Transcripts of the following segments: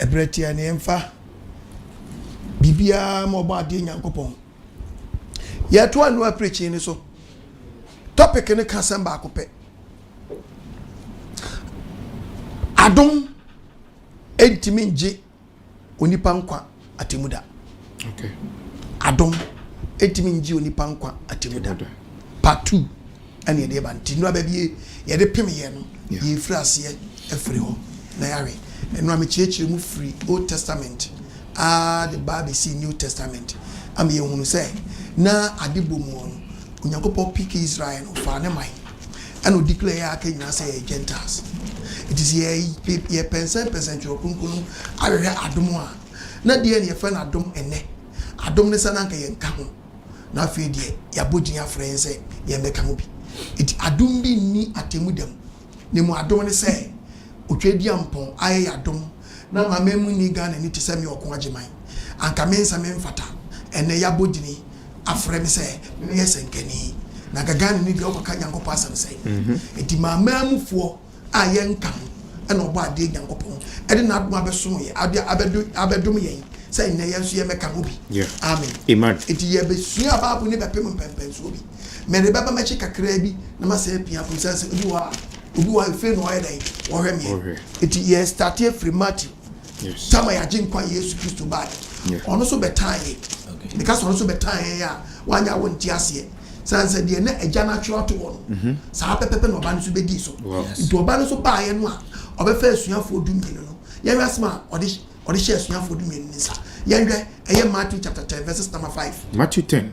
Ebretia ne emfa bibia mo ba de Nyankopon ye to anu preaching ni so topic ni ka sem ba ko pe Adom entimi nje onipa nkwa Atemuda. Okay. Adom entimi nje onipa nkwa Atemuda. Part 2 ane de ba nti no ababie ye de pem ye no ye frase ye efri ho na yare eno amechiechire mu free Old Testament the Bible see New Testament am ye hunu say na adebom no Onyankopon pick Israel no fa ne mai and o declare akenya say Gentiles. It is ye percent your kunkunu ahwe Adom a na de ne fa na Adom ene Adom ne sana nka ye nka ho na afi de ya bodin afren say ye meka ho bi it Adom bi ni Atemudam ne mu Adom ne say otwedi ampon aye Adom na mamemu ni Ghana ni tisemi OKOH anka mensa memfata ene ya bodini afre me say me yesenkani na Ghana ni de okoka Nyankopon asem say enti mamamufuo aye nka ene obo ade Nyankopon ede na adom abeso ye abedum ye say ne yenso ye meka mo bi amen enti ye besua babu ni bepem pempenso bi me ne baba mechi kakra bi na ma say pia ko say obi wa fe no aye dai wo hwem ye enti ye start here free Matthew. Yes. Tama ya Nkwa Yesu Kristo bai. Ono so betan ye. Okay. Because ono so betan ye ya wanya wonti ase. Sanse de na agya na twa to wo no. Sa pepepe no ba no so bedi so. Nti oba no so ba ye no a obefa asuafo dumie no. Ye asma odi she asuafo dumie ni sa. Ye hwe eye Matthew chapter 10 verses number 5. Matthew 10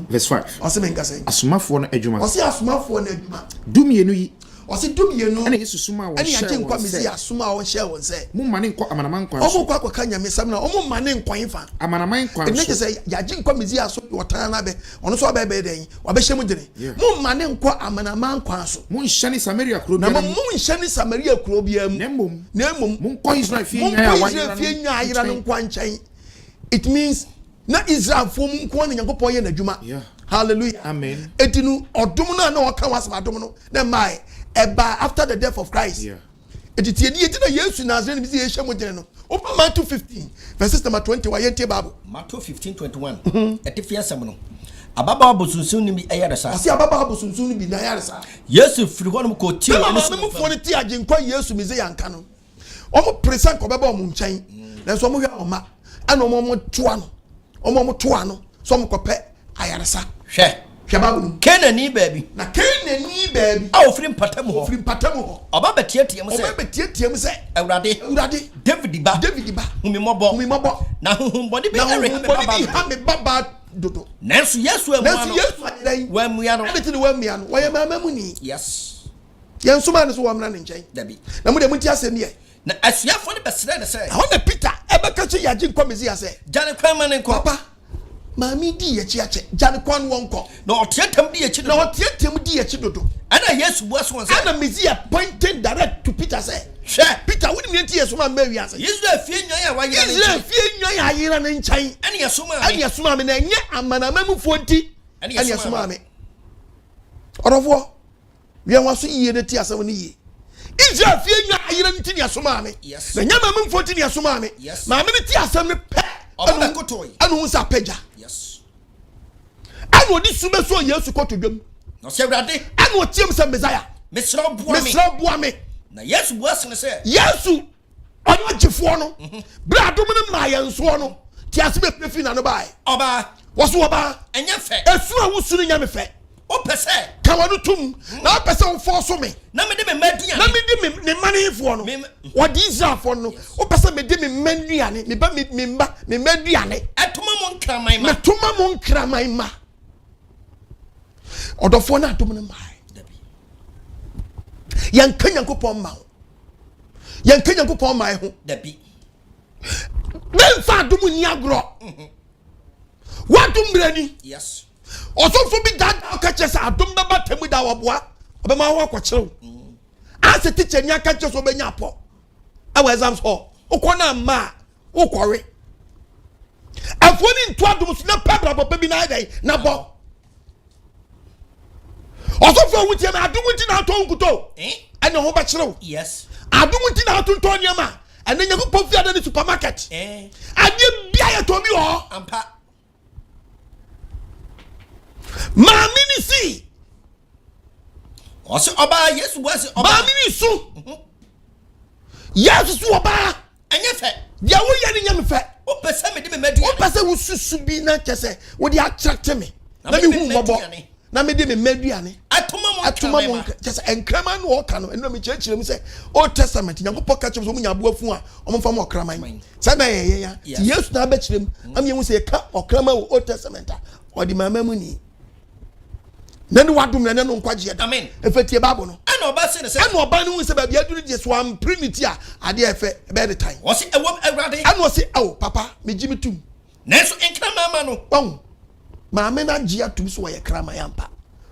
verse 5. Ose menka say. Asomafo no adwuma. Ose asomafo no adwuma. Dumie no yi. Ose dumie no. Ana Yesu suma wo share. Ana Nkwa mezi asoma wo share won say. Mu mane nkwa amanaman kwa. Omo kwa kwa nyame sam na omo mane nkwa infa. Amanaman kwa. Ene ke say yaje Nkwa mezi aso wotan na be. Ono so ba be den. Wa be hyem gene. Mu mane nkwa amanaman kwa so. Mu nhyane Samaria kuro bia. Na mu nhyane Samaria kuro bia mu. Nemmom. Mu nkwa Israel fie nya ya ayira no nkwa nkyɛn. It means na Israel fo mu nkwa na Nyankopon ye na dwuma. Hallelujah. Amen. Etinu odum na waka wasam adum no. Na mai after the death of Christ. It is the Yesu Nazarene bi ye hyɛ mo gene no. Open Matthew 15 verses number 20 wa yente Bible. Matthew 15:21. Etifia asɛm no. Ababa bosunsun ni bi ayaresa. Ɔsi ababa bosunsun ni bi na ayaresa. Yesu firi hɔ no ko tie no so. Mo fo ne tie Nkwa Yesu mi ze yanka no. Omo present ko beba omo nkyɛn. Na so omo hwɛ oma. Ana omo toa no. Omo toa no. So omo kɔpɛ ayaresa. Hwɛ. Shababu. Kenani baby. Na Kenani baby. A ofri mpatamu ho. Ofri mpatamu ho. Oba betietie mu se. Oba betietie mu se. Awurade. David ba. Humi mobo. Na huhumbodi bi ha me baba dodo. Nanso Yesu amu wa muya no. Adeti wa muya no. Wa ye mama mu ni. Yes. Yen suma ne so wa mna ne nkyɛn. Dabi. Na mu de mu ti asɛm ye. Na asuafo ne besere ne se. Ho na Peter ebeka che yaje Nkwa mezi ase. Jane kwan ma ne nkɔ. Papa. Mami di ye chiache. Jane kwan wonko. Na otiatam di ye chi. Na otiatam di ye chi dodo. Ana Yesu bo so say. Ana mezi pointing direct to Peter say. Peter woni me nti yeso ma Mary ase. Israel fie nwan ya wa yira ne nkyɛn. Israel fie nwan ya yira ne nkyɛn. Ana yesoma me. Ana yesoma me na nye amanamamu fonti. Ana yesoma me. Orofo. Wi anwa so yiye ne ti asɛm ne yiye. Israel fie nwan ayira ne ti ne yesoma me. Na nyamamu fonti ne yesoma me. Ma me ne ti asɛm ne pɛ. Anu unsa peja. Yes. Anu odi sube so Yesu koto dwam. No se Awurade. Anu otiem se Messiah. Mesra boa me. Na Yesu boas ne se. Yesu ono agifo no. Bra dom ne ma yenso no. Ti ase be prefi na no bai. Oba. Woso oba. Enya fe. Esu a wosu no nyame fe. O pese. Kawanu tum. Na pese wo forso me. Na me de me maduane. Na me de me manifo no. What is that for no? O pese me de me maduane. Me ba me maduane. Atuma mo nkraman ma. Me tuma mo nkraman ma. Odofo na dom ne mai. Dabi. Yan Nyankopon ma ho. Yan Nyankopon mai ho. Dabi. Ben fa dom ni agro. Wadum brani. Yes. Osofo bi dad ka chese adom baba Atemuda woboa. Obema ho akɔkyerɛw. As a teacher nya ka chese obenya apo. Awa exams hall. Ukona ma. Ukɔre. Afoni nto adom so na pabra papa bi na dai na bo. Osofo wuti na adom wuti na to nkuto. Ɛna ho ba kyerɛw. Yes. Adom wuti na to nto nyama. and then you go pop the supermarket. And you buy a Tommy or Ampa. Mammy see. Also, Oba, yes, was Mammy so. Yes, Oba. And you fat. Yawu yan fat. Oh, person me made you. One person who should be not just say, what you attract me. Let me move my na me de me mediane atuma just enkraman wo ka no eno me chechire mu say Old Testament Nyankopɔ ka chim so mu nyaboa fu a omfa mo kraman say na ye ya ti Yesu na ba chire mu am ye mu say ka okraman wo Old Testament a odi mama mu ni na ni wadum na no nkwagye da amen efetie babo no ana oba se ne say ana oba no say ba bia duru je so am primity a ade efe be the time wo se ewom awrade ana wo say oh papa me jimi tum nanso enkraman ma no bon maame na gia tum so ye krama yampa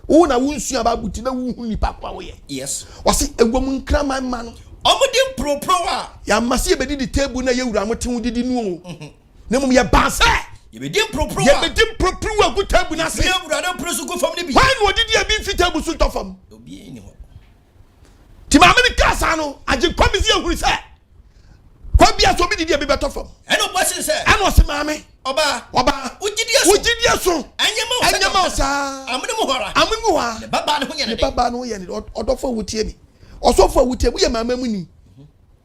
wo na wonsu ababuti na wo hu nipa kwa wo ye yes wase egwom krama ma no omudi pro a ya mase be di table na ye wura mote wo didi nu o na mum ye ba se ye be di pro ye be di pro a good table na se ye wura na pro so go fam ne bi why no didi e bi fi table so to fam obi eni ho ti maame ni kasa no age komisi ehuru se kwa bia so bi didi e bi beto fam eno bo se se eno se maame oba ujidi so anyama osa amene mo hora ne baba ne ho ye ne baba no ye ne odofo wutie bi osofo wutie bu ye mama mu ni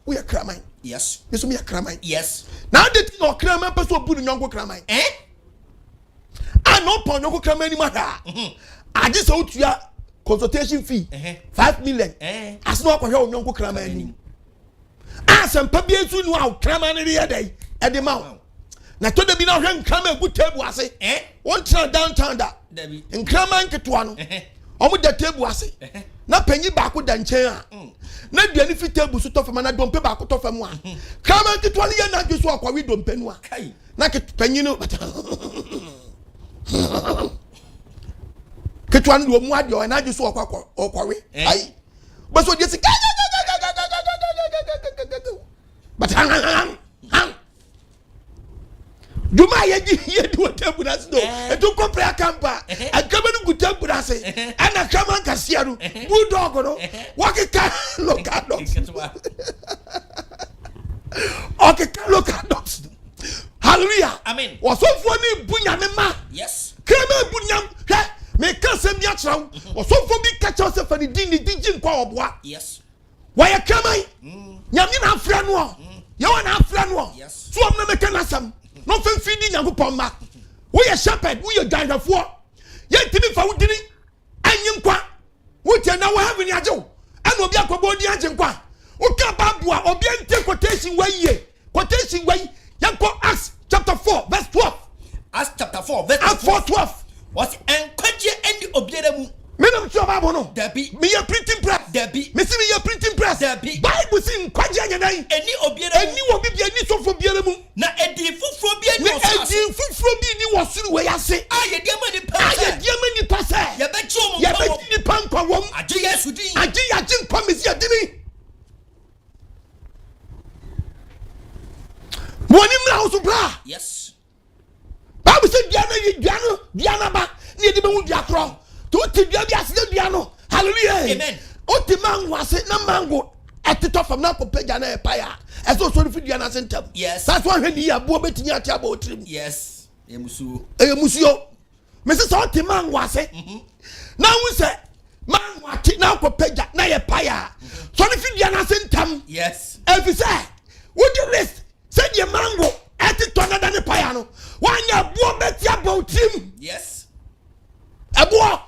wo ye kraman yes yeso me ye kraman yes now the thing o kraman person obu nyonko kraman no pon nyonko kraman ni mata age so utua consultation fee 5 million as no akwa hwe nyonko kraman ni asem pa bi ezu nu a kraman ni ye dai e de ma na to de bi na hwe nkrama egu table ase won tra downtown da nkrama nketwa no omu da table ase na panyi ba ko da nchen a na duani fi table so tofama na dompe ba ko tofamu a krama nketwa ne ye na dwo so akwa wi dompe nu a na panyi no ketwa no mu ade na dwo so akwa okwawe ai baso je si but Duma ye do table as no e to ko prayer campa a kamanu gutambu ase ana kama kasia no bulldog no wakika local dogs okay local dogs hallelujah amen wasofo ni bunya me ma yes krema bunyam he me kasem ya trawo wasofo bi kacha se fa ni dini digi nkwa oboa yes why kamai nyame na afra no ye wana afra no so am na me kanasam no fen fidi Nyankopon ma wo ye shepherd wo ye ganhafo ye ntimi fa wudini anyi nkwa wo tie na wo have ni ajew ana obi akobo di age nkwa wo ka babua obi ente quotation wai yanko Acts chapter 4 verse 12 Acts chapter 4 verse 12 was encourage any obiara mu menam so babo no dabi me ye printing press dabi me si me ye printing press dabi bible sin kwaje anyadan any obiara any obi bia ni sofo biara mu na edi fufuro bia ni osase edi fufuro bi ni wosuru we yase aye dia ma ni pasa ye be chi omo ye be ni pankwa wom age Yesu din age nkwa mesi adini moni mra hoso bra yes bible say diana ba ni edi be hu diakro to ti dia bi ase diano hallelujah amen o ti mango ase na mango atito fam na ko peja na empire eso so fi diana sentam yes that's one when ya bo betini ati aba otrim yes emusuo me se so ti mango ase na hu se mango ati na ko peja na empire so ni fi diana sentam yes every say would you rest say the mango atito na da empire no wanya bo beti aba otrim yes abo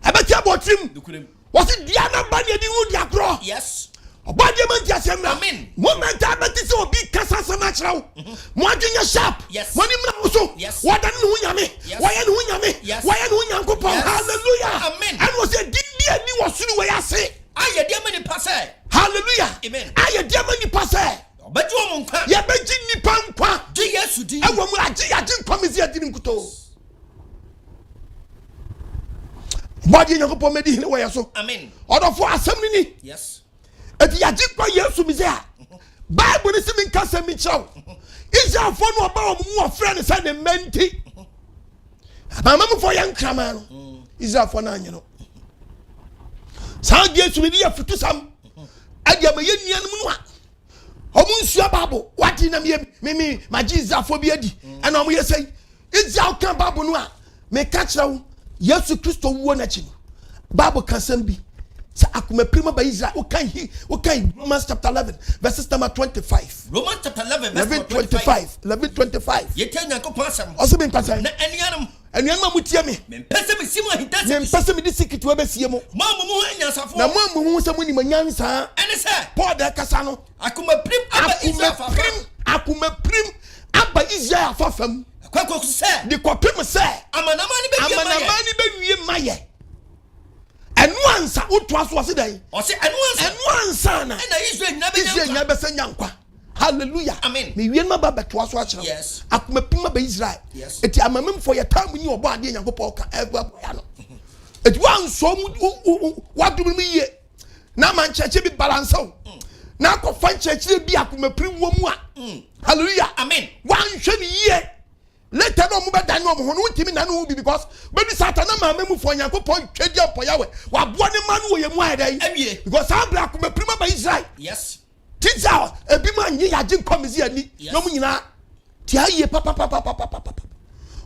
abeti abotrim dukurem wasi diana bani di hu diakro yes obade man ti asem amen moment abeti se obi kasa sama chrawo mo adwenya sharp yes woni mra so wadan no hu nyame waya no hu nyame waya no hu Nyankopon hallelujah amen and was a dibia ni wasuru we ase aye dia ma ni pase hallelujah amen aye dia ma ni pase obeji omo nkwa ye beji nipa nkwa di Yesu din ewo mu age nkwa mezi adini nkuto body Nyankopon medi hine we so amen odofo asem ni yes eti yaji kwa Yesu mi say Bible ni simi nkasa mi chaw Israel fo no oba omu ofre ne say ne menti mama mu fo yan krama no Israel fo na anye no sa Yesu mi ya futu sam adia ma ye nuanum no a omunsua Bible what na me ma Jesus for bi adi and omo ye say Israel kan Bible no a me ka kire wo Yesu Kristo wo na chi Bible kan sam bi sa akuma prima ba Israel okay Romans chapter 11 verses number 25 Romans chapter 11 verse 11:25 ye tell Nyankopon asam oso be nkasa na anuanam mutie me pese me simo ahintase me pese me disikiti we besie mo ma mo anyansafo na mo hu se mo ni manyansa ene se Paul da kasa no akuma prim aba prim aba Israel afafam kwakwa se di kopim se amanamani be wie maye enu ansa woto aso ase dai o se enu ansa na na Israel nya be se nyankwa hallelujah amen me wie ma ba beto aso akira yes akuma pima ba Israel eti amamem for your time ni obo ade nyankopon ka eba ya no eti wan so mu wadum mi ye na man cheche bi balance o na ko fan cheche bi akuma prim wo mu a hallelujah amen wan hwe ni ye later no mu be dan no mo no ntimi na no bi because be Satan na mamem for nyankopon twedi opoya we wa bo ne ma no wo ye mu ayi dai because abra akuma prim ba Israel yes Tizao ebi ma nyi yaje nkomisi ani no mu nyina ti aye papa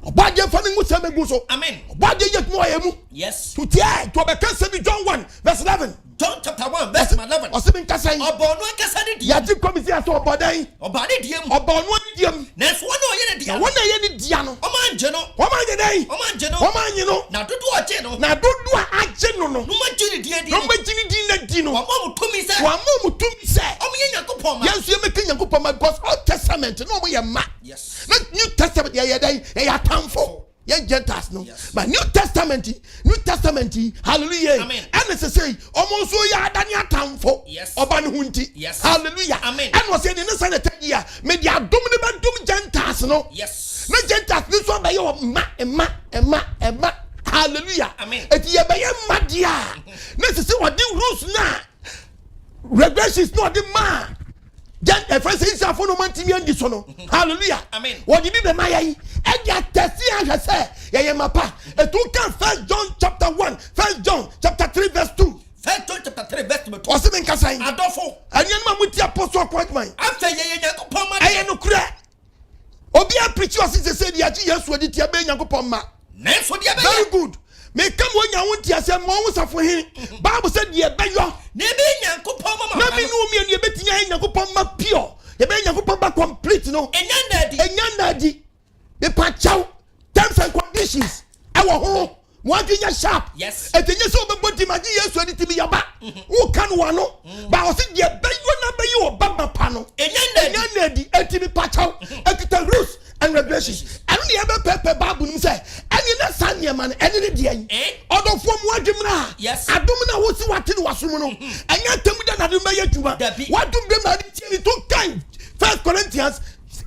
obade fa ni musa megu so amen obade yet mo ayemu yes to tie to be cancel John 1 verse 11 John chapter 1 verse 11 osibin kasan obonu akasa de yaje nkomisi aso obodan obade diem obonu diem na so no ye ne dia wona ye ne dia no o manje no o manje no na dodo oje no na dodo aje no no manje ne dia no manje ne dia na di no wa mo tumi se o me Nyankopon ma yes you make Nyankopon ma because Old Testament no mo ye ma yes not New Testament ye dai ye atamfo ye Gentiles no but New Testament hallelujah amen and say almost so ya adani atamfo oba ne hunti hallelujah amen and was saying in the Senate year me dia dum ne ban dum Gentiles no yes na Gentiles ni so ba ye ma hallelujah amen eti ye ba ye ma dia na say what the rules na regulations no the man friends Israel for no man timi andi so no hallelujah amen what the be ma ye e dia testi an say ye mapa etu kan 1 John chapter 3 verse 2 1 John chapter 3 verse 2 osi ben kasan adofo anyen ma muti apostle appointment after ye Nyankopon ma aye no kure obi a preach osi say dia ji Yesu adi tia be Nyankopon ma na so dia be very good me come when you want to say mo wusafo hin Bible said ye be yo na be Nyankopon ma na me no mi enu ye betinya Nyankopon ma pure ye be Nyankopon ba complete no enya na di be pa chaw terms and conditions e wo ho mo adwenya sharp yes etenye so be body ma ji Yesu adi timi yaba wo kan wa no ba o se ye be yo na be yo baba pa no enya na di etimi pa chaw ekita rules and regulations and the ever pepper Bible say any na sanya man any the dia odo fo mu adwumna yes adom na wo si wate no wasom no anya Atemuda na dem ya dwuma wadum dem na di to kind 1 Corinthians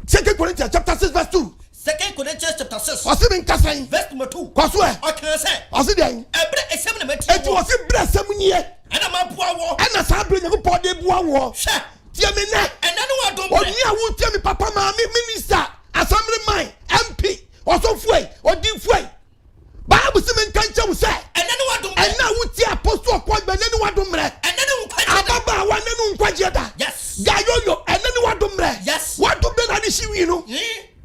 2 Corinthians chapter 6 verse 2 2 Corinthians chapter 6 osi bin kasan verse number 2 kwaso e okay say osi den ebre esem na mati eti osi bre asem nie ana ma bua wo ana sa bre nyago pode bua wo hwe tie me na ena no wadom oni a wo tie me papa ma me minister assembly man MP also fuai odi fuai Bible say men kan che wo say ena no wadom ena wo tie apostle appointment ena no wadom mre ena no nkwaje ababa wa ena no nkwaje da yes gayoyo ena no wadom mre yes wadom be na di shiwi no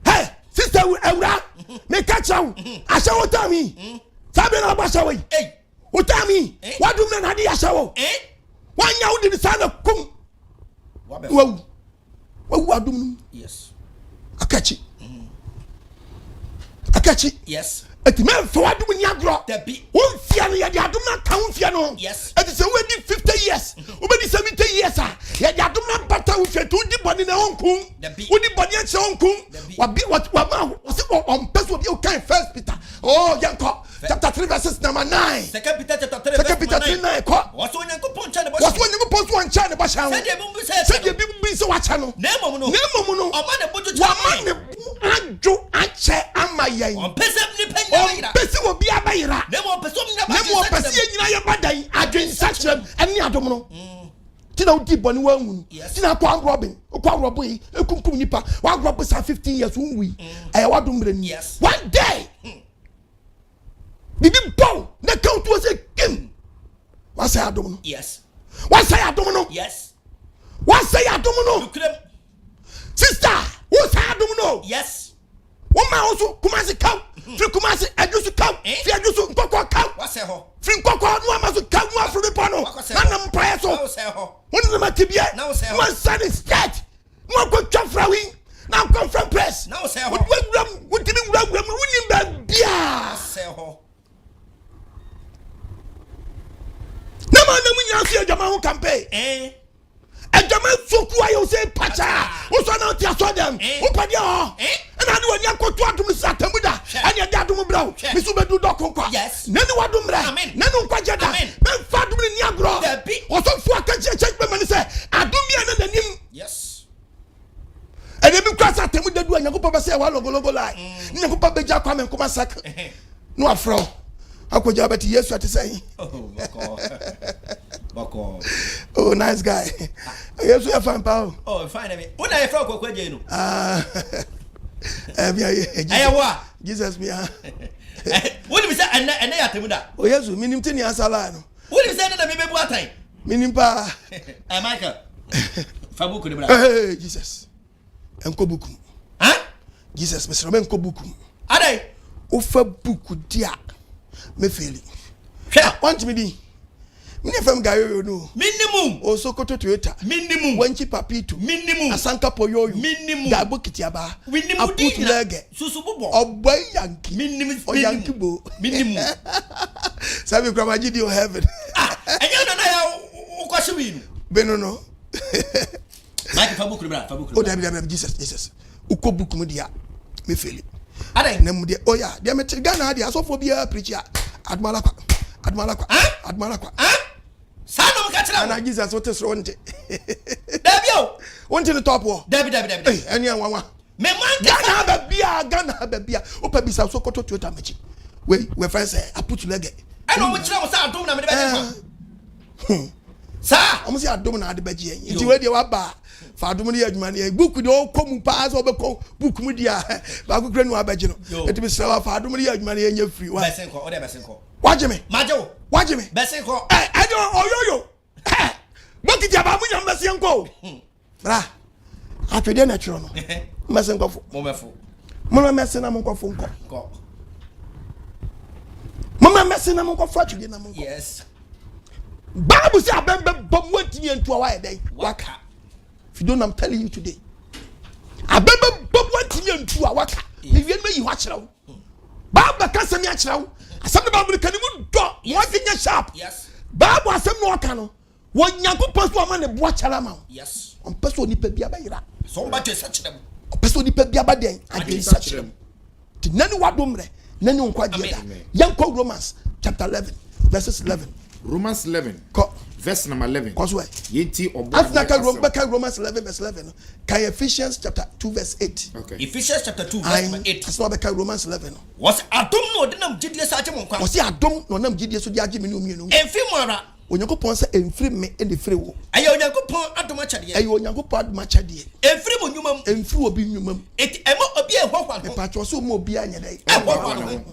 hey sister ewra me ka chaw asha wotami sabe na ba shawo eh wotami wadom na di asha wo wanya wo di sana kum wow wadom yes akachi yes eti me fa wadum ni agro dabi won fia no ye de adum na kan fia no yes eti se we di 50 years we di 70 years ye de adum na bata wo fia to di boni na onkum wo di boni a che onkum wa bi what ma se on person bi o kan 1 Peter oh yanko chapter 3 verses number 9 2 Peter chapter 3 verse 9 ko waso Nyankopon cha ne bo waso Nyankopon so ancha ne ba sha se de bi se wa cha no na mom no o ma ne bojo wa ma ne ajo ache amayen on pese ni penya pese wo bia bayira na mo pese nyina ye badan adwen sachem eni adom no tina odi boni wa hu tina kwa robin yi ekunkum nipa wa rob sa 15 years unwi wadom mre ni one day bibi bow na count was a kim wa say adom no yes wa say adom no yes wa say adom no sister wo sa Adom no yes Woman also Kumasi cow, free Kumasi, Ajusu cow, free Ajusu Nkwa cow. What's a ho? Free Nkwa no amasu cow no from the pano. Nanam prayer so. One of them at Tibia. Now say one son is dead. No go chop flowing. Now come from press. Now say ho. What did you run winning back? Bia. Say ho. No man no see Jama campaign. A Jama so quiet say pacha. What's on out there them? Who padia? And I do a yanko to me Atemuda. And your dad will blow. Miss Ubedu Dokwa. Yes. None of them. None of Quajada. Men fat in Yagro. Or some for check my money say. I do me and him. Yes. And then because Atemuda do and Yakupa say, well, logo lie. Yakupa Beja come and come a sack. No afro. I could job at yes, what to say. Oh, nice guy. Yes, we have fun, pal. Oh, fine. What are you from? Jesus, me. What do we say? And I Atemuda. Oh, yes, we mean to Salano. What do you say? That maybe what time? Meaning, pa. Michael. Fabuku. Hey, Jesus. Nkobukum. Huh? Jesus, Mr. Roman Kobukum. Are they? Ofa buku dia. Me feel. Want me di. Me fam guy you know. Minimum. O Sokoto Toyota. Minimum. Wenchi papito. Minimum. Asanka poyo. Minimum. Gabo kitiaba. Minimum. Aput lege. Susububo. Oboy Yankee. Minimum. O Yankee bo. Minimum. Sabi kramaji di o heaven. And you don't know how Kwashiwin. Benono. Like Fabuku. Fabuku. Oh, damn, Jesus. Ukobukum dia. Me feel. Are they? Nemudia. Oh yeah. Dia me Ghana dia so phobia preacher. Admalakwa. Son of Catcher. And Jesus what is wrong. Debio. Want to the top war. Debbie. Hey, anyone. Me man Ghana have a beer. Open bisa so koto Toyota mechi. We friends say I put leg. I know which was Adom na me be. Sir, almost Adom na de beji. Nti we dey wa ba. Fa Adom ni adwuma book de o komu pa so be ko book mu dia. Ba ko kra nu abeji no. Eti be sra fa Adom ni adwuma ni enya free. Wa besenko, o de besenko. Wajeme. Majo. Wajeme. Besenko. Ajo oyoyo. Bokiti aba mu nyam besenko. Bra. Atwede na twiro no. Mesenko fo. Mo mefo. Mo mesen na mo nkofo nko. Ko. Mo mesen na mo nkofo atwede na mo nko. Yes. Bible say abembe bom wantini entu awa eden. Waka. If you don't, I'm telling you today. Abembe bom wantini entu awaka. Me wie me yi ho akira wo. Bible ka sami akira wo. Asem the Bible kan mu do. What in your sharp? Yes. Bible asem no aka no. Wo Nyankopon so ama ne bo akira ma. Yes. On person nipa bia ba yira. So ba je sachire mu. On person nipa bia ba den adwen sachire mu. Ti nani wadomre, nani nkwaje da. Yanko Romans chapter 11 verses 11. Romans 11 verse number 11. Cause why? Yenti obo. After Romans 11 verse 11. Can Ephesians chapter 2 verse 8. Okay. Ephesians chapter 2 verse 8. That's not because Romans 11. Was Adom no de nam gidie sa agye mo nkwa. Was Adom no nam gidie so de agye me no mienu. Emfi mo ara. Onyankopon say emfiri me e de firi wo. Aye Onyankopon adom achade. Aye Onyankopon adom achade. Emfiri mo nwumam. Emfiri obi nwumam. Eti emo obi ehwahwa no. Patro so mo obi anya dai. Ehwahwa no.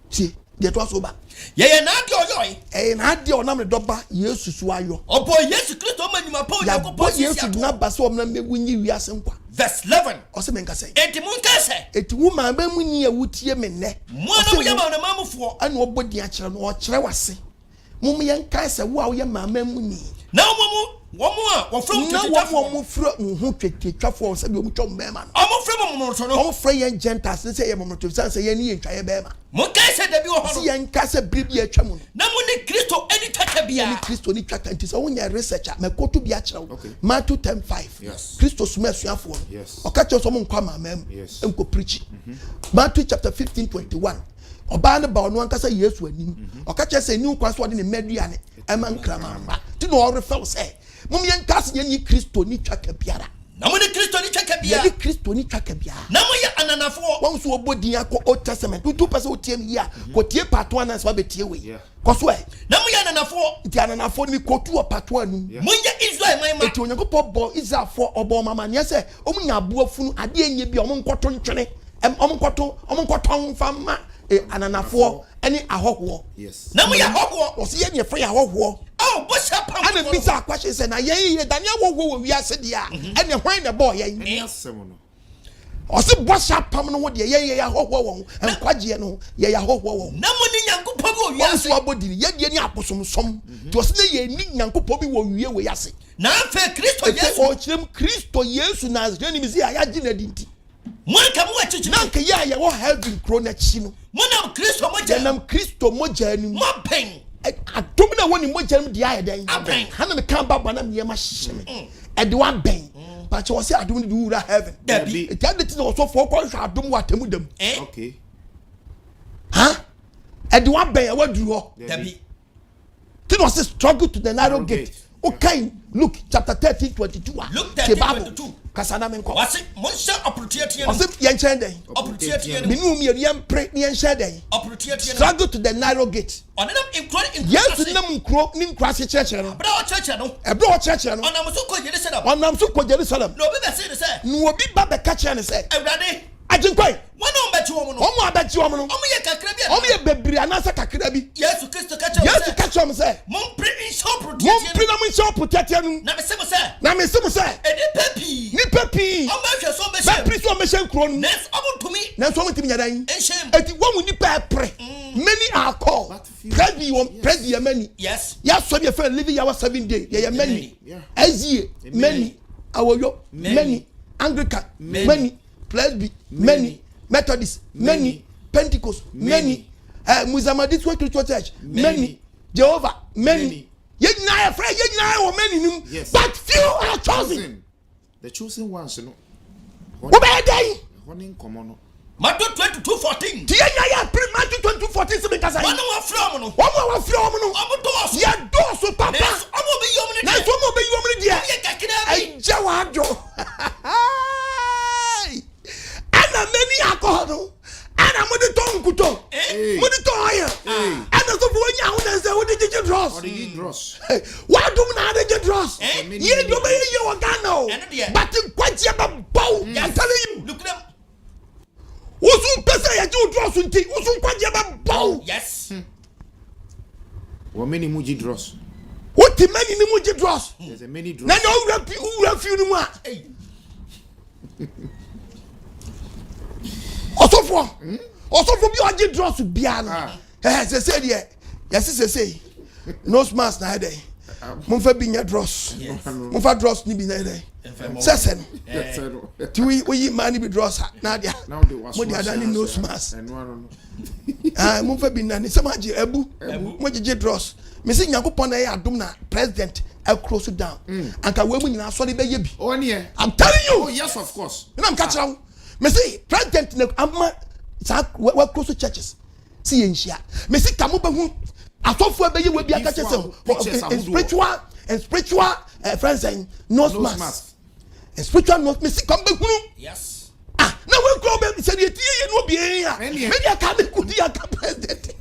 See, de to so ba. Ye na ade oyoy. Na ade onam ne doba Yesu so ayo. Obo Yesu Kristo manyuma pa Onyankopon si Yesu na ba so omna megunyi wiase nkwa. Verse 11. Ose menka say. Enti munka say. Eti wo ma ba munyi a wutie me ne. Mo na wo yama na mamufo. Ana obodi a kire no o kire wase. Mum yenka say wo a wo yama munyi. Na wo a wo from twetwafo. Na wo fro hu twetwafo say bi o mu twom be ma no. O mo fro mo so no. O fro yen Gentiles say ye mo twetwafo say ye ni yentwaye be ma. Mo ka say da bi wo ho no. Si yenka say bribi atwa mu. Na mo ni Kristo eni twata bia. Ni Kristo ni twata nti say wo nya researcher me koto bi a kire wo. Matthew 10:5. Yes. Kristo suma asuafo. Yes. O ka kire so mo nkwa mamam. Yes. Enko preach. Matthew chapter 15:21. Oba ne ba ono anka say Yesu anim. O ka kire say ni nkwa so de ne maduane. Ema nkramamba. Ti no o refer say mum yenka say ni Kristo ni twaka biara. Na mo ni Kristo ni twaka biara. Ni Kristo ni twaka biara. Na mo ye ananafo. Won so obodi akọ Old Testament. Tu person otiem yi a ko tie part 1 and so be tie we. Ko so e. Na mo ye ananafo. Ti ananafo ni ko tu part 1 nu. Mo ye Israel man ma. Eti Onyankopon bo Israel fo obo mama ne say omu nya aboafunu ade enye bi omu nkoto ntwene. Omu nkoto mfama ananafo ene ahoho. Yes. Na mo ye ahoho. O se ye ne free ahoho. Oh, what's up? And the bizarre question said, "I Daniel wo we are said ya, and the wine the boy Yes, or say what's up pamano what ya ho and kwaje no ya ho no money Nyankopon we ase abodi ye de ni aposom som to say ye ni Nyankopon bi wo wie we ase na fe Kristo Yesu o chirem Kristo Yesu Nazarene mi say ya gina dinti mo ka mo achichi na nka ya wo heaven kro na chi no mo na Kristo mo je nam Kristo mo jani mo pen adom na woni mo jani di aye den Aben. me kan baba na me ma hye e de wa ben but you say adom di wura heaven Dabi. it had the thing also for ko hwa adom wa Atemuda okay. huh e de wa ben e wa duru ho Dabi. It was a struggle to the narrow Narrow gate. gate. Okay, Luke chapter 13:22. Luke The Bible. 13:22. Kasana menko. Wase mo sha opportunity Was it yen chen den? opportunity Minu mi yen pray yen share den. opportunity Struggle to the narrow gate. onam in Yes, nam nkro ni nkra se church no. bra o church no Ebro o church no. onam so ko Jerusalem Onam so ko Jerusalem. no be say say No obi ba be ka che ne say. Ewrade Ajinkoi. wona o bechi wo no Omo abachi omo no. omo ye kakra bi Omo ye bebri anasa kakra bi. Yesu Kristo ka che Yes, ka che omo say. mon pre in shop Mo opportunity pri na mo show protect nu. na me say Na me se mo say. edi papi Ni papi. o ma hwe so be Ba pri so me hye nkro nu. nes omo tumi Na so mo timi nyadan. enhyem Eti wo mu nipa pre many are called But few- presby won presby many yes ya so be friend living our 7 day ya many Yeah. azie many awoyo many Anglican many presby many Methodist many Pentecost many Musammadist Spiritual Church many Jehovah many ye nyina friend ye nyina wo many nim Yes. but few are chosen The chosen ones, you know. wo be dey One in common. Matthew 22:14 tie nya ya pre Matthew 20:14 se be kasa wona wa from no wo mo wa frɛ wo no omo dos ya doso papa nes omo be yom na ni so mo be yom ni dia ye kakra bi eja wa adwo ana many alcohol no ana mo de ton kuto mo de ton aya ana so fo nya ho na se wo de gigi dross Or the dross. wa dum na de gigi dross Eh? ye do be ye wo Ghana o Eno de. but kwaje ba bow I'm telling you look them wosu pesa ya ju dross nti wosu kwaje ba bow yes Or many muji dross. what the many ni mo gigi dross There's a many dross. na no ura fi ni mu a hey Osofo bi oje dross bia no se de yes se nose mask na dey mo fa bi nya dross mo fa dross ni bi na dey se no Yes, I know. ti we man bi dross na dia Now they was mo dia da ni nose mask And one. mo fa bi na ni se ma je ebu mo je dross me se Nyankopon na ya adom na president across down anka we mu nyina so de be ye bi Oh, yeah. I'm telling you Oh, yes, of course. and I'm catching out me say president na amma we close churches see enhia me say kamo be hu asofo be ye we bi aka chese spiritual friends and nose mask and spiritual nose me say come be hu yes na we go be say the tie no bi en ya me dia ka be ku dia ka president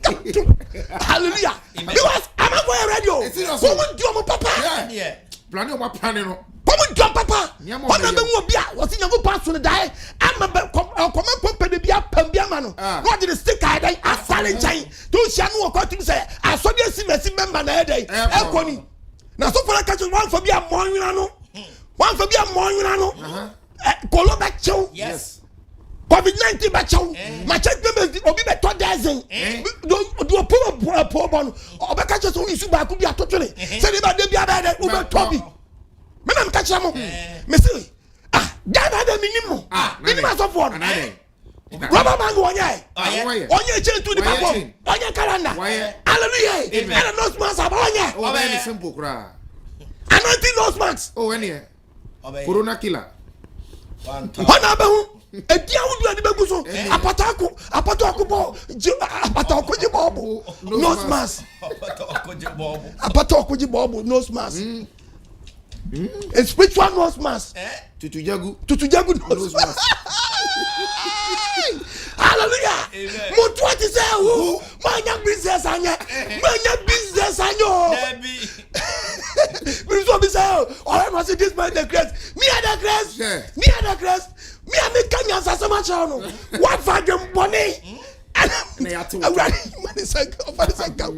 hallelujah because I'm not going radio go on do my papa yeah Planning what planning. come on papa Nyamo ona be be hu bia wo se nyago pass no dai ama be come company bia pam bia ma no no dey stick I dai asale nchain to hia no ko tim say asode asimasi member na dai ekoni na so for catch one for bia monwina no one for bia monwina no kolo be chew yes COVID-19 ba chew ma check members obi be to dozen do po bon obeka chew so isu ba ku bia to twene say dey ba dey bia ba dey ube tobi me na catch am me say Ghana de minimum minimum so for Rubber man onye change to the platform onye calendar hallelujah and nose mask abonye Oh, very simple cry. anointing nose mask Oh, any. Corona killer. hona be hu edia wudu ani be guso apatako bo apatako je bobo nose mask apatako je bobo nose mask a spiritual nose mask tutujagu nose mask hallelujah mo what is who manya business anya we so be say oh must this man the grace me and the grace me and the grace me and the Kenyans as much no what for them money na ya te wo awurade mani sanka ofani sanka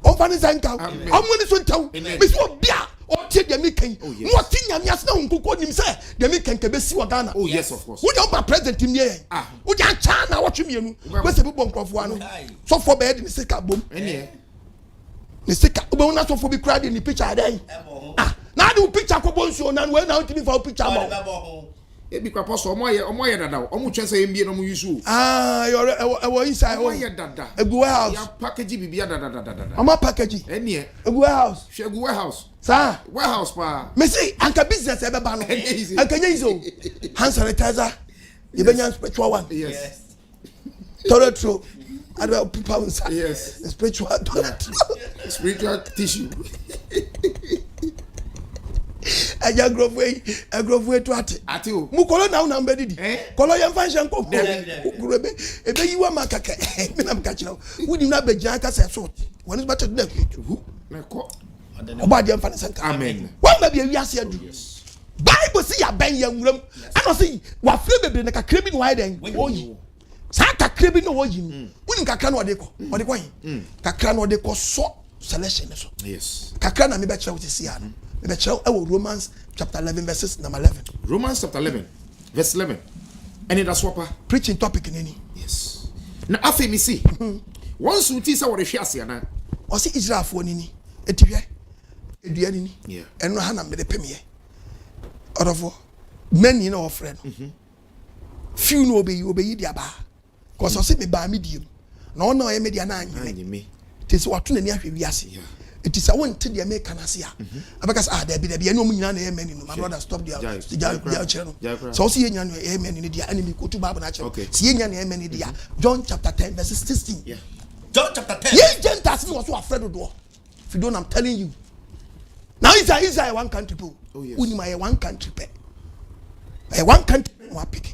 ofani sanka amuni so ntaw me so bia o tie de mi kan no ti nyame ase na nkoko nim se de mi kan ka besi wo Ghana. Oh yes, of course. Wo de president mi ye wo ja cha na wo twemienu we se bi bon krofo ano so for be de sika bom ene ni sika obo na so for bi kra de ni picture den na de picture ko bonso na we na ultimi for picture mo e bi kwa poso omo ye dada omo twese mbie no mo yusu your inside omo ye dada egu warehouse ya package bibia dada omo package ene egu warehouse shegu warehouse sa warehouse pa me say anka business e be ba no anka nyizo hand sanitizer you be nyan spiritual one yes toiletro and people inside yes spiritual toilet spiritual tissue aja grofwe to ate o mu kolo na una mbedi kolo yem function ko kurebe ebe yiwa makaka me na mka kira wudi na bejan ka se so woni better do na ko oba de mfa sanka amen wa ma bia wiase adu bible say ya ben ya nwuram ano say wa fre bebre na kakra bi no wa den oyi sa kakra bi no oyi woni kakra no ode ko kakra no ode ko so selection so yes kakra na me be kira woti ya no me kira Romans chapter 11 verses number 11 Romans chapter 11 verse 11 and it that's what preaching topic nini yes na afi mi see once you see what the ase na o see Israel fo nini etihwe edua nini yeah eno ha na me de pemie orofo many na ofre no few no obeyi dia ba cause o see me ba me diem na ono ye me dia na anyime tese wato na ni ahwe wiase it is a one to the American Asia. Because there be no money na men no my brother stop there. So see any amen in the enemy go to Bible natural. See any amen in the John chapter 10 verse 16. Yeah. John chapter 10. Yeah, Gentiles was so afraid of door. If you don't, I'm telling you. Now Israel one country people. Oh yes. Uni my one country pe. One country one pick.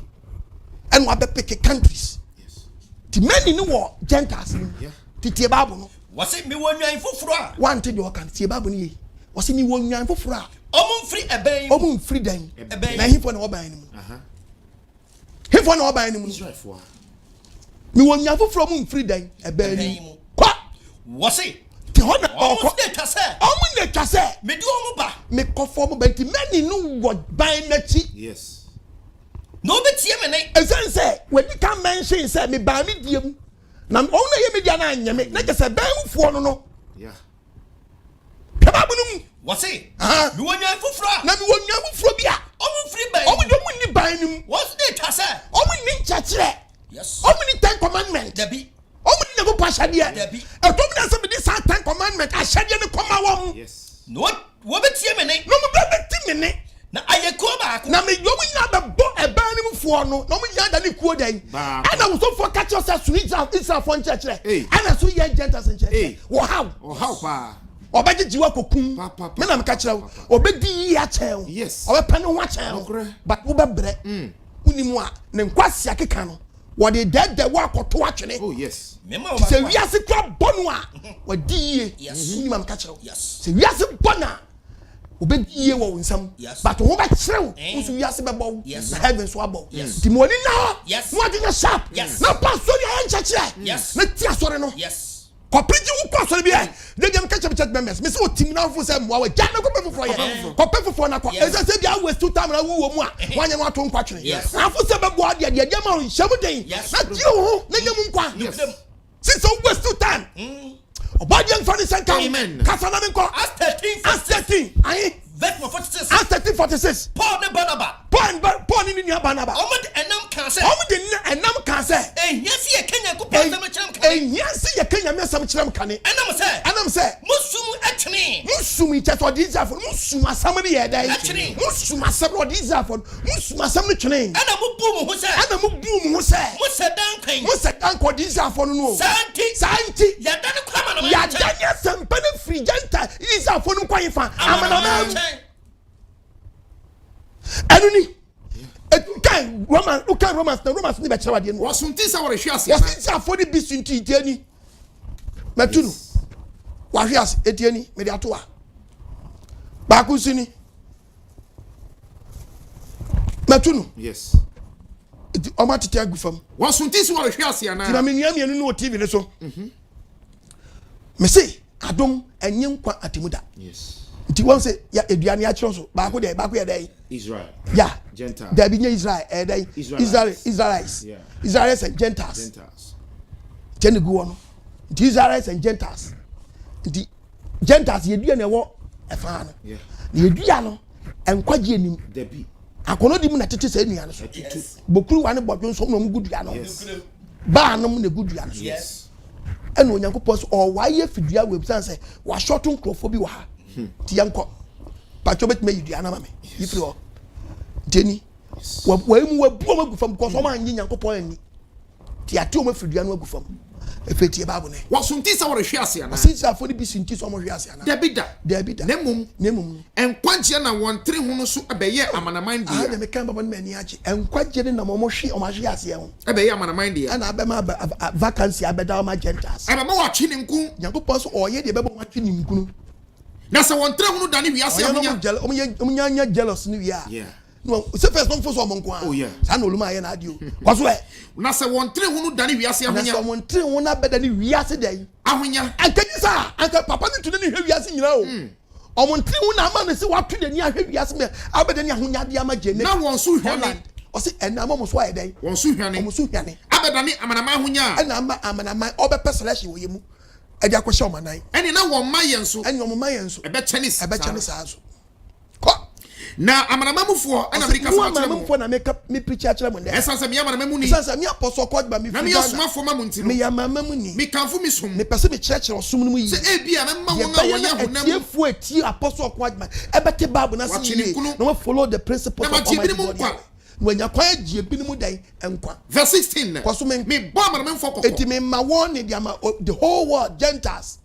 And one pick countries. Yes. The men in war Gentiles. Yeah. Titi Bible no. Was it me one nyan foforo a? One thing you can see Bible ni. Was it me one nyan foforo a? Omo free eben. Omo free den. Eben. Na hifo na oban ni mu. Hifo na oban ni mu. Israel for. Me one nyan foforo omo free den eben ni mu. Kwa. Was it? Ti ho na Omo de twase. Omo na twase. Me di omo ba. Me kofo mo ba ti many no wo ban na chi. Yes. No be tie me ne. Ezen say we di kan mention say me ba me diem. Na ona ye media na anyame na kese ban ufo no yeah peba bunum wase me wonya foforo na me wonya foforo bia omo free ban omo de omo ni ban nim what's the tase omo ni chachire yes omo ni 10 commandment debi omo ni go pasade debi e to me na say me di 10 commandment asade ni koma wom yes no wo be tie me ne no mo be ti me ne na ayeko ba na me yomo nya be bo e ban nim fo no no mo nya da ni kuo den ana wo so for catch us Israel for church ana so ye Gentiles in church wo how pa obejiwa kokum me na me ka kire obedi ya chen yes obepane ho chen but wo bebre unimu a ne nkwasi akeka no wo de dead wo akoto atwene oh yes se wiase kwa bonu a wadi ye unimu am ka kire yes se wiase bona obediye wo nsam but wo ba kirew usu wiase bebo heaven so abo timoni na no adenya sharp na pastor ya nchachire na ti asore no Kopiji wo kwa so bia de dem catch church members me say o team na fo say mo wa ja na ko pe foforo ye ko pe foforo na ko e say bia waste two time na wo mu a wanya no ato nkwa twene na fo say be bo ade de ma o hyam den na ti ho na nyam nkwa since o waste two time obadi en fani sanka kasana nko as 13 ayi verse 46 as 13:46 Paul ne Barnabas Paul ni nua Barnabas omo de enam kan se ehia si ye Kenya ko pa sam kyerem kan ehia si ye Kenya me sam kyerem kan enam se musum atwene musum cheto di Israel musum asam ne ye dai musum asam no di Israel musum asam ne twene ana mu bu mu ho se musedan ko di Israel no santi ya dan kwa ma no ya dan ya sampa ne free janta Israel no kwa yifa amana Anuni kan Romans ni be kire wade no wasunti sa wore hwiase wasunti afodi bisunti itiani matunu wa hwiase etiani me de ato a ba ku sini matunu yes Oma tete agu fam. Won so nti so wo hwe ase ana. Ti na me nua me no TV ne so. Me say Adom enye Nkwa Atemuda. Yes. Nti won say ya eduane a kiro so ba ko ya dey. Israel. Yeah. Gentiles. There be Israel dey. Israelites. Yeah. Israelites and Gentiles. Gentiles. Tene gu wono. Nti Israelites and Gentiles. Nti Gentiles yeduane wo efa no. Yeah. Na yedua no enkwagye anim. Debi. Akono di mu na tete sa nua no so. Bokuru wane bodwo so no mu gudua no. Ba anom na gudua no so. Yes. Eno Onyankopon so o waye fidua websan say wa shortun krofo bi wa ha. Ti yanko. Pacho betime yidua na mame. Yifri ho. Deni. Wa mu wabu o magufam because o ma anyi Nyankopon ani. Ti ate o ma fidua no agufam. Efeti e babu ne. Wa so nti sa wo hwe ase ana. Since afọ ni bi sinti so mo hwe ase ana. Debi da. Nemum. Enkwagye na won tere ho no so ebeye amanaman dia. Ah, me kan baba ne mani agye. Enkwagye ne na mo hwe o ma hwe ase ho. Ebeye amanaman dia. Ana abema vacancy abeda o ma Gentiles. Abema wa twe ne nku. Nyankopon so oye de beba wa twe ne nku no. Na se won tere ho no dane wi ase ahonya. Omunya jealous ni wi a. Yeah. No, se first one for so monko a. Oh yeah. Sa na oluma ye na ade o. Kwaso e. Na se won tere ho no dane wi ase ahonya. Na se won tere ho na beda ni wi ase dey. Ahonya. Ankanyi sa, anka papa ni tune ni hwe wi ase nyina o. Omontre ho na ama ne se wa twe ni ahwe wi ase me. Abeda ni ahonya de ama gene. Na won so hwane. O se ena ama mo so aye dey. Won so hwane. Mo so hwane. Abeda ni amanama ahonya. Ena ama amanama obepe selection wo yemu. E dia kwhye omanan. Eni na won mayen so. Eni won mayen so. Ebe Chinese. Ebe Chinese aso. Ko na amanamamufo ana America so amanamamufo na me preacher kire mo ne esanse me amanamamu ni esanse me apostle coach ba me na me yosumafo ma munti no me yamamamu ni me kanfo mi som me pese me kire osum no mu yi se ebia me ma won a wonya honam etiefo eti apostle coach ba ebete bible na se yi na we follow the principles of Almighty God wanya kwa gie binimu dai Nkwa verse 16 kwaso me bo amanamamfo kokko eti me ma won ne the whole world Gentiles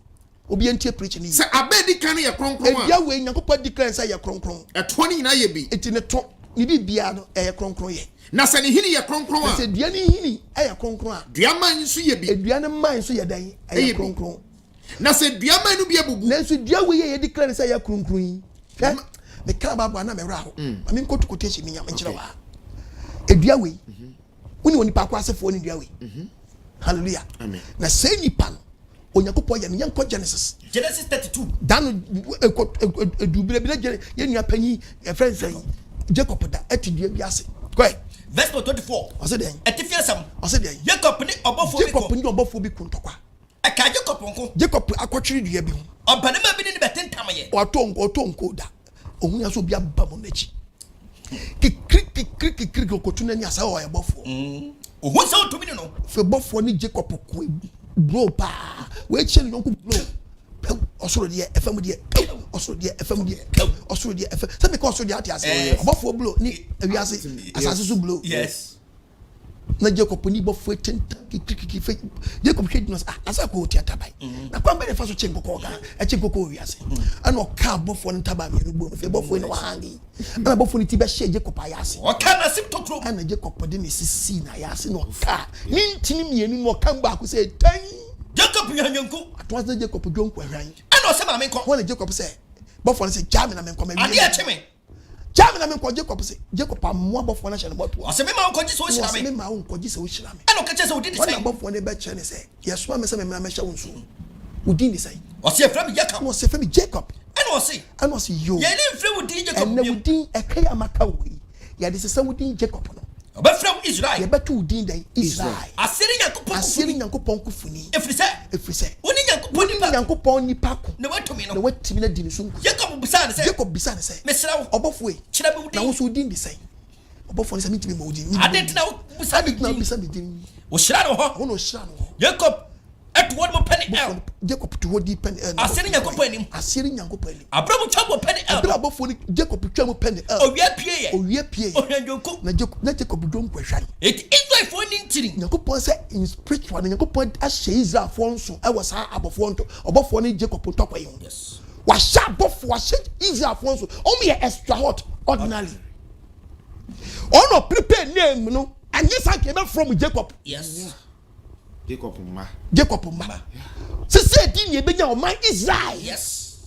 obi entie preach ni se abedi kan ye kronkron a ebia we Nyankopon declare say ye kronkron eto ni na ye bi eti ne to ni bibia no ye kronkron ye na se ne hini ye kronkron a se dua ni hini ye kronkron a dua man so ye bi edua ne man so ye dan ye kronkron na se dua man no bi abubu na so dua we ye declare say ye kronkron yi me ka baba na me wra ho ami nkotu kote mi nyam nkyere wa edua we woni woni pa kwa asefo ni dua we hallelujah amen na se nipa no Onyankopon ye nyanko Genesis 32 dan edubire bi na ye nua panyi e friend say Jacob da etudua bi ase go verse 24 ose den etifiasam ose den Jacob ni obofo bi kuntokwa aka Jacob nko Jacob akwatwiri dua bi ho obanema bi ni betentam ye otonko da ohunya so bi abba mo nachi kikrik okotu na ni asa o ye bofo ohu se otumi no fe bofo ni Jacob ko blow pa we chele no ko blow osoro de efam de osoro de efam de osoro de efam say because osoro de atiase obofo blow ni awiase asase so blow yes na Jacob ni bofo tenta kikrik Jacob hwedi no asa ko tiata bai na kwa be fa so chenkoko ga chenkoko wiase ana o ka bofo no taba me no bo fe bofo ni wa hangi ana bofo ni ti be hye Jacob ayase o ka na sim tokro ana Jacob de ni sisi na ayase no ka ni ntini mienu no ka ngba ko say tan Jacob yanyanku atwa Jacob dwonko ahwan ana o se ma me nko wona Jacob say bofo no say jami na me nko ma ade a cheme jami na me nko Jacob say Jacob ammo bofo na hye no boto o se me ma nko ji so hira me me ma nko ji so hira me ana o ka che se odi di say wona bofo ne be che ne say yeso me say me na me hye wonso odi ni say o se fra me Jacob no se fra me Jacob ana o se yo ye ni fra odi Jacob na odi ekaya amaka we ya de se odi Jacob no oba from Israel ye betu din dai Israel asiri Nyankopon kufuni efrise oni Nyankopon nipa ko na watumi no na watimi na din so Jacob bisa ne se mesra wo obofo e kira be wudi na wo so din bi sai obofo ne se mitimi ma odin adentina bisa bi din wo shira no ho wo no shira no Jacob etu won mo penny el Jacob to wodi penny el asiri Nyankopon anim abramu chabo penny el abra obofo ni Jacob twa mo penny el owia pie ohyanjonko na Jacob don kwahwan it Israel for ni ntiri Nyankopon se in spiritual Nyankopon ahye Israel for nso e wasa abofo nto obofo ni Jacob ntokwa yi yes wa sha abofo wa hye Israel for nso o me extra hot ordinary ono prepare name no anye sanke be from Jacob yes Jacob ma se di ni ebenya o man Israel yes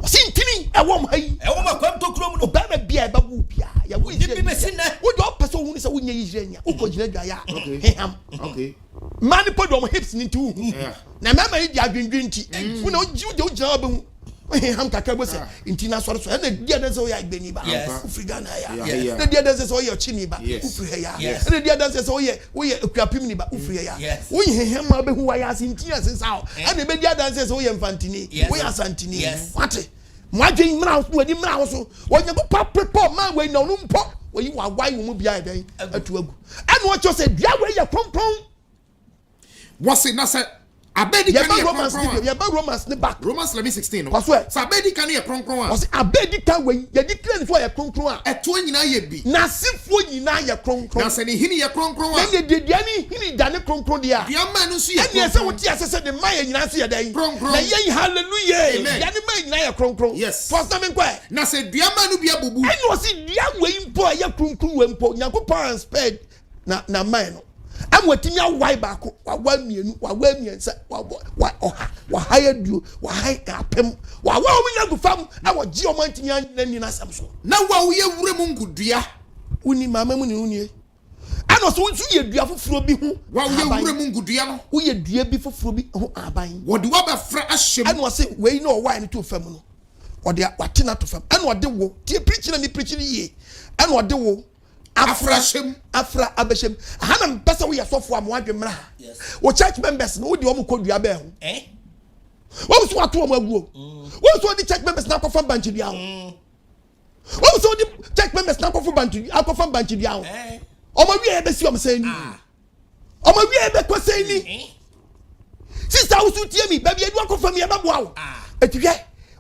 o sintini e wo mai e wo makwam to krom no ba bia e ba wu bia ya wo bi mesina wo do person hu hu se wonye yirenya ukojina dwaya okay heham okay man podom hips ni tu na mama yi di adwendwen ti wona ojina obehu heham kakabo se nti na soro so na dia danse o ya igbeni ba ufriga na ya na dia danse so o ya chini ba ufriga ya na dia danse so o ya akuapim ni ba ufriga ya wo heham ma behu wa ya nti asensa o na be dia danse so o ya mfantini wo ya santini wate mwadwen mra so wadi mra so wonye ko papo ma we na no mpo oyi wa wai wo mu bia den atu agu anu o cho se bia we ya kronkron wase na se abedi kan ye kronkron ya ba Romans ne back Romans 11:16 no so abedi kan ye kronkron a wase abedi kan we ya di clean for ye kronkron a eto nyina ye bi na sifo nyina ye kronkron na se ne hini ye kronkron a ne de diani hini dane kronkron dia dia ma no so ye kronkron ene se woti asese de ma ye nyina so ye den na ye hallelujah diani ma nyina ye kronkron yes first time nkwa na se dia ma no bia bubu ene wase dia we mpo ye kronkron we mpo Nyankopɔn spared na man no amwatimi awai baako wawa mienu wawa miensa wa haya duo wa haya kapem wawa omunya gufam awo gi omantinya nani na samso na wa wo ye wure mu ngudua uni mama mu ni uni ano so nsu ye dua foforo bi ho wa wo ye wure mu ngudua no wo ye dua bi foforo bi ho aban wo de wa ba fra ahyem ano se we no wai ni to fam no wo de watena to fam ano de wo tie preach na mi preach ni ye ano de wo afra abeshem hana mpesa we yasofo amwadwe mra wo church members no wodi omo kodua ba ho wo so ato omo aguo wo so di church members na kofa banchi dia ho wo so di church members na kofa banchi dia ho omo wi e be si omo say ni omo wi e be ko say ni sister wo so tie mi ba bi edu akofa mi e ba boa wo etihwe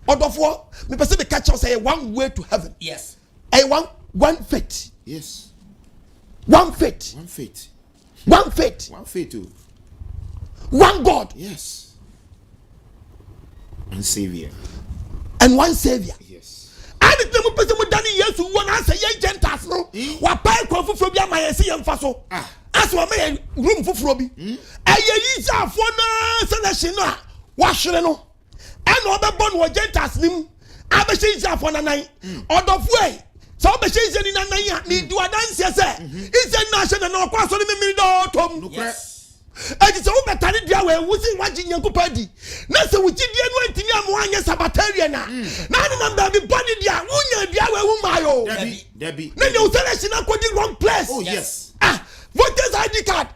odofo me pese be catch us say one way to heaven yes one faith. Yes. One faith. One faith. One faith. One faith too. One God. Yes. One Savior. And one Savior. Yes. And the people who done yes who want to say ye Gentiles no. Wa pay kwa fu frobia ma yesi ye mfaso. As wa me room fu frobi. Eye yisa fo na selection no. Wa hwere no. And obebon wo Gentiles nim. Abehye yisa fo na nan. Odofu e so be she ni na nan ya ni do adanse se ise na she na kwa so ni mi do tom yes edi so be tani dia we wusi waji Nyankopɔn di na se wuji die no antimi am anya sabataria na ni na be body dia wunya dia we hu mayo Debbie na you selection na ko di wrong place oh yes voters ID card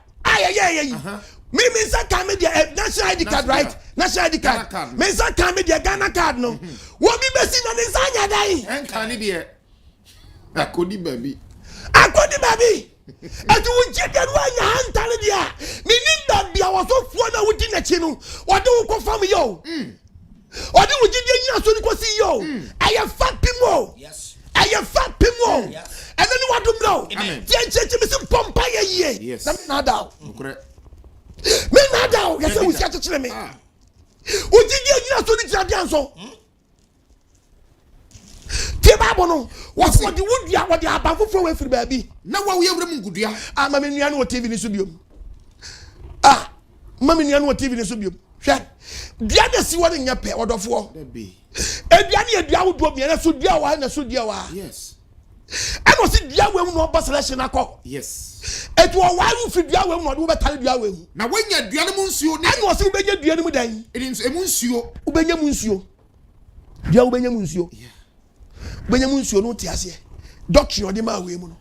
me say come dia national ID card right national ID card me say come dia Ghana card no wo bi be si na ni sanya dai enka ni dia akodi baby atu wujide no anya hantale dia me nimba bia wo so fuo na wudi na chi no ode wo ko fam yo ode wujide nya so ni ko si yo aye fat pimo yes aye fat pimo and then wadum no amen me sim pompa ye yes na da okure me na da ya se wusi akekere me wujide nya so ni tira so Bible no what the wood ya what the abafu from we free baby na wa we wure mu ngudua mama nua no TV ni so biom mama nua no TV ni so biom hwe dia na si wori nya pe odofo baby edua na edua wodo mi na so dua wa na so dua wa yes e no si dua we mu no boss selection akọ yes etu o wa ru fi dua we mu no do betale dua we mu na wanya dua no mu nsuo ni e no si ubenya dua no mu dan emu nsuo ubenya mu nsuo dua ubenya mu nsuo benyamu nsuo no ti ase doctrine odi ma we mu no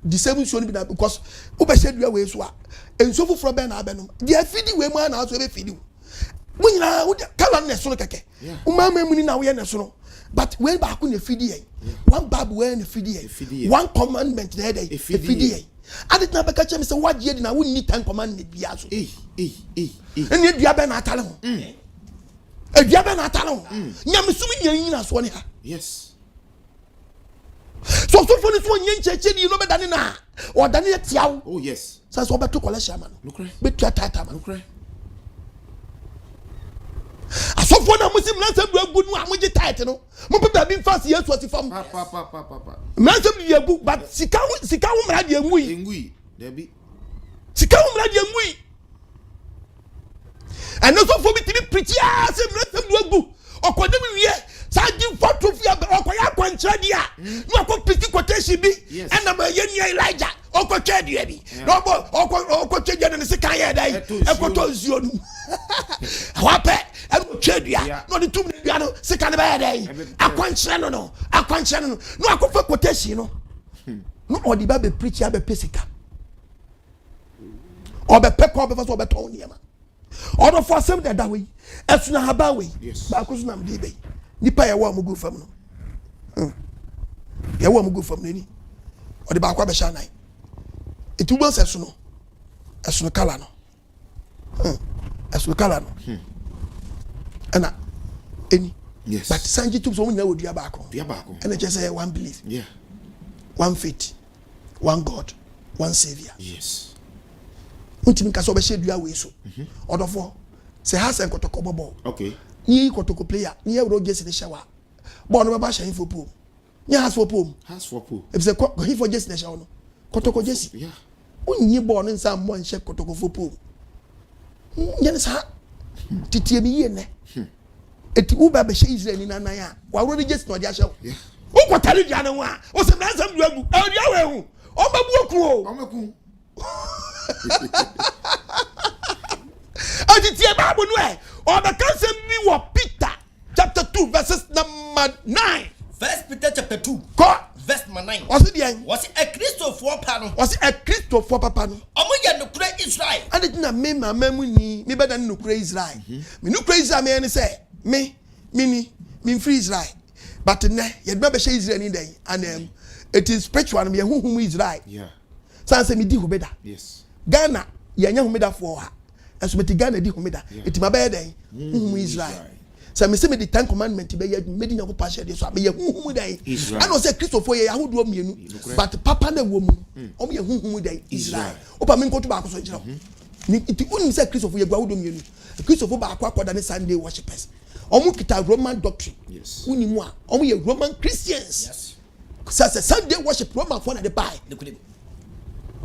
the same nsuo no bi na because wo be shedua we so a ensuo foforo be na abenom the afidi we mu na so be fidi wo nyina wo kala na so no keke wo ma mu ni na wo ye na so no but we ba ko na fidi yen one bible we na fidi yen one commandment na dey fidi yen adet na be ka chem say wagye di na wo ni 10 commandment bia so eni dua be na atale ho dua be na atale ho nyamesum nyina so ne ha yes so for this one yenche di no be dane na o dane tiawo oh yes so so beto collection man no kre beto tata man no kre asofo na musim na se buagu no amoje tight no mo pe ba bi fast yesu asifam pa na se bi egu but sika wo mra de ngui debi sika wo mra de ngui and so for me to be preach se mra se buagu okodem wie saji photo fi okoya kwanchra dia no akọ piti quotation bi and na ye ni Elijah okotwa dua bi na okotwa dua no se kan ye dai ekoto nsuo no wape ekotwa dua no de tum dua no se kan ba ye dai akwankyere no no akofa quotation no no odi ba be preach ya be pesika obe peko obe faso obe ton niema odo for asem da we esuna haba we ba ko suna mde be nipa ye wo amugu fam no ye wo amugu fam nani odi ba kwa be sha nai etubo seso no esono kala no esono kala no ana eni yes but sanji tubs o nyina wodua ba ko and just say one belief one faith one God one savior yes untimi ka so be shedua we so odofo se ha se nkotoko bobo okay ni kotoko player ni euro jesi ni shawa bo no ba shan for pom ni has for pom if se ko he for jesi ni shawa no kotoko jesi unyi bo no nsa mo nche kotoko for pom nyane sa titie mi ye ne eti uba be she Israel ni nanan a wa ro ni jesi no dia shaw o ko tale dia no a o se na nsam du agu e dia we hu o ba bu oku o maku Ajitie Bible no e o be kan sem bi wo Peter chapter 2 verses number 9. First Peter chapter 2 verse 9. Was it the was a Christopher pano? Was a Christopher papa no? Omoya no kura Israel. And it na me mama mu ni me better no kura Israel. Me no kura Israel me say me free Israel. But ne ye be she Israel ni den and it is spiritual me huhum Israel. Yeah. Say me di hobeda. Yes. Ghana ye nya homeda for ha. Enso me ti Ghana di homeda. It ma be den huhum Israel. So me say me the 10 commandment be ye me di nyako pashe dey so me ye huhum den. And no say Christopher ye ahodo mienu. But papa na wo mu. O me ye huhum den Israel. Opa me nkoto ba ko so jira. Ni iti uni say Christopher ye gwa ahodo mienu. Christopher ba akwa ne Sunday worshipers. Omu kita Roman doctrine. Yes. Uni mu a omu ye Roman Christians. Yes. So Sunday worship Roman for na dey buy.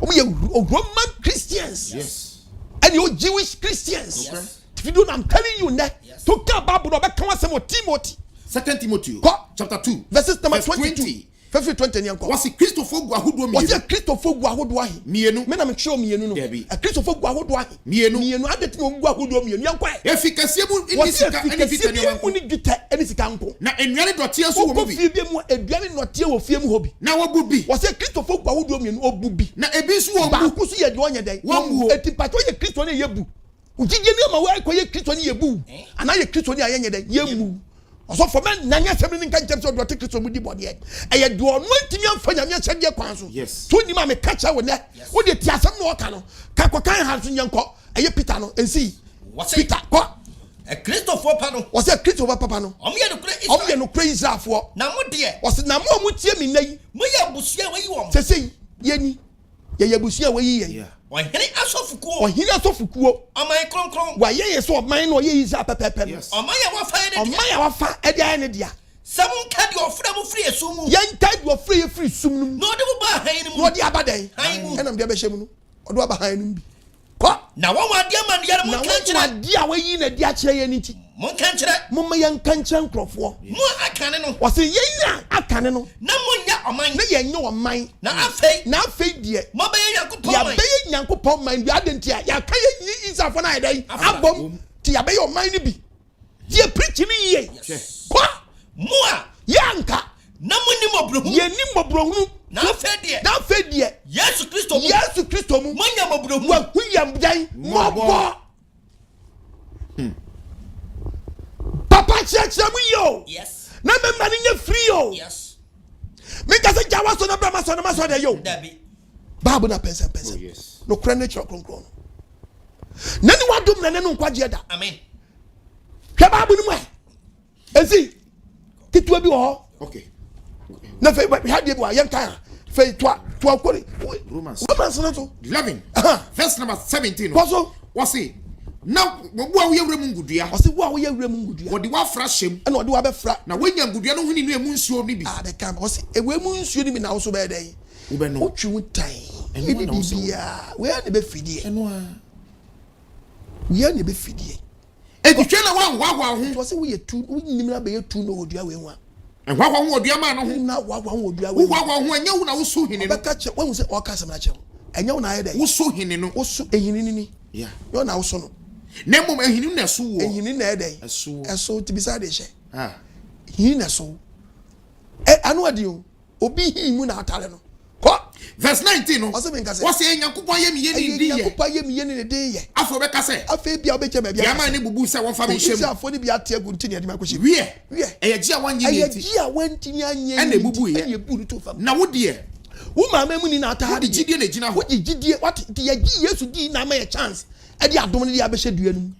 Omu ye Roman Christians. Yes. And you Jewish Christians. Yes. If you don't, I'm telling you now. Yes. To come Bible no be kan wasem o Timothy. 2 Timothy chapter 2 verses number 22. Verse 20 ni anko. Was Christopher gu ahodo mienu. Was Christopher gu ahodo ahi. Mienu. Me na me show mienu no. A Christopher gu ahodo ahi. Mienu adeti no gu ahodo mienu yankwa. Efikasie mu ni sika eni vita ni wanko. Ni gita eni sika anko. Na enware dotie so wo bi. Fie bi mu eduane notie wo fie mu hobi. Na wo bubi. Was Christopher gu ahodo mienu obubi. Na ebi so wo ba ku so ye de onye den. Wo eti pato ye Christo na ye bu. Ujije ni ma wa ko ye Christo ni ye bu. Ana ye Christo ni ayenye den ye mu. Also for men nanya semni nka ntem so do te Christo mu di bode e. Eye do ono ntimi amfa nyame achede kwan so. Yes. So ni ma me kacha wo ne. Wo de ti asem no ka no. Ka ko kan ha so nyenko. Eye Peter no ensi. Peter ko a Christopher pano. Was a Christopher papa no. Omoya no kura Israel. Omoya no kura Israel fo. Na mo de. Was na mo mu tie mi nayi. Mo ya busua we yi wo. Sese yeni. Ye busua we yi ye. Ohene asofukuo. Ohene asofukuo. Amai kronkron. Wa ye so man no ye Israel pepepe. Yes. Omaya wa fa ne dia. Omaya wa fa e dia ne dia. Samun ka di ofra mu free esum. Yan ka di ofra free sum no. No de bu ba han ni mu. No de abadan. Enam de be hye mu no. Odo abahan no bi. Ko. Na wa wa dia man ya mu kan kire. Na wa dia we yi na dia kire ye ni ti. Mo kan kire. Mo ma yan kan kire nkrofo. Mo akane no. O se ye ya akane no. Na mo nya oman. Na ye nya oman. Na afei die. Mo be ye yakopon. Ya be ye yankopon man bi adentia. Ya ka ye Israel na ye abom. Ti ya be ye oman ni bi. Ye preach ni ye. Ko. Mo a yanka. Na mo ni mobrohu. Ye ni mobrohu. Na afei die. Yesu Kristo mu. Mo nya mobrohu. Wa huyam dan mobo. Papa church mu yo. Yes. Na me mani nya free yo. Yes. Me ka se jawa so na bra ma so de yo. Dabi. Babu na pense. Oh, yes. No kra nature kronkron. Na ni wadom na no nkwaje da. Amen. Hwe babu ni mu e. Ezi. Titua bi ho. Okay. Na fe ha de bo ayen kan. Fe toa kori. Romans na so. 11. Verse number 17. Koso. What's it? Now, wo a wo yewre mu ngudua. Ose wo a wo yewre mu ngudua. Wo de wa fra hyem. Na wo de wa be fra. Na wonya ngudua no huni no emu nsuo ni bi. Ah, de kam. Ose ewe mu nsuo ni bi na wo so be den. Wo be no. Otwu tai. E bi bia. We na be fidie. Eno a. We na be fidie. Editwe na wan wa ho. Ose wo ye tu, wo nyim na be ye tu no odua we ho a. And what one would be a man na wa would be a who when you know so him catch when we say all cast na chew and you na here who so him no so ehinini yeah you na so no nemo ehinu na so wo ehini na ede eso to be side she ehini na so anu ade o obi hin mu na atare no ko verse 19 no what's say Nyankopon ye miye ni di ye Nyankopon ye miye ni di ye afo be ka say afa bia obeche ma bia ya man ni bubu say won fa be hye mu afo ni bia ate agu ntini ade makohye wie eye a wan ye ni enti eye a wan tini anye e na bubu ye e bu to fam na wo de wo mama mu ni na ata de gidie na gina ho gidie what de ye gi Yesu di na ma ye chance e de adom ni abehye duanum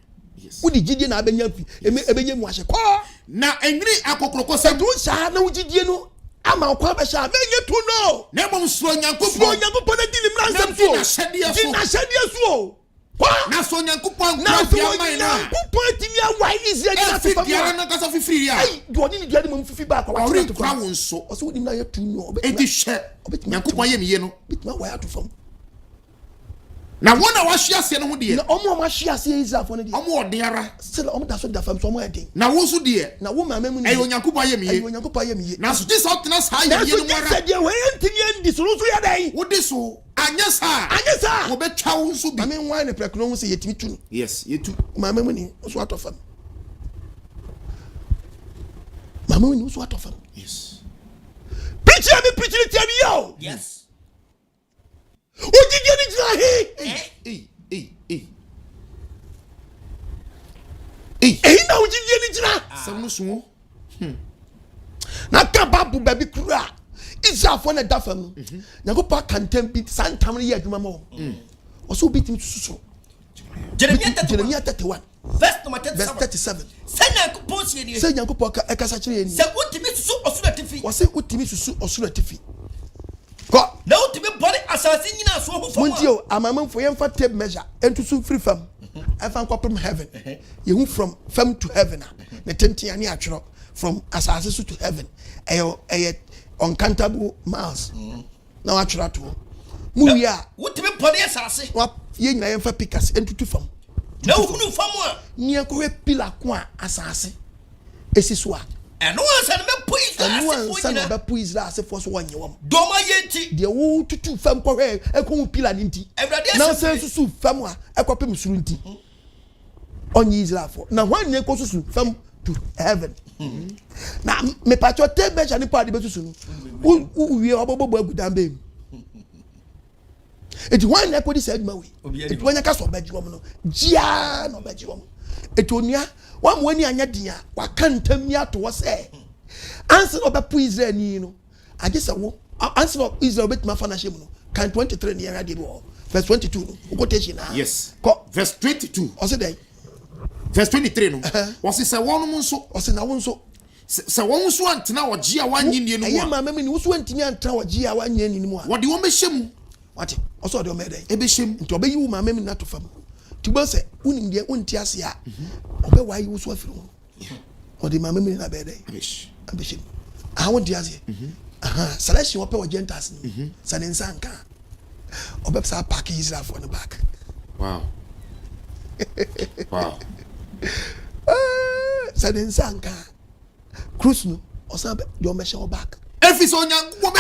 wo de gidie na abenya fi ebenye mu ahye ko na enwiri akokroko se du sa na wo gidie no ama kwa besha menye tu no na bom so Nyankopon na di ni mransam so di na hyede so kwa na so Nyankopon kwa bia man na Nyankopon timi awa Israel na so fa na ka so fifiri ya ai do ni duade mum fifi ba kwa wa to kwa won so o so wo di na ye tu no e di hye Nyankopon ye miye no bitima wa ya to fam na wona wa hye ase no ho de na omo ma hye ase Israel fo no de omo ode ara still omo da so da fam so omo eden na wo so de na wo mama mu ni e Nyankopon ye miye Nyankopon ye miye na so dis out na sa ye miye no mara na so de we ntimi ndi so ya dai wo de so anya sa wo be twa wo so bi mama nwan ne prekono ho se yetimi tu no yes yetu mama mu ni so atofam mama mu ni so atofam yes preach me yo Yes. Ojije ni jina na ojije ni jina sam so na ka babu baby kura Israel na da fam Nyankopon kantem bi santam ye adwuma mo o so bitim susu Jeremiah 31 verse 37 say Nyankopon ka ekasa kire ni se utimi susu osura tifi o say utimi susu osura tifi ko na utimi body asase nyina so ho fam Montio amamfo yemfa tape measure entusu free fam afa from heaven you from fam to heaven na tentia ni atwero from asase to heaven ayo uncountable miles na atwero to mu ya utimi body asase wa ye nyina yemfa pikas entutu fam na uhunu fam a ni ekowe pila ko asase esiso a eno ansa na be Israel asefo so wonye wom doma yenti de wo tutu fam ko hwe ekon pila ni nti na se susu fam a ekopem suru nti onye Israel for na hwan ne ko susu fam to heaven na me pacho te measure ni pa de besusu no wie obobo agudan be eti hwan ne ko di said mawe eti wanya ka so baji wom no jia no baji wom eti onia wa mo ani anya dia wa kantam ni ato wo se answer obepu Israel ni no agisa wo answer of Israel bet ma fa na shemu no kan 23 ni area de bo verse 22 no quotation na yes verse 22 o se dey verse 23 no o se won mo nso o se na won so se won nso antena wo gia wanye ni no mo mama mi ni wo so antini antena wo gia wanye ni mu a wo de won be hyem what o so de o me dey e be hyem nti obeyi wo mama mi na to fam ti bo se unim de unti ase a obe wa yi wo so afiri wo o de mama mi na be dey ambition how do you say selection ope Gentiles saninsa nka obepsa pack Israel for the back wow saninsa nka cruise no osabe do me show back efiso Nyankopon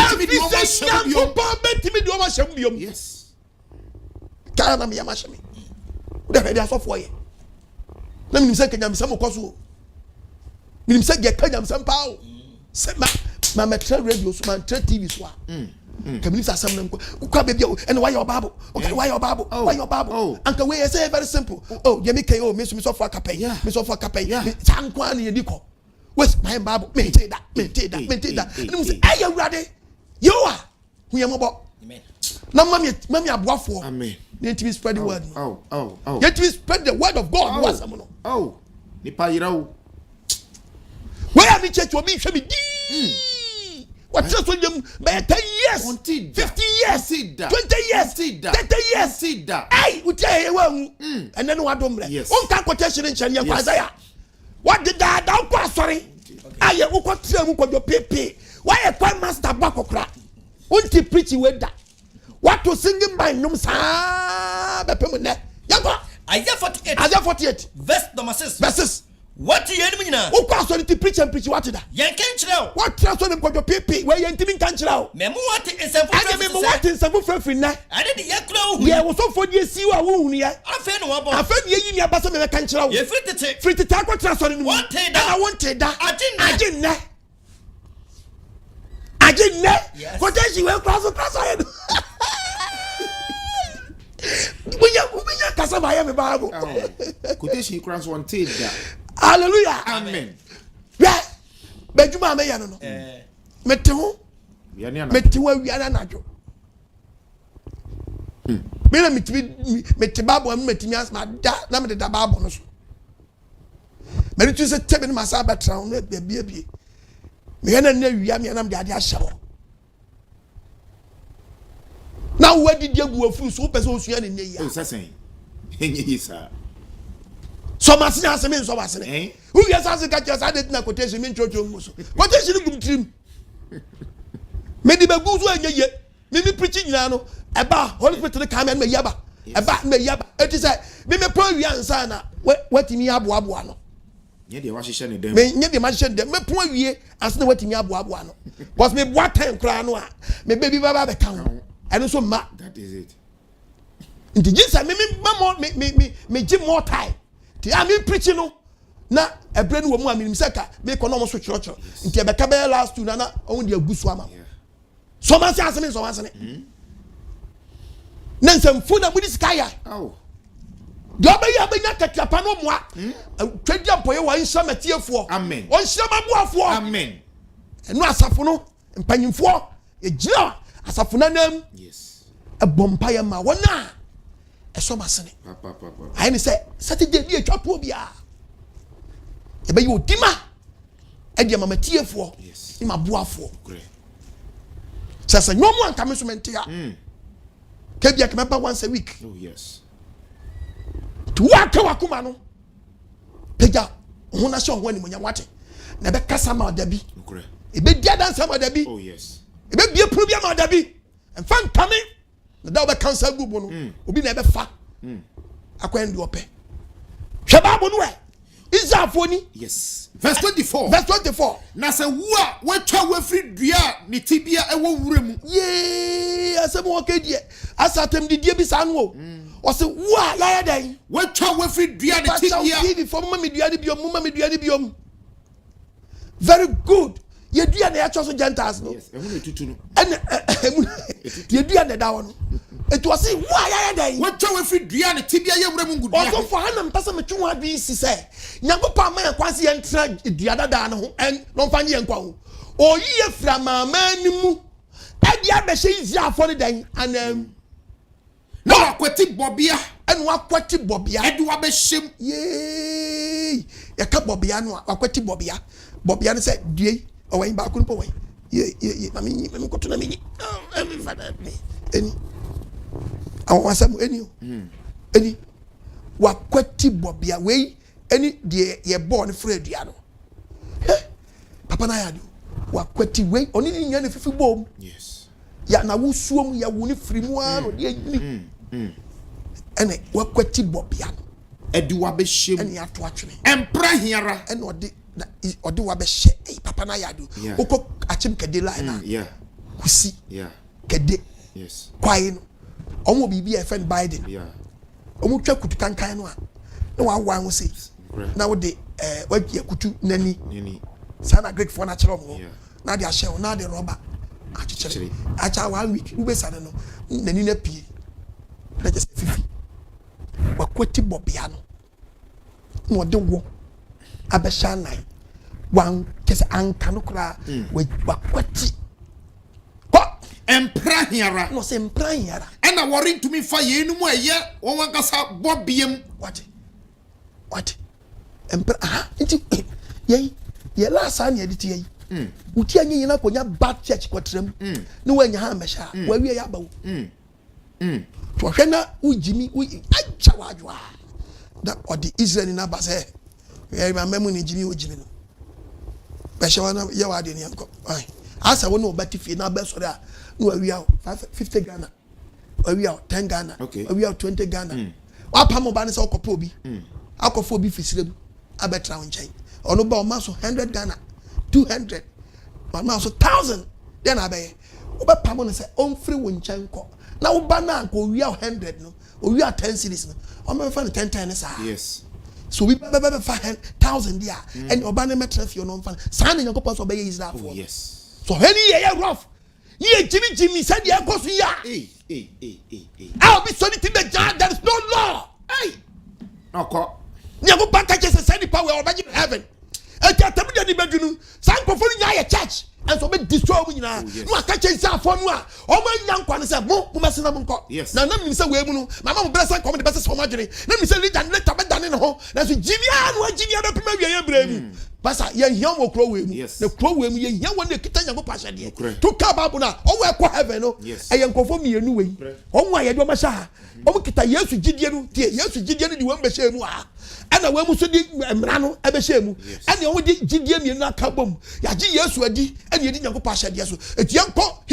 betimi di o ma shem biom yes kana me yama shemi de ready asofo ye na minim se kanyam sam koso minim se ge kanyam sam pao se ma metra radio so man tra TV so a kamini sa sam nam ko kwa baby o and why your bible okay why your bible anka we say very simple oh ye me kai oh me so for akapai me so for akapai Nkwa na ye diko where's my bible me take that and we say hey awrade you are hu ye mobo amen na mami aboafo amen they to spread the word you to spread the word of God was am no nipa yira wo where am church will be hwe me di what just when you by 10 years 50 years 20 years 30 years hey we tell you and then what domre on ka quotation in Chania Isaiah what did that down kwa sorry aye wo kwa tira mu kwa pepe why a kwa master bakokra unti preach we da what to singing by num sa bepem ne yanko Isaiah 48 verse number 6 1 What you enemy now? Who pass on to preach and preach what did that? Yan can't chill. What transfer them got your PP where you intimate can't chill? Memo what is some I remember what is some free night. I didn't yet know. Yeah, was so for you see what wound here. I feel no about. I felt you in your bass and can't chill. You fit to take free to take what transfer in one day that I wanted that. I didn't. What does she will cross across ahead? When you Cassava, I am a Bible. Quotation cross one take that. Hallelujah. Amen. Yeah. But you may know. Metu. Metu, we are not. Mena metibabu metimias ma da na me da babu no so. Me tu se tebe ma sa batra no bia. Me yana na wia me na me ade ahya wo. Na wo didi agu afuru so pese osua ne neya. O sesen. Enyi sa. So masina aseme so basene. Who yes as ka chesa de na quotation me nchocho mu so. Quotation gum trim. Me di bagu so anyeye. Me preaching nyina no. Eba Holy Spirit come and me yaba. Eba me yaba. It is me po wi ansa na watimi aboa no. Nye de wa hihye ne dem. Me nye de ma hihye dem. Me po awie ansa na watimi aboa no. Because me boa time kra no a me baby baba be kan. And so ma. That is it. Nti Jesus me give more time. Ti am preaching no. Na ebre no wo mu aminim seka me kono mo so church. Nti e be ka be last two na on de agusu ama. So man say aseme so asene. Nansem fu na budi skaya. Oh. Do be ya be nya katiapa no moa. Twedi ampoye wa nhyia matiefo. Amen. On hyia maboafo. Amen. Enu asafo no mpanyimfo e gira asafo nanam. Yes. E bompa ya ma wona. E so masene. Papa. Ai ni say Saturday bi atwapo bia. E be yo dima. E dia matiefo. Yes. Ni maboafo. Great. Sasa nyomo anka me so mentia. Kebia kemeba once a week. Oh yes. To waka wakuma no. Peja hona sho ho ani munya wate. Na be kasa ma odabi. Okure. E be dia dansa ma odabi. Oh yes. E be bie pro bia ma odabi. Emfa nkame. Na da be cancer gubu no. Obi na be fa. Akwan di ope. Hwe Bible no e. Isafoni. Yes. Verse 24. Verse 24. Na se wo a wetwa wafri dua ne tibia ewo wuremu. Ye asem wo kedie. Asatem didie bi sa no o. O se wo a ya dan. Wetwa wafri dua ne tibia. Give for mama dua ne biom, mama dua ne biom. Very good. Ye dua na ya cho so Gentiles no. Yes, ehunu etutu no. Ye dua na da wo no. It was say wo a ya dan. Wetwa wafri dua ne tibia ye wuremu ngudu. Also for hanam pesa me twa adwi si say. Nyankopɔ ma yakwanse ye ntra dua dada no ho en no mfa nye nkwa ho. Oyi ye fra mama nimu. Adi abehye Israelfo ne dan anam. Na wakwati bobia. En wakwati bobia. Edi wabehye. Yey. Yaka bobia no wakwati bobia. Bobia ne say die owen ba ko npo wen. Ye mami ko to na mi. Every father me. Eni. Awon wasam eni o. Eni. Wakwati bobia we eni die ye born free dua no. Papa na ya do. Wakwati we oni ni nya ne fifi bom. Yes. Ya na wusuom ya woni firimu ano de ni. Ene wakwati bobia no. Edi wabehye. Ene ato atwene. Empra hiara. Ene odi wabehye. Papa na ya do. Oko achim kede line na. Yeah. Kusi. Yeah. Kede. Yes. Kwai no. Omo bibi e friend Biden. Yeah. Omo twa kutu kankan no a. Na wa ho sei. Na wo de wagia kutu nani. Nini. Sana Greek for natural mo. Yeah. Na de ahye na de rubber. Achichere. Acha 1 week ube sana no. Nani na pie. Na just fifi. Wakwati bobia no. No de wo. Abesha nai. Wan kese anka no kra wakwati. Empra hiara. No se empra hiara. Ena worry to me fa ye no mu eye won wankasa bobiem. What? Empra nti ye last an edit ye. Uti anya yina konya bad church kwatram. No wanya ha mesha. Wa wi ya ba wo. To hwe na ujimi acha wadwa. Da odi Israel na ba se. Ye ma memu ni jimi ujimi no. Be she wana ye wa de ni anko. Ai. Asa wo no batifie na ba sori a no wi ya 50 Ghana. Wi ya 10 Ghana. Okay. Wi ya 20 Ghana. Wa pa mo ba ne se okopo obi. Akofo obi fisirem. abetra nchen ono ba o ma so 100 Ghana 200 ma so 1000 then abe oba pamo no say on free wo nchen ko na wo ba na ko wi 100 no o wi 10 series no o me fa 10 times sa yes so we be 5,000 there and oba na metra fi no fa sa na nyankopon so be is that for yes so any ye rough ye jimmy said ye ko so ya I'll be sorry to the judge there is no law hey okay nyankopon ka je say the power oba heaven Atemuda ni bedunu san kofo nya ye church and so be destroy mu nyina no aka chense afo no a o ma nya nkwa ne se mo mesena mo nko na na mi se we mu no mama mo bless come the best so madwene na mi se leader later be dane ne ho na so jibia no jibia be pema wie ye bra mu basa ye hia mo kro we mu na kro we mu ye hia won na kita nyankopon ahede to ka babu na o we ko heaven no e ye nkofo mienu we o nwa ye do ma sha o mo kita yesu gidie no tie yesu gidie no di won be sha mu a ana we mu so di emra no e be sha mu ana wo di gidie mienu aka bom ya gi yesu adi ana ye di nyankopon ahede so eti yenko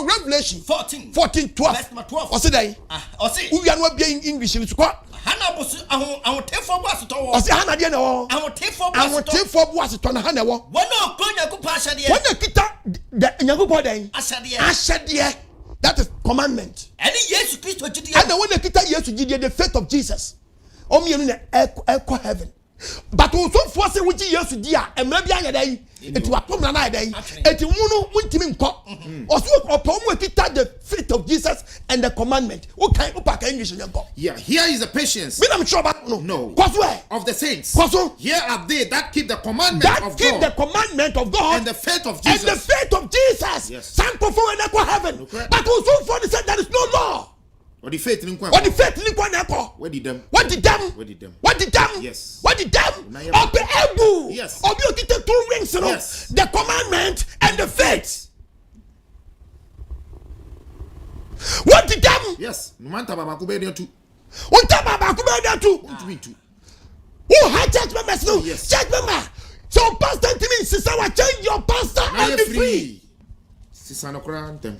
Revelation 14:12 o se dai o se uya no bia English ni so ko hana bosu ahotefo bo aseto wo o se hana de na wo ahotefo bo aseto na hana wo wona ko nyankopon ahede wona kita nyankopon dan ahede that is commandment any yesu Christo gidie and wona kita yesu gidie the faith of Jesus o mienu na echo heaven but also force we yesu dia emra bia yedai eti watomna na yedai eti munu muntimi nko oso opo mu kita the faith of Jesus and the commandment o kan upaka English nko yeah here is the patience me am sure about no cause where of the saints here are they that keep the commandment that of keep God the commandment of God and the faith of Jesus yes sanko for when heaven but also for the said there is no law. What the faith in Nkwa? What the faith in Nkwa? Where did them? Yes. What did them? Obe ebu. Yes. Obi okite 2 rings, yes. The commandment and the faith. What did them? Yes. Numanta baba kubedi tu. Unta baba kubedi tu. Who had church members no? Yes. Church member. So pastor to me, sister, I change your pastor and be free. Sister no krantem.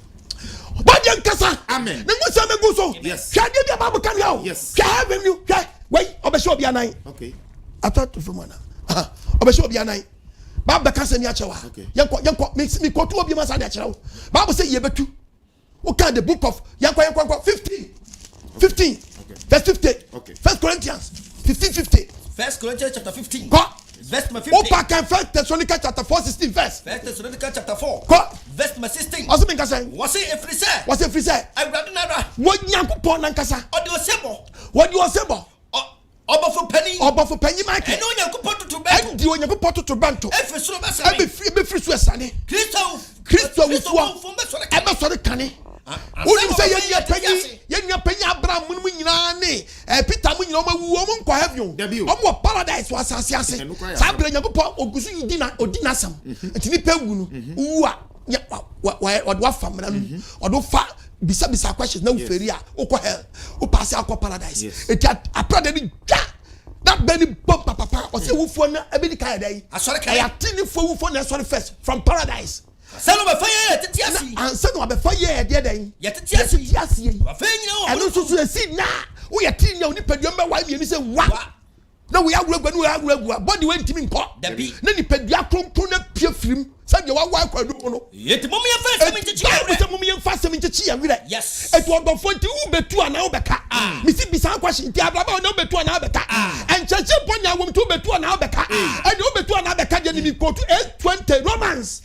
Badian kasa. Amen. Ne musa me guso. Yes. Shade bia babu kan yawo. Yes. Hwa have you. Wait, obesho obi anan. Okay. I thought to fumana. Obesho obi anan. Baba kasa ni achewa. Okay. Yanko me kotu obi masa ni achewa. Bible say yebetu. Okay, the book of yanko 15. Okay. Verse 50. Okay. 1 Corinthians 15:50. 1 Corinthians chapter 15. Go. Verse 15. Opa kan 1 Thessalonica chapter 4:16 verse. 1 Thessalonica chapter 4. Go. Verse 16. Oso me kasa. Was it a free say? Was it free say? Awurade nara. Wo Nyankopon nan kasa. Odi osebo. What you osebo? Obofo panyi market. Eno Nyankopon tutu bento. Endi o Nyankopon tutu bento. Efisuro basane. Ebe free so esane. Kristo wufuo. Ebe so de kane. Woni say ye panyi Abraham mu nyina ne Peter mu nyina o ma wu o mu nkwa heaven. O mo paradise wa asase ase. Sa Abraham Nyankopon ogusu odina sam. Ntini pa wu no. Wu a wa fam na no. Odo fa bisa questions na u feri a ukọ hell u pass akọ paradise eti aprade ni ja that belly bump papa o say wufo na ebedi kai dai asore kai ya tini fo wufo na asore first from paradise selo be faye tete asi and selo be faye de dai ya tete asi ba faye nyina o eno so esi na wo ya tini nya onipadua mba wa mi ni say wa na we agura body we ntimi nko na nipadua kronkron na pie firim sabe wa kwadu no yeti mum ye fa semi chichi ya mum ye fa semi chichi ya wira yes etu odofo nti u betu ana obeka misi bisa kwashi nti abraba na betu ana obeka encheche ponya wom tu betu ana obeka and u betu ana obeka je ni mi quote 8:20 Romans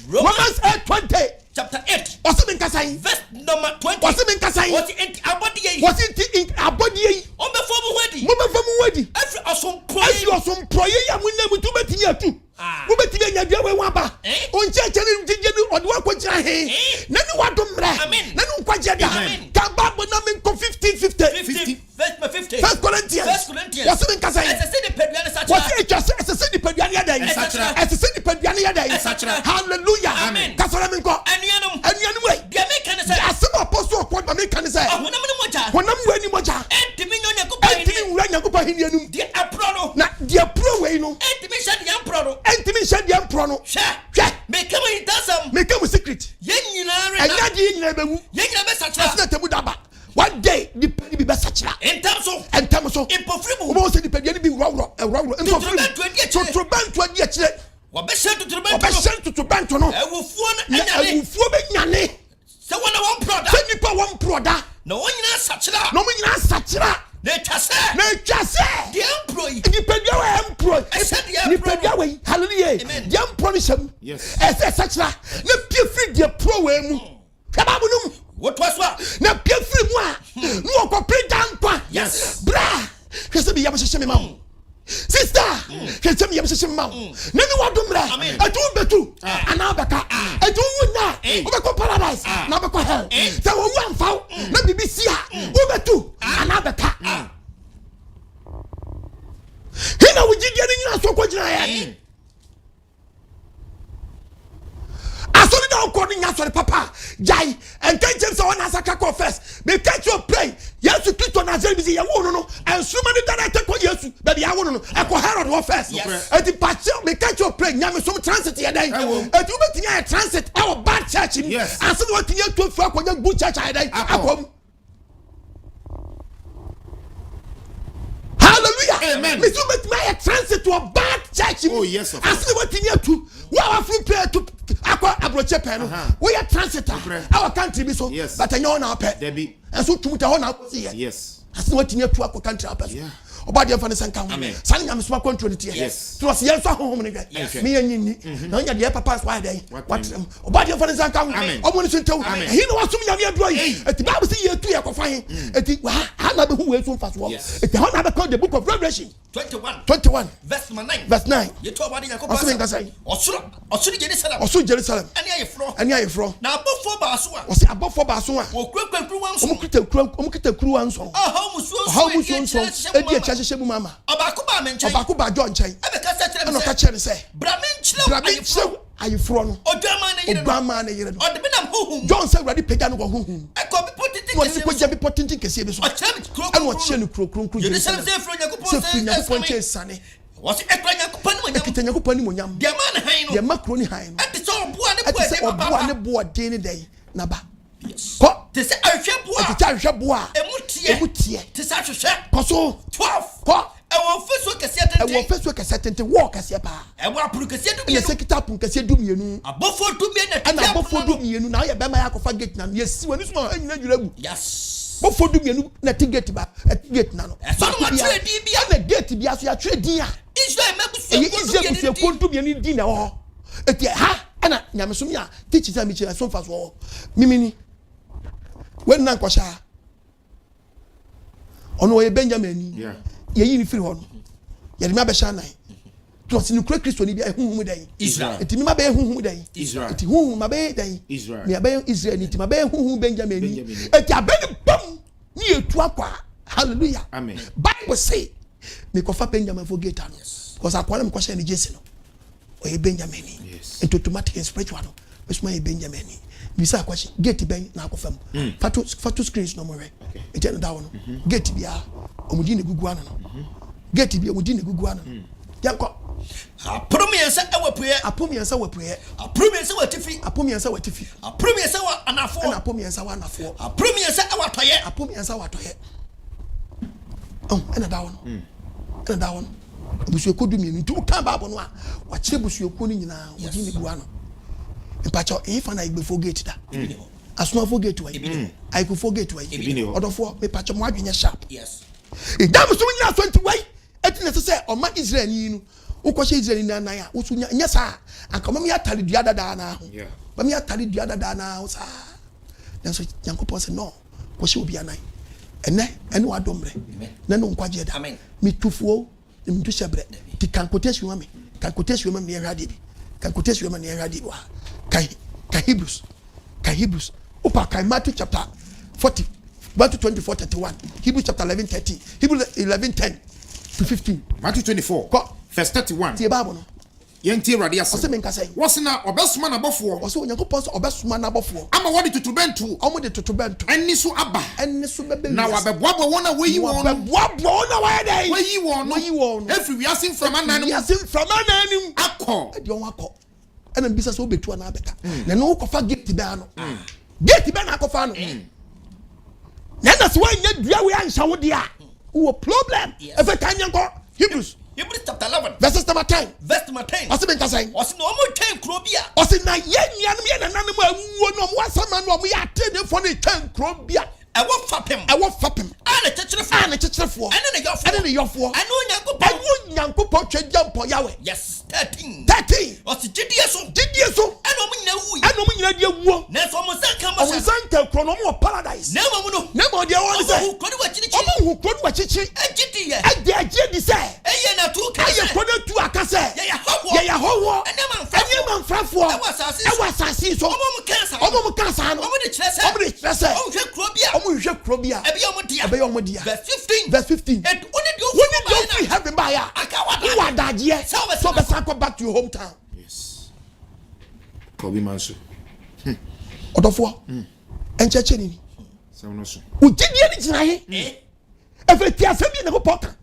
8:20 chapter 8 what's in kasai verse number 20 what's in kasai what's in abodi o be fomu wedi every osomproye ya munna mutu betimi atu wo betimi anya bia we waba o ncheche ni jijenu ode wa kwachira he na ni wadomre na ni nkwaje da ka babo na men ko 15:50 verse 50 1 Corinthians what's in kasai ese de peduane sacha what's it just ese de peduane ya dai ese de peduane ya dai hallelujah amen kasara men ko anuanum we dia me kan say asema apostle ko me kan say honam ni moja entimi nyonya Nyankopon hinianum dia apro no na dia pro we no entimi shade ya apro no hwe make am secret ye nyina re anya di nyina bewu ye nyina be sacha Atemuda ba one day the penny be sacha sakyera entam so impofrimu wo se nipadua ni bi wrawro impofrimu totrobanto adi akyere wabɛhyɛ totrobanto no awufuo no awufuo be nyane sɛ wona wɔn proda sɛ nipa wɔn proda na wɔn nyina sakyera na twase deɛ mpro yi nipadua wa mpro nipadua wa hallelujah deɛ mpro no hyɛm ɛsɛ sakyera na pie free deɛ pro wa mu hwaba mu num wotwa so na pie free mu a no okɔpre dankwa bra hwɛ sɛ bi yamhyehyɛ me ma wo sister hwɛ sɛ bi yamhyehyɛ me ma wo na ni wadomra atu betu ana bɛka atu wuna wobɛkɔ paradise na wobɛkɔ hell sɛ wo wu amfa na bibi sia wo betu ana bɛka hina wujidia ni nyina so kɔ gyina ya asori da okɔ ni nyasori papa jai enkanche so na saka ko first be catch your pray yesu kristo na zeri bi se yawo no ensuma ni dana te ko yesu baby yawo no e ko herod wo first eti pache be catch your pray nyame so transit ye dan eti u betinya transit e wo bad church ni aso wo tinya to fu akonya good church ai dan akom hallelujah amen me so betinya transit to a bad church oh yes of aso wo tinya tu wa free prayer to akwa abroche pen no we are transitor our country be so but enyo na pɛ debi enso tumuta ho na akosi yes asin watini atu akwa country apeso obadi am fane sanka ho sane nyame so control it here to us yen so ho me hwɛ me yanyini na nya de papa so adai what obadi am fane sanka ho omo ni so ntew hi na wasum nyame aduro yi eti bible say yetu ye kofa he eti ha na be hu we so mfaso eti ha na be call the book of Revelation 21 verse 9 yetu obadi yakobasa osuri Jerusalem ani ayefro na abofo baaso a o se abofo baaso a okukita kuru anso how muso edi achahye bu mama obako ba John nkyɛn ɛno ka kyerɛ ne sɛ bra me nkyerɛ ayefro no odwama ne yere no odebinam huhum John sɛ wurade pagya no kɔ huhum ɛkɔ bi potenti kɛse bi so ɛno ɔkyɛ no kuro Jerusalem sɛ fro Nyankopɔn kyɛ sane wɔsi ekra Nyankopɔn ni monyam deɛ ma ne han no deɛ ma kuro ni han no ɛte sɛ ɔboa ne boa den ne dɛn na ba kɔ te sɛ ahwehwɛ boa emu tie te sɛ ahwehwɛ kɔ so 12 kɔ ɛwɔ fesuo kɛseɛ tente wɔ kɛseɛ paa ɛwɔ apuru kɛseɛ ɛna sekita apun kɛseɛ du mienu abɔfo du mienu ɛna abɔfo du mienu na ayɛ bɛma yɛ akɔfa gate na yɛsi wɔ nisuma ɛnyina dwira gu yes bɔfo du mienu na ti gate ba gate na no ɛsɔn ma twerɛ din bi ɛna gate bi aso yɛatwerɛ din a Israel busuakuo du mienu din na ɛwɔ hɔ eti ha ɛna nyamesom yɛ teach sɛ mekyerɛ so mfa so wɔ mimini when na nkɔhyɛ ɔno ɔyɛ Benjamin ni yɛyi ni firi hɔ no yɛde me abɛhyɛ nan to ɔsi ne kura kristo ni bi ɛhuhum dan Israel eti mi ma bɛyɛ huhum dan Israel eti huhum ma bɛyɛ dan Israel mi abɛyɛ Israel ni eti ma bɛyɛ huhum Benjamin ni eti abɛni bam ni etu akwa hallelujah amen Bible say me kɔfa Benjamin for gate no because akwa na me kɔhyɛ ne Jesse no ɔyɛ Benjamin ni into automatic and spiritual no mesoma yɛ Benjamin ni bisa akwashi gate ben na akɔfam fatu screens no mo hwɛ eti na dawo no gate bia omudi ne gugu ana no gate bia omudi ne gugu ana yankɔ apromiensa awapue apromiensa wapue apromiensa watifi apromiensa wa anafo na apromiensa wa anafo apromiensa awatoye ɛna dawo no busuakuo du mienu ntu kan baabo no a wakyerɛ busuakuo no nyinaa omudi ne gugu ana mpacho if na igbefo gate da asuma fo gate wa I go for gate wa odofo me pacho mo adwenya sharp yes e dam so nya 20 wai etina se o ma Israel ni nu ukɔhye Israel ni nan a wo so nya sa ankama me atare dua dada na ho ba me atare dua dada na ho sa dan so Nyankopɔn se no kɔhye obi anan ene wa dombre na no nkwaje da me tufuo me tu shebre ti kan quotation ma me kan quotation ma me hwade bi kan quotation ma me hwade wa Ka Hebrews opa kai Matthew chapter 40 1 to 24 31 Hebrews chapter 11:30 Hebrews 11:10 to 15 Matthew 24 verse 31 tie Bible no yenti awurade asem ose men kasai wosena obesuma na bɔfoɔ ose Onyankopɔn so obesuma na bɔfoɔ ama wɔde tutubentu ɔmo de tutubentu ɛni so aba ɛni so bebe na wabɛboaboa wɔn a wɔyi wɔn na wɔyɛ dɛ wɔyi wɔn efiri wiase mframa nanim akɔ ɛdi wɔn akɔ ɛna mbisa so obetu ana abeka na no kofa gate ba no gate ba na kofa no that's why you are shawo dia. Who problem? If a can go Hebrews chapter 11 verses number 10. verse number 10. What's the saying? What's no more time krobia? What's in na yen na no what's a man we are telling for the 10 krobia. I want fapim. And a teacher for. And then your four. I know Nyanko jump on Yahweh. Yes, 13. What's the GDSO? I know you won't. Next almost come on Santa Chronomo Paradise. Never dear one say. Who could watch it? I dare Jenny say. Ayana two to a cassette. Yeah, ho, and never from for. I was a see so. Verse 15. And when you don't free heaven by you are that year. So go back to your hometown. Yes. Kobe Mansu. Odofo. Encheche ni. Samunoso. Ujidi eni jinaye. Efeti asemi na go poka.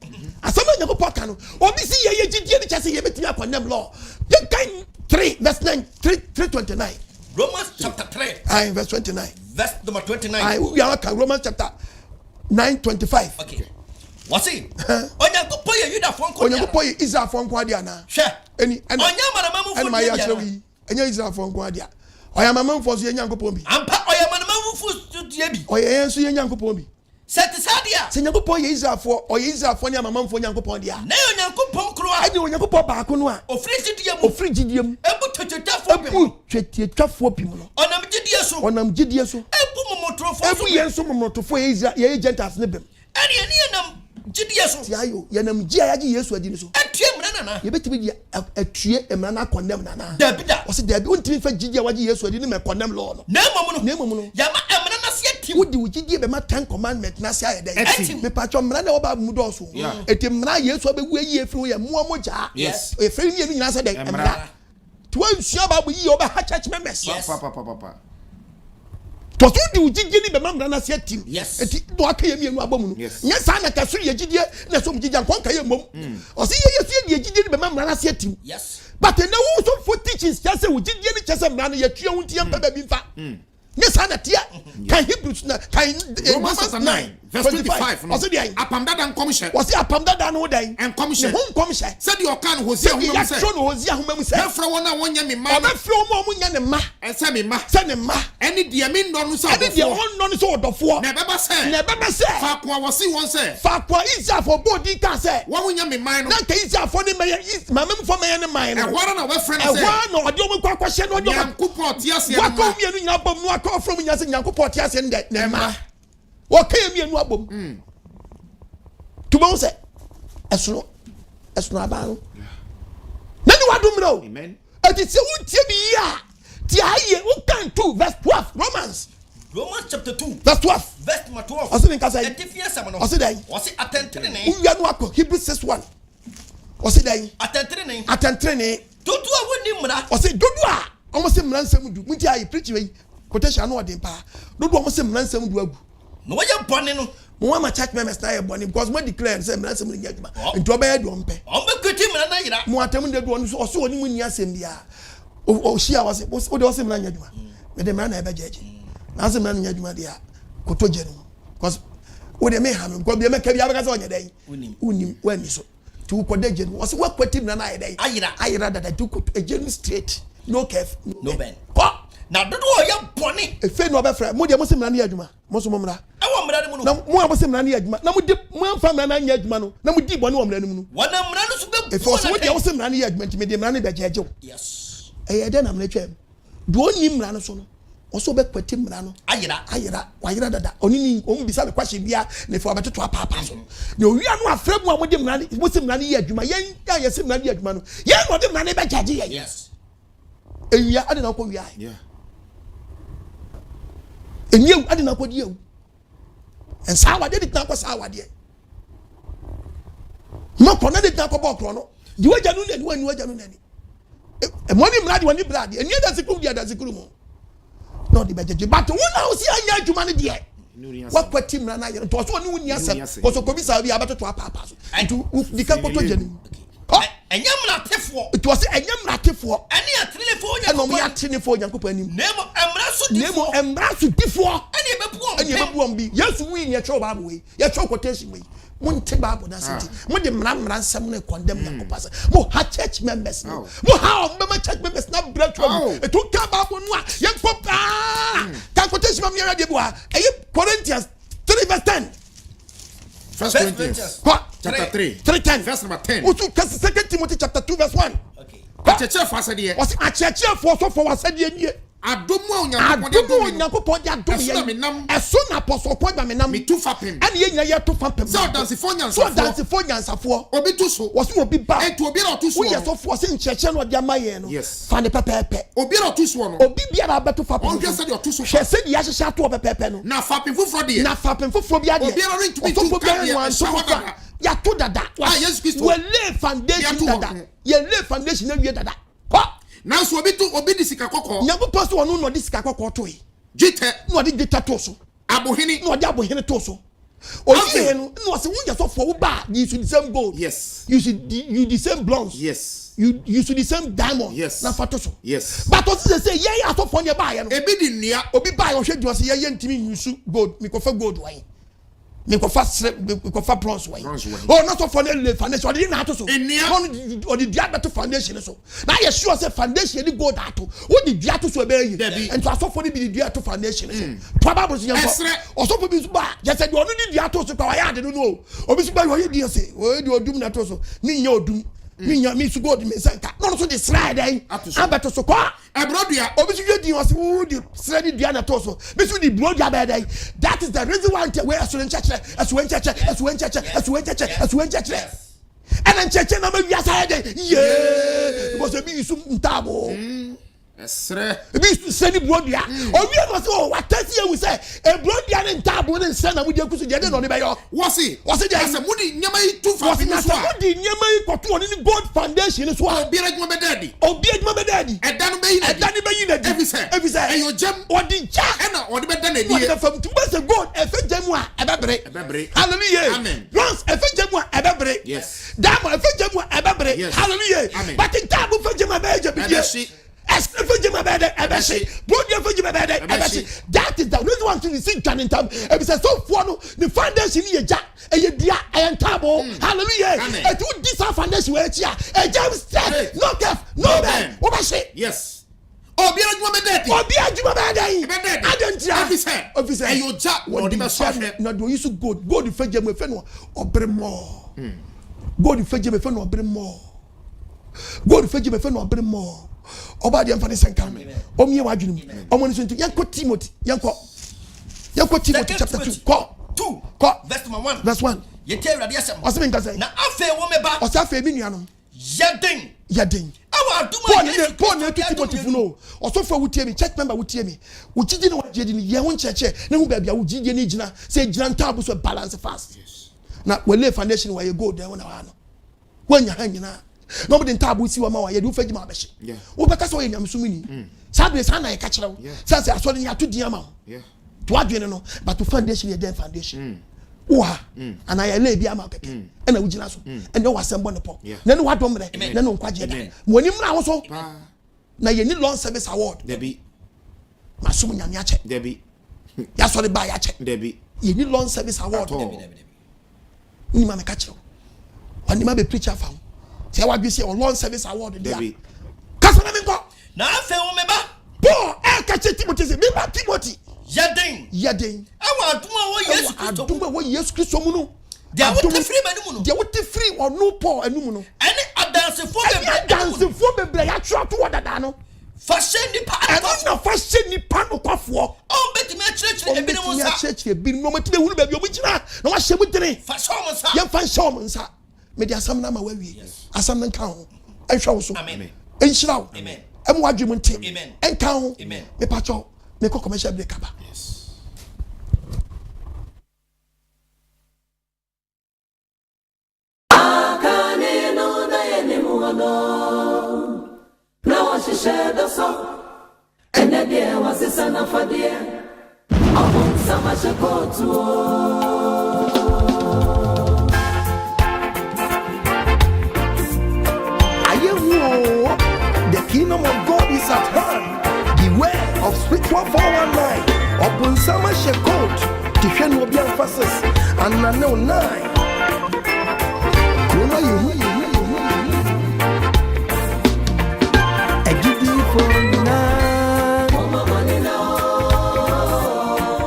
Asemi na go poka no. Obi si ye jidi eni chase ye betimi akondem law. The kind 3 verse 9 329. Romans chapter 3. Verse 29. Verse number 29. We are Romans chapter 9:25. Okay. What's it? Onyanko poye yuda fonko. Onyanko poye Israel fonko adia na. She. Onyama na mamu fonko adia. Enya Israel fonko adia. Oyama mamu fonso ye nyanko pombi. Ampa oyama na mamu fonso die bi. Oye enso ye nyanko pombi. Seti sadia. Se nyanko poye Israel fo, oye Israel fo ni amamam fo nyanko pon dia. Na onyanko pon kro a. Ade onyanko pon ba ko no a. Ofri gidiem. Ebu twetwetafo bi. Ebu twetwetafo bi no. Onam gidie so. Ebu momotrofo. Ebu yenso momotrofo ye Gentiles ne bem. Ene nam gidie so. Ti ayo ye nam gia ya gi Yesu adi ni so. Atue mra na. Ye betimi di atue emra na condemn na na. Dabida. O se dabi ontimi fa gidie wa gi Yesu adi ni me condemn law no. Na emom no. Ya ma emra na se atim. Wodi gidie be ma 10 commandment na se ayede. Me patcho mra na oba mu do so. Eti mra Yesu abewu ayi efiri ye mu amoja. Yes. Efiri ni nyina se de emra. To ansua ba bu yi oba ha church members. Papa. To so di ujidie ni be mamra na se atim. Yes. Eti do aka ye mienu abomu no. Nya sa na ka suru ye gidie na so mjidie ankon ka ye mom. O se ye yesu ye gidie ni be mamra na se atim. Yes. But na wo so for teachings just say ujidie ni chese mra na ye tue wunti ye mpa bi mfa. Yes, I tia. Can Hebrews na can Romans 9 verse 25. Was it Apamda dan commission. Was it Apamda dan no day? And commission. Home commission. Said your can Hosea who say. Hosea who say. Efra wona wonya me ma. Oba fro mo munya ne ma. And say me ma. Say ne ma. Any dia me no no so. Any dia won no so odofo. Na beba say. Fa kwa wasi won say. Fa kwa Israel for body can say. Wo wonya me man no. Na ka Israel for ne man mamem for man ne man no. E wara na we friend say. E wara no odi o kwa hye no odi o. Yankopɔ tiase na. Wa ko mienu nya bom no aka from nya se Yankopɔ tiase ne ma. Wa ka mienu abom. Tubo say esono abaro. Na ni wadum no. Amen. Ati se wuntie bi ya. Ti aye wo kan 2 verse 12 Romans chapter 2 verse 12 verse 12. Osi nka say. Etifia sam no. Osi dan. Osi atentrene. Uwia no akọ Hebrews 6:1. Osi dan. Atentrene. Dodo a woni mra. Osi dodo a omo se mra nsam du. Munti aye preach we quotation no odin pa. Dodo omo se mra nsam du agu. No wa ye bone no. Mo ma church members na ye bone because mo declare say mra nsam ni adwuma. Nti oba ye do mpe. Ombe kweti mra na yira. Mo Atemuda do no so oso oni mu ni asem bia. O shia wase o de wase mra nya adwuma. Me de mra na e be jeje. Na asem mra nya adwuma dia koto je no. Because o de me ha me because be me ka bia be ka say onya dai. Unim wani so. Tu ko de je no. Wase wa kweti mra na ye dai. Ayira dada tu ko ejenu straight. No curve. No bend. Ko. Na dodo o ye bone. Efe no be fra. Mo de mo se mra na ye adwuma. Mo so mo mra. E wo mra ne mu no. Na mo abose mra na ye adwuma. Na mo di mo amfa mra na nya adwuma no. Na mo di bone wo mra ne mu no. Wana mra no so be. Efe so mo de wo se mra na ye adwuma ntime de mra na be jeje. Yes. E de na mra twem. Do oni mra no so no. Oso be kwati mra no. Ayira dada. Oni ni o mbisa le kwahye bia na efe obetoto apapa so. Na owia no afra mu a mo de mra ni mo se mra na ye adwuma. Yen ya ye se mra na ye adwuma no. Yen no de mra na be jeje ye. Yes. Ewia ade na ko wia. Yeah. Enyew ade na ko die ewu. Ensa awade de tan ko sa awade. Mo ko na de tan ko bo kro no. Di waja nu ni wani waja nu ni. E mo ni mra de wani brad. Eni da sikuru dia da sikuru mo. No de bejeje but wona o si anya adwuma ne de. Wa kwati mra na ye to so ni woni asem. Ko so ko bi sa bi abeto apapa so. Ntu di kan ko to je ni. Enyamra tefo. It was enyamra tefo. Eni atrelefo nya. Eno mo ya tenefo Nyankopɔ anim. Nemo emra so difo. Nemo emra so difo. Eni bepu and you won't be. Yes, we in your trouble way. Your trouble quotation way. Won't take Bible that city. When the man someone condemn your pastor. More church members. More how member church members not break trouble. It took about one. Young papa. Can quotation from your debois. Corinthians 3 verse 10. First Corinthians. What? Chapter 3. 3:10. Verse number 10. Also, 2 Timothy chapter 2 verse 1. Okay. A church for said here. Was a church for so for said here. Adomo Nyankopon ya dom ye. Eso na apostle kwa ba menam. Me tu fapem. Ani ye nya ye to fapem. So dance for nyansafo. So dance for nyansafo. Obi tu so. Was obi ba. Etu obi na tu so. We ye so for say ncheche no de amaye no. Yes. Fa ne pepepe. Obi na tu so no. Obi bia na beto fapem. On just say you tu so. Hwe say dia hye to pepepe no. Na fapem fufro de. Na fapem fufro bia de. Obi na ring to be tu kan ya. Ya to dada. Yes Christo. We lay foundation dada. Ye lay foundation na wie dada. Now so obi di sika kokko. Nyankopon so ono no di sika kokko to yi. Jite. No di jita to so. Abohini. No di abohini to so. Oyi no say won so for wo ba you should the same gold. Yes. You the same bronze. Yes. You should the same diamond. Yes. Na fato so. Yes. But what say ye ya so for ne ba ye no. Ebi di nia. Obi ba ye o hwe di o say ye ntimi yusu gold. Me ko fa gold wan. Me ko fa bronze wan. Oh not so for the foundation. Odi na to so. Odi dia beto foundation so. Na ye sure say foundation ni gold ato. Wo di dia to so be yi. And to so for the be dia to foundation so. Probably so yan. O so for bi so ba. Je say di onu di dia to so pa wa ya de no. Obi so ba yo di say. O di odum na to so. Ni nya odum. Ni nya mi su gold me sanka. No so the slide eh. Abeto so kwa. Ebrodua. Obi so di was wo di slide dia na to so. Bi so di brodua be dey. That is the reason why we are so in church. As we church. And then church na me wi aside dey. Yeah. Because e bi su ntabo. Esre. E bi su send brodua. Obi e was oh what tell you we say e brodua ne ntabo ne send na mu dey kusu dey no ne be yo. Wasi dey say mudi nyama yi tu fa fi so. Mudi nyama yi koto oni ni gold foundation so. Obi adwuma be daddy. Eda no be yi na di. Every say. E yo jam. Odi ja. E na odi be da na di. What from to be gold e fe jamu a e bebre. Hallelujah. Amen. Once e fe jamu a e bebre. Yes. Diamond e fe jamu a e bebre. Yes. Hallelujah. Amen. But in time fe jamu a be je bi. That is the reason why to see John in time. If it's so for no the foundation ye ja e dia e ntabo. Hallelujah. E to this foundation we here. E jam straight. No kef, no man. What I say? Yes. Obi adwuma be daddy. Officer. E yo ja what the best. No do use gold fe jam fe no obre more. Gold fe jam fe no obre more. Gold fe jam fe no obre more. Oba de mfane senkan omie wadwunum omoni so nti yanko Timothy chapter 2 verse 1 ye tell radio asem oseme nka say na afa wo meba osafa emi nuanom yaden awa aduma Paul na Timothy funo osofa wutie mi church member wutie mi wugigi ne wagye ni ye ho ncheche ne hu bia wugigi ne gina say gina ntabo so balance fast na we foundation wa ye go there wona wa no wanya ha nyina nobody ntabo si wa ma wa ye du fagi ma be hye wo beka so ye nyamsum ni sabe sana ye ka kire wo say aso ni ato dia ma to adwene no but to foundation ye den foundation wa ana ye le bia ma keke na wugina so ene wa sembo ne po na ne wadom re na no nkwaje da woni mra wo so na ye ni long service award debi masum nyame ache debi ya so le ba ya ache debi ye ni long service award ni ma me ka kire woni ma be preacher fam say what you say on long service award there kasa na me nko na afa wo meba Paul e ka che Timothy say me ba Timothy yaden awa aduma wo Yesu Kristo mu no dia wo te free ba mu no dia wo te free or no Paul enum no ene adansefo bebre ya twa to dada no fashion nipa na fashion nipa no kwafo o betimi a chire ebi no nsa chire ebi no matime hunu ba bi o mu gina na wa hye mu dene fashion mo nsa ye fa hye mo nsa me dia asam na ma wa wie asam na nka ho ehwa wo so amen enhyira wo amen em wadwe mu nte amen enka ho amen me pacho me ko commercial break aba na washishe so ene die wasisana fadie abon sama shekotu ayewo the kingdom of God is at hand beware of spiritual 419 abon sama shekot and I know nine. Where are you? I give you for now.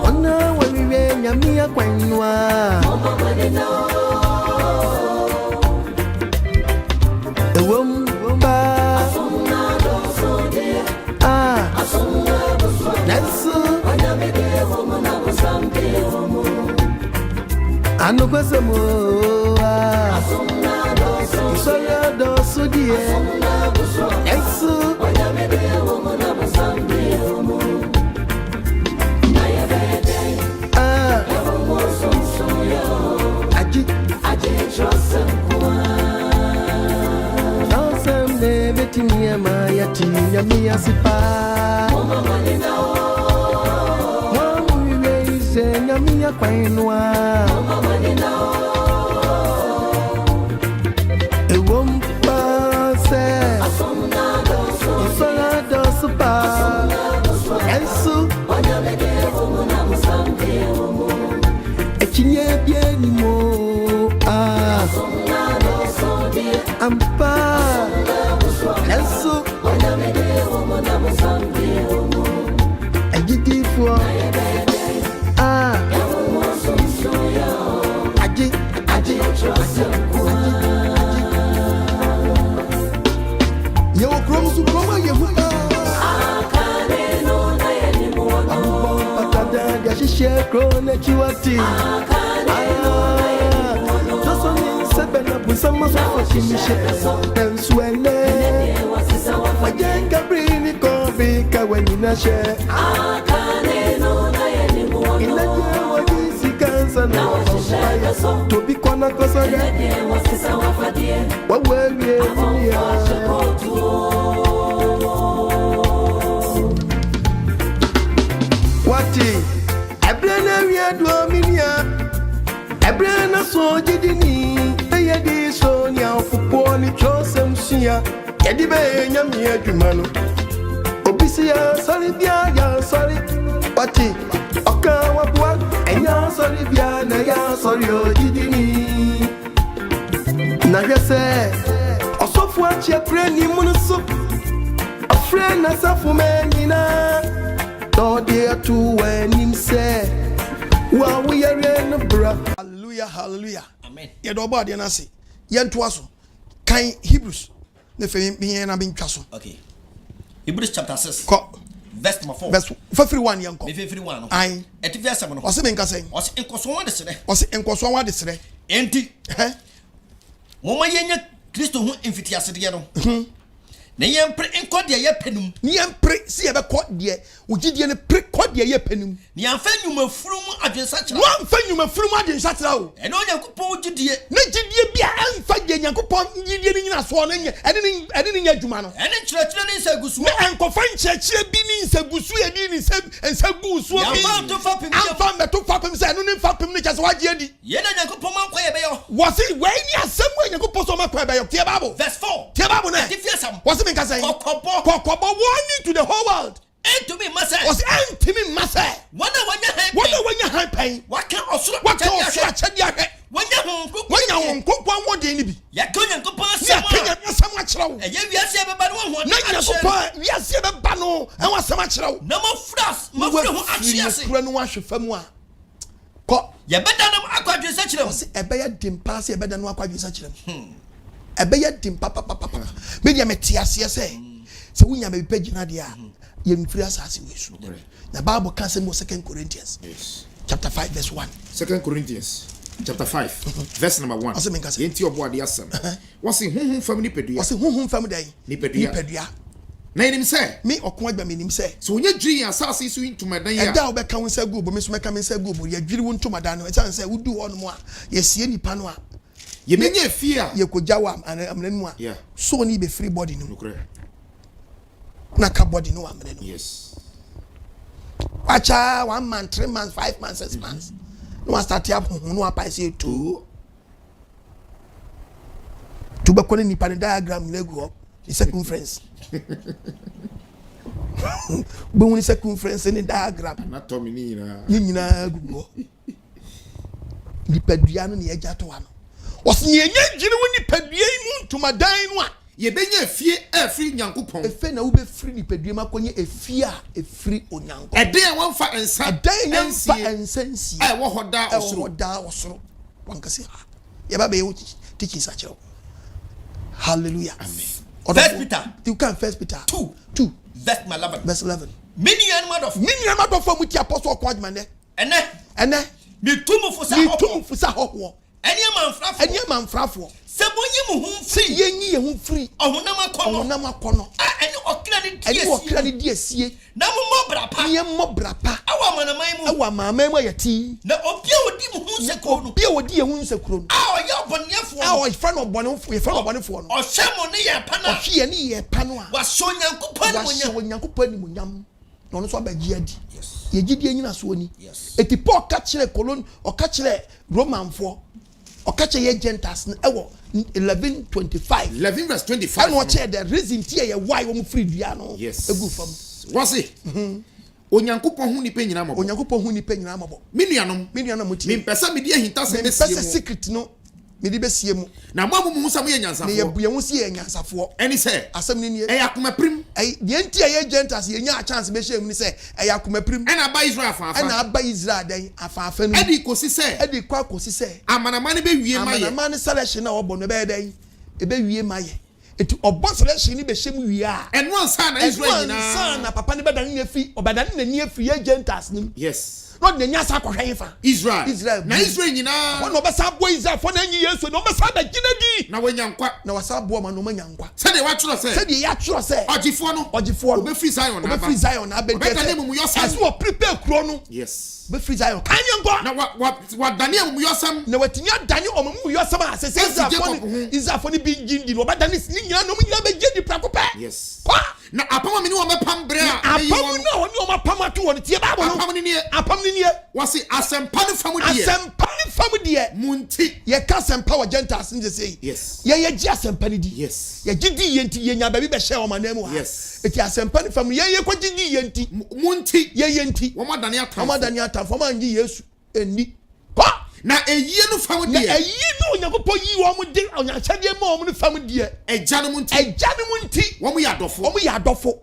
Oh no, when we were Yamia Quenwa. A woman. AGYEMANG Hallelujah, hallelujah. Amen. Yedobo ade na se. Yento aso. Kan Hebrews. Ne fe bi na bi ntwa so. Okay. Hebrews chapter 6. Verse number 4. Verse 51 yanko. Me 51 no. Ai. Eti verse no. O se me nka sen. O se enkoso wa de sere. O se enkoso wa de sere. Enti. Moma yenya Kristo hu mfitiase de no. Na yempre enkode ye penum. Ni yempre si ye be kode ugidie ne pre kode ye penum. Ni amfa nwuma furum adwensa kira. Wa amfa nwuma furum adwensa kira o. Ene onyankopon ugidie. Na gidie bia amfa ye nyankopon gidie ni nyina so no nye. Ene ni nya adwuma no. Ene kyerɛkyerɛ ni nsagusu. Na enkofa nkyerɛkyerɛ bi ni nsagusu ye ni nsagusu bi. Amfa meto fapem se eno ni fapem ni kyase wagye adi. Ye na nyankopon mankwa ye be yo. Wose we ni asem we nyankopon so makwa be yo. Tie Bible. Verse 4. Tie Bible na. Wose me nka say. Kokobo warning to the whole world. To me massa. Was to me massa. Wanya high pain. What can osura achadi Wanya konkwa won de ni bi. Ya Kenya kopa sama. Ya Kenya sama kyerɛw. Eye wiase be ba no ho. Na nya kopa wiase be ba no e wa sama kyerɛw. Na mo fras, mo fre ho ahwease. Kura no ahwe fam a. Ko ye beda no akwadwe sa kyerɛw. Se ebeya dimpa se ebeda no akwadwe sa kyerɛw. Ebeya dimpa papa. Me dia meti ase se wunya me page na dia ye mfiri asase wesu. The Bible can say more 2 Corinthians. Yes. Chapter 5 verse 1. 2 Corinthians chapter 5 verse number 1. Yenti obo ade asem. Wasi hunhun fam ni pedua. Wasi hunhun fam dai. Ni pedua. Na enim say me okon agba me nim say. So onye dwiri asase so ntomadan ya. Eda obeka won say gubo me so meka me say gubo ya dwiri won ntomadan no. E say wudu ho no mo a ye sie nipa no a. Ye menye fie a. Ye koja wa amnanu a. Yeah. So ni be free body no. Nokre. Na ka body no amnanu. Yes. Acha 1 month, 3 months, 5 months, 6 months. No start up no apa say 2. To be calling ni pan diagram lego up. The circumference. But when circumference in the diagram. Anatomy ni na. Nyina gugo. nipadua no ne agya to ano wɔse ne enye gyire wo nipadua yi mu ntomadan no a ye benya efie afiri nyankopon efe na wo be free nipadua makonye efie a efiri onyankopon ɛden wɔmfa ensa ɛden yɛmfa ensansi ɛwɔ hoda osoro wankase ha yɛba be teaching sakyerɛ hallelujah amen. First Peter you can First Peter 2 verse 11 mini anma do mu ti apostle OKOH ene ni tumu fusa hoho ene manfrafo se bonyi mu hu free yenyi ye hu free ohunam akono ene okra ni die sie na mo brapa awa manaman mu yati na obia odi mu hu sekro no obia odi ye hu sekro no ya boniafo ye friend of bonefo no o hwemo ne ye pa na hwe ne ye pa no a wa so nyankopani mu nyam no no so abagie adi ye gidie nyina so oni eti Paul ka kire kolon o ka kire Romanfo o ka kire Gentiles ewo 11:25 11 verse 25 and what the reason tie ye why wo free dua no egu fam wase onyankopon hu nipa nyina mabo me nuanom muti me pesa me di ahinta se besie mu secret no me di besie mu na mo hu sam ye nyansafo ne ye bua hu sie ye nyansafo eni se asem ni e yakoma prim e de ntia ye Gentiles ye nya chance be hye mu ni se e yakoma prim e na ba Israel afafa e na ba Israel den afafa no edi kosi se amanama ne be wie ma ye amanama ne selection na obo no be den e be wie ma ye eti obo selection ni be hye mu wie a enu ansa na Israel nyina ansa na papa ne bedan ne fi obadan ne ni afi ye Gentiles nim yes no de nya sa kwahwe fa Israel na Israel nyina wona obesa bo Israel fo na nyi Yesu na obesa da ginadi na wanyankwa na wasa bo ma no manyankwa se de wa tro se ya tro se ogifo no obe free Zion na be dane mu yosam as we prepare kro no yes be free Zion kanyankwa na wa dane mu yosam na watimi adane o mu yosam asese Israel fo ni bi gindi no ba dane ni nyina no mu nyina be gindi prakopa yes na apam me ni o mepam bre a apam na oni o mapam ato won tie ba bo no apam ni nie wasi asempa ne famu die munti ye ka asempa wa Gentiles nje sei yes ye gi asempa ni di yes ye gidi ye nti ye nya ba bi be hye o manam ha yes eti asempa ne famu ye ko gidi ye nti munti ye nti wo madane atam fo man gi Yesu eni kwa na eyie no famu die eyie no Onyankopɔ yi wo mu de onyakyade ma wo mu famu die eja no munti wo mu yadofo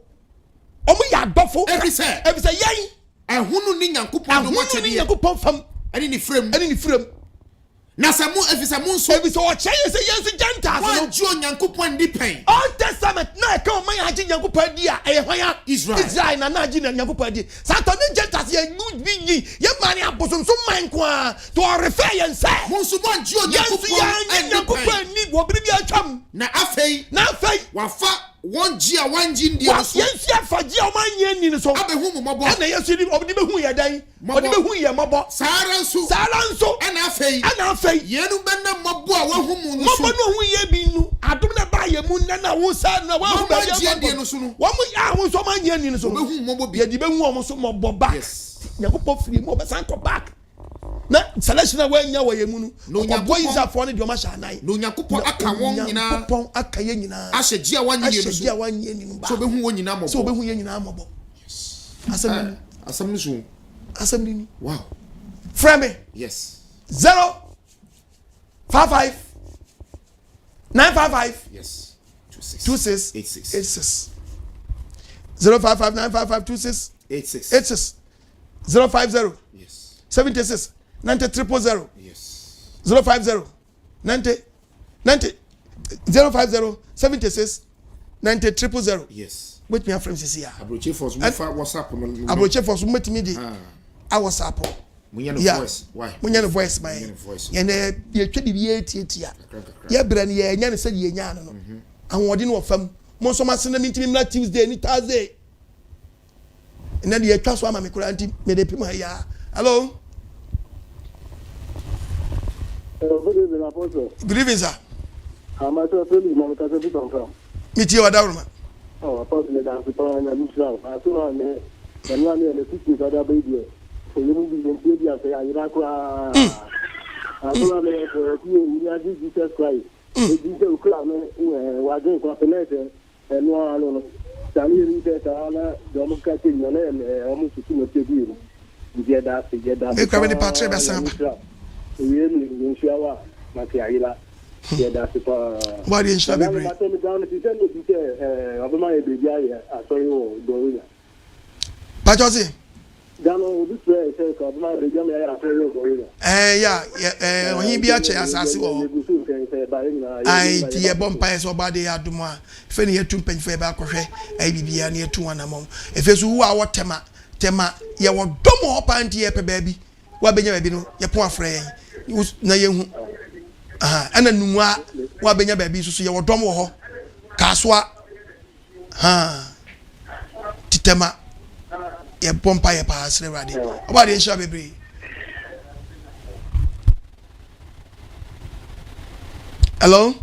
every say yen ehunu ni Nyankopɔn no mo kyade ye Nyankopɔn fam ani ni frem na samu efisa mu nso ebisa o kyeye se yensu Gentiles no ju Nyankopɔn di pen Old Testament na ka o man agi Nyankopɔn di a hwan Israel na agi Nyankopɔn di Satan ni Gentiles ye good bi ye mani abosom so man kwa to refer yen say mu nso mo ju Nyankopɔn ni wo biri bi atwam na afei wafa one G ndi no so yensu afaji o man ye ni so abehu mo mobo na yesu ni obdi behu ye dan obdi behu ye mobo sara nso ana afei yenu benna mobo a wahu mu no so mobo no hu ye bi nu adom na ba ye mu na wo sa na wa hu ba ye ndi no so no wo mu ya hu so man ye ni so behu mobo bi ye di behu o mo so mobo back Nyankopɔn free mo be san ko back na selection na wanya wa ye mu no obo Israel ne de o ma sha nan no Nyankopɔn aka won nyina Nyankopɔn aka ye nyina ahye a wanye ni no so behu won nyina mobo asem ni wow frame me yes 055 955 yes 2686 055 955 2686 050 yes 76 90 000 yes 050 90 050 76 90 000 yes wait me frame sisi ya abroche force mu fa WhatsApp no abroche force mu metimi di a WhatsApp munya no voice why munya no voice my ye na ye twedi bi etia ye bra ne ye nya ne se ye nya no anwode no fam mo so ma se na mitimi na Tuesday ni Thursday na de ye twa so ama me kura anti me de pim ha ya hello good evening, Apostle. Good evening, sir. I'm at a family, my cousin from. Meet you at Adom. Oh, Apostle, that's the point I'm sure. I saw on the one in the 60s other baby. So you will be in India, say, I saw on Jesus Christ. Jesus Christ, was doing confidence and one Sally Tala, Dominic, and almost to see what you do. Get that. You come in the patch, we in Shawa, Makiaila. Yeah, that's it. What is I'm down to say, of my baby, I saw you, Dorina. Pajosi. Dano, this way, say, of my baby, I saw you, Dorina. Yeah, when he be a chair, as I say, I dear bumpires or body at Duma, Fanny had 2 pence for back of ABB near 2 1 among. If it's who our tema, you want dumb up anti baby. What be your baby? Your poor friend. You know, and then what be your baby? So you were dumb or Kaswa. Titema. Your bumpire pass ready. About the shall be. Hello?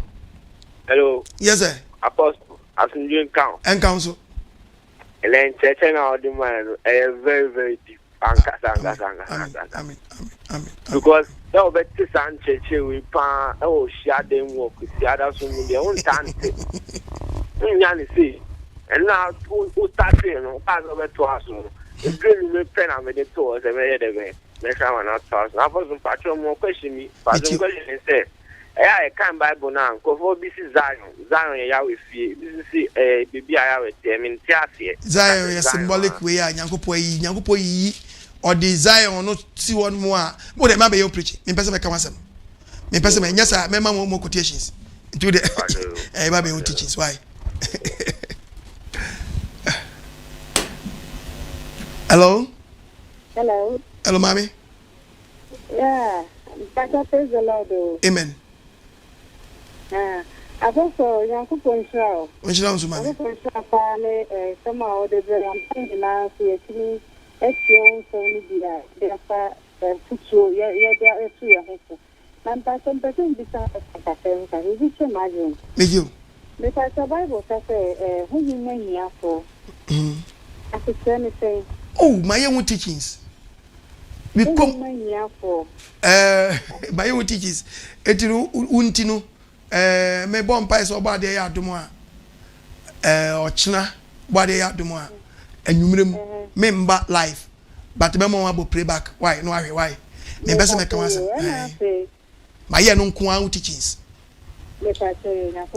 Hello. Yes, sir. Apostle, as in you count. And council. And then checking out the man, very, very deep. Amen. Because that will be Sanchez, we pan, share them work with the others who their own time. See. And now, who start saying, pass over to us. It's really pen and the tours and the next time not toss. I wasn't patron more question me, but the question said. I can't Bible now. Go this is Zion, ya with you. This is a baby. I have a mean, Zion is symbolic way. Yankupo, or desire or not see one more. What am I be preaching? In person, I come as me person, yes, I remember more quotations. Do the I baby who teaches why. Hello, mommy. Yeah, but praise the Lord. Amen. I also Yankupon show. When she knows, man. Somehow the very I'm now see me. It's so media. Therefore, picture. Yeah, there are 3 of us. I'm passing between the side of the you imagine. With you. Because the Bible says, who you mean here for? I could say, oh, my own teachings. We come. My own teachings. Etiru untinu. Me bon pais or body Adom or China body Adom and member life. But memo about pray back. Why? No, why? Me best make my Nkwa teachings.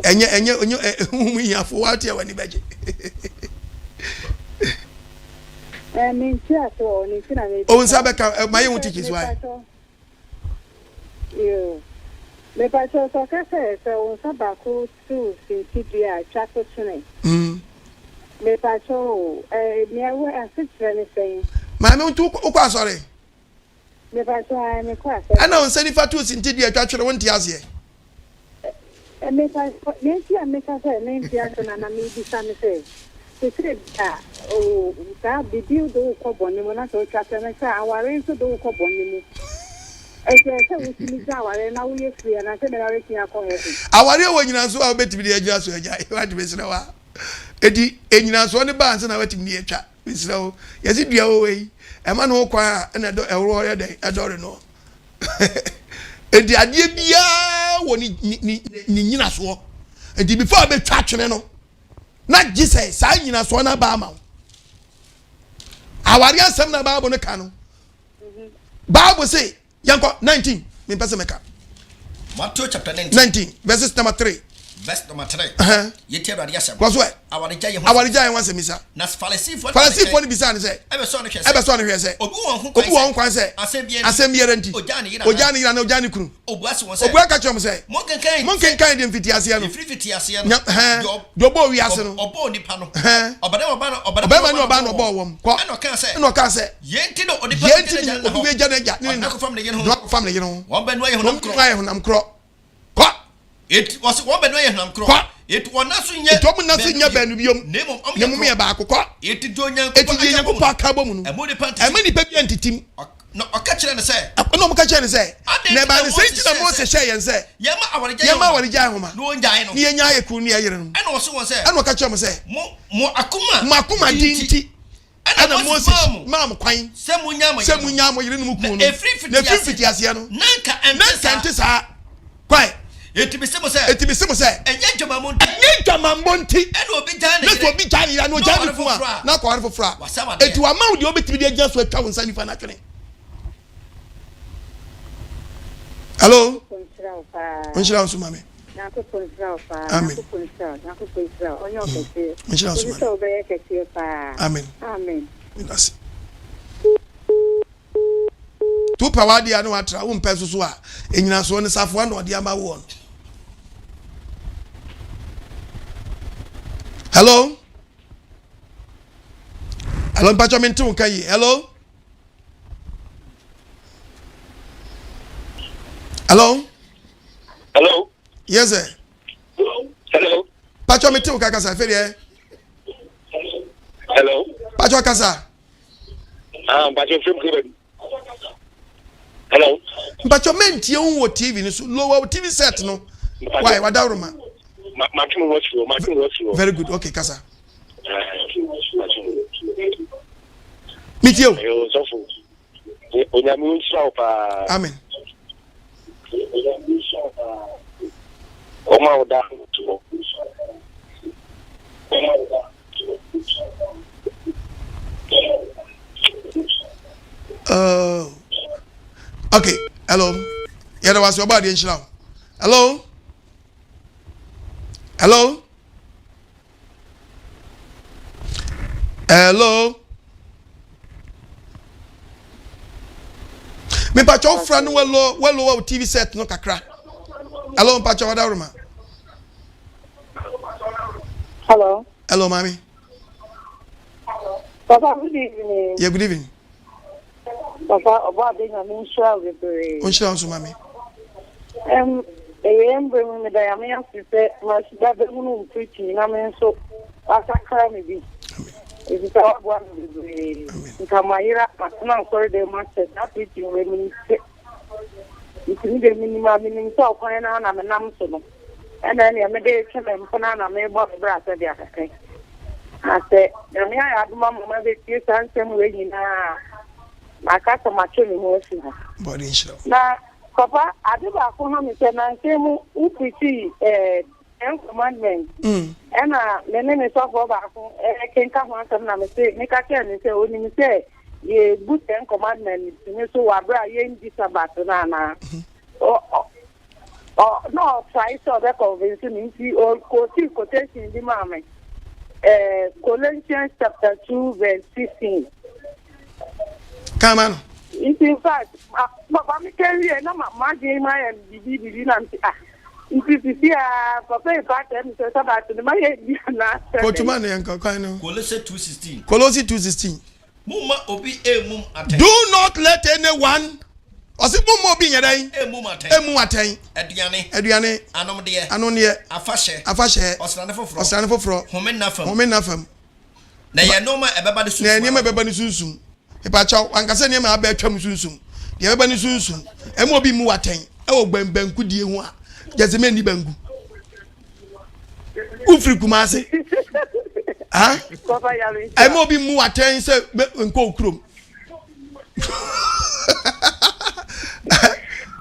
And you for what you want budget. Oh, Sabaka, my own teachings. Why? Me pacho so kase so sabaku tu CPI chapter 20. Me pacho me awe asitwe ni say. Ma me ntu ukwa sorry. Me pacho ai me kwa. Ana on sani fatu CPI atwatwere won ti ase. Me pacho me ti ameka say me ti aso na me bi sami say. Se o ta bibiu do ko boni mo na so chapter na say aware so do ko boni mo. Awari wo nyina so a betimi de agya so agya what be sira wa edi enyina so ne ba ansa na watimi de atwa be sira wo yesi dua wo we e ma no kwa na do ewro ye de edore no edi ade bia wo ni nyina so edi before be twa twene no na Jesus sa nyina so na ba ma awari asem na Bible no ka no Bible say Yanko 19 me pese meka Matthew chapter 19 verses number 3 verse number 3 yeti adu yasem kwaso awari wan se misa na Pharisee for ni bisa ne se ebe so ne hwe se obi won kwan se asem biere nti ojani ira na ojani kunu obu ase won se obu aka chom se mon kan de mfiti ase no mfiti ase no do bo wi ase no obo nipa no oba ma ni oba no bo wom ko eno kan se yenti no onipa obi we jana ni na family no won be no ye honam kro ko it was one be no ye honam kro it won naso nye to mo naso nye ba no biom nemu ye ba akokọ it do nyan ko pa ka bo mu no e pa bi antitim no okachire ne say no mo ka chire ne say na ba ne say ti na mo se share yen say yema awarija homa no njae no ni enya ye ku ni ayere no ena wo se won say ena ka chire mo say mo akuma dinti ana mo se mam kwan se munya mo yire no mu ku no na fifiti ase no nanka ente sa kwai etimi se mo say enye dwama monti ena obi jani na obi jani ya no jani fu a na ko arfo fra eti wa ma odi obetimi de agya so atwa wonsa nifa na twene Hello. Onshira so mame. Amen. Onshira so mame. Amen. Amen. That's two power dia no atra wo mpɛ so a enyina so ne safo na ɔde ama wo. Hello. Hello, Pacho Mintu Kayi. Hello. Hello. Hello. Yes, sir. Hello. Pacho Mintu Kakasa Ferie. Hello. Pacho Kasa. Pacho Film. Hello. Pacho Menti on TV so lower TV set no. Why Wadaruma? Martin was Very good. Okay, Kasa. Meet you. Amen. Okay. Hello. Yeah, that was your body in Shlau. Hello. Hello. Hello. Me pacho friend well TV set no kakra. Hello pacho wadaruma. Hello. Hello mommy. Papa, good evening. Yeah, good evening. Papa, about being a minister with the Onshira so mommy. I remember when the Yamian said, my brother who preaching, I mean, so I can't be. If it's our one with the Kamayra, but now for the master, not preaching when we say, you can need a minimum talk when I'm a namson. And then I made a channel for Nana, my brother, the other thing. I said, Yamia had mamma, the few times I'm waiting. My cat and my children was Body in show. Now, Papa, I do not come home and I came up with the commandment. And my name is off of I can come on and say, make a turn and say, when you say, ye good 10 commandments, so I brought you in this about Nana. Oh, no, try so that convincing me or quotation in the moment. Colossians chapter 2, verse 15. Come on. In fact, Papa, me carry a number of my game and BB and if you see Papa pattern, so about the money. Kotumane yanka kaino. Colossians 2:16. Colossians 2:16. Muma obi mum aten. Do not let anyone Osi mum obi nyadan. Mum aten. Mum aten. Aduane. Anomde. Afashe. Osrane foforo. Home nafam. Na ye no ma ebeba de sunsun. Na enema ebeba ni sunsun. Ipacha ankasa ne ma abetwam sunsun. De ebeba ni sunsun. Emo obi mu aten. E wo gbembanku die hu a. Jazeme ni bangu. Ufri kumase. Ah? Emo obi mu aten se nko okrom.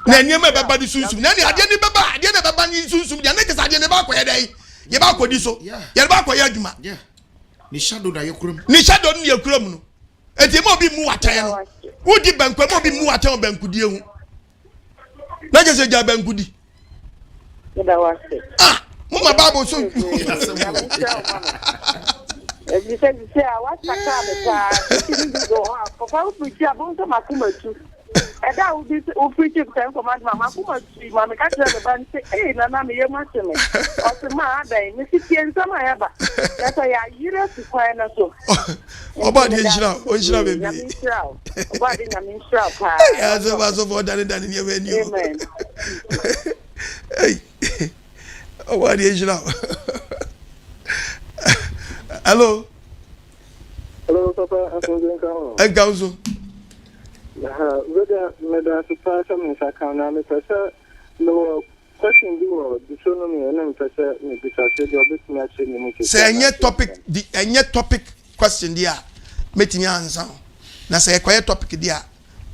Na enema ebeba ni sunsun. Na ni ade ni beba, ade na beba ni sunsun. Ya ne kesa ade ne ba ko yedai. Ye ba ko di so. Ye ba ko yadwuma. Yeah. Ni shadow da yekurum. Ni shadow ni yekurum no. Enti mo bi mu atan no. Wo di banku mo bi mu atan bankudie hu. Na je se ja bankudi. Ah, mo ma Bible so. You said what's a car? Papa, we see a bunch of Makumatu. And that would be preaching time for my Makuma. Mamma can't tell the band say, hey, Nana, you're much of me. Or the mother, Missy, and some I ever. That's why I hear us to find us. About the Israel, baby. About the Israel. As I was over than in your venue. Amen. Hey, about the Israel. Hello. Hello, Papa. I'm Gauzo. Whether Madame Supasa Miss Akana, Mr. No question do Deuteronomy and Professor Mr. Your business matching. Say any topic question, dear. Meeting answer. Now say a quiet topic, dear.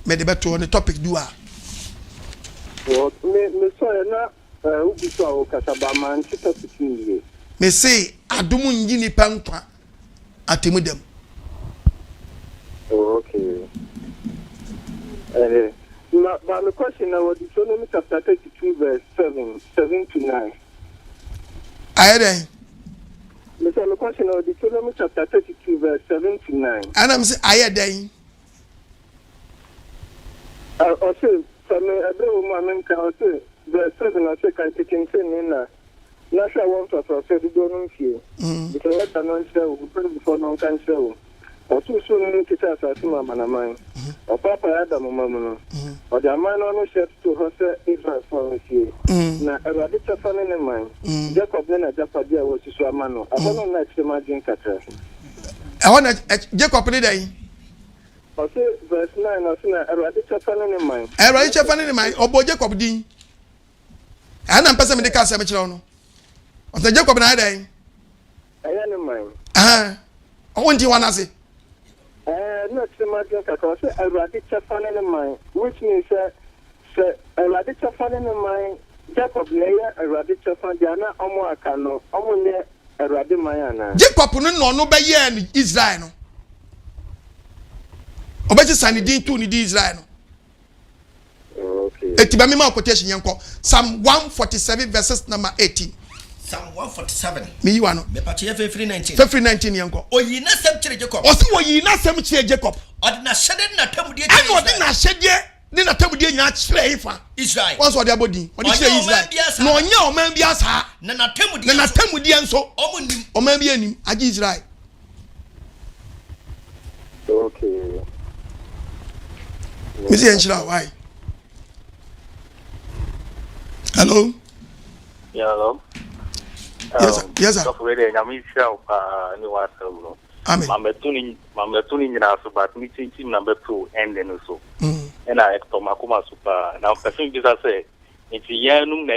Made the better on the topic, do I? Well, Miss Soyana, who be so Casabama and Chita. Me say, Adom Ngye Nkwa Atemuda. Okay. But the question now was Deuteronomy chapter 32, verse 7 to 9. Aye then. The question now Deuteronomy chapter 32, verse 7 to 9. And I'm saying aye then. Also, from a woman can say verse 7 I say can take in National one to say the don't here. Because let the non show put before non can show. Or too soon teachers as Mamma, or Papa Adom, Mamma, or the man on shirt to her Israel for here. Now, a radical fan in mind. Jacob then a Japadia was to Swamano. I don't know next imagine catcher. I want Jacob today. Or say verse 9 or a radical fan in mind. A radical fan in mind, or boy Jacob Dean. And I'm passing the castle. Or the Jacob and I day. I am mind. I want you one as it. Not so much because a radical fan in mind, which means a radical fan in mind. Jacob layer a radical fan, Diana, Omoakano, Omone, a radimayana. Jacob no by yen Israel. Obeji Sanidin to Nidi Israel. Okay. Etibamima quotation yanko. Psalm 147 verses number 18. Psalm 147. Me you ano. Me pache February 19. February 19 yanko. Oyina sem chire Jacob. Osi oyina sem chire Jacob. Odina shede na tamudie. Ano odina shede ni na tamudie nya chire ifa. Israel. Once odi abodi. Odi chire Israel. No onya o man bia sa. Na tamudie. Na tamudie nso. Omunim. O man bia nim agi Israel. Okay. Missy Enchila, why? Hello? Yeah, hello. Yes, sir. Yes, sir. Amen. I'm tuning in our super meeting team number 2 and then also. And I to Makuma super. Now, person just say, it's Yanum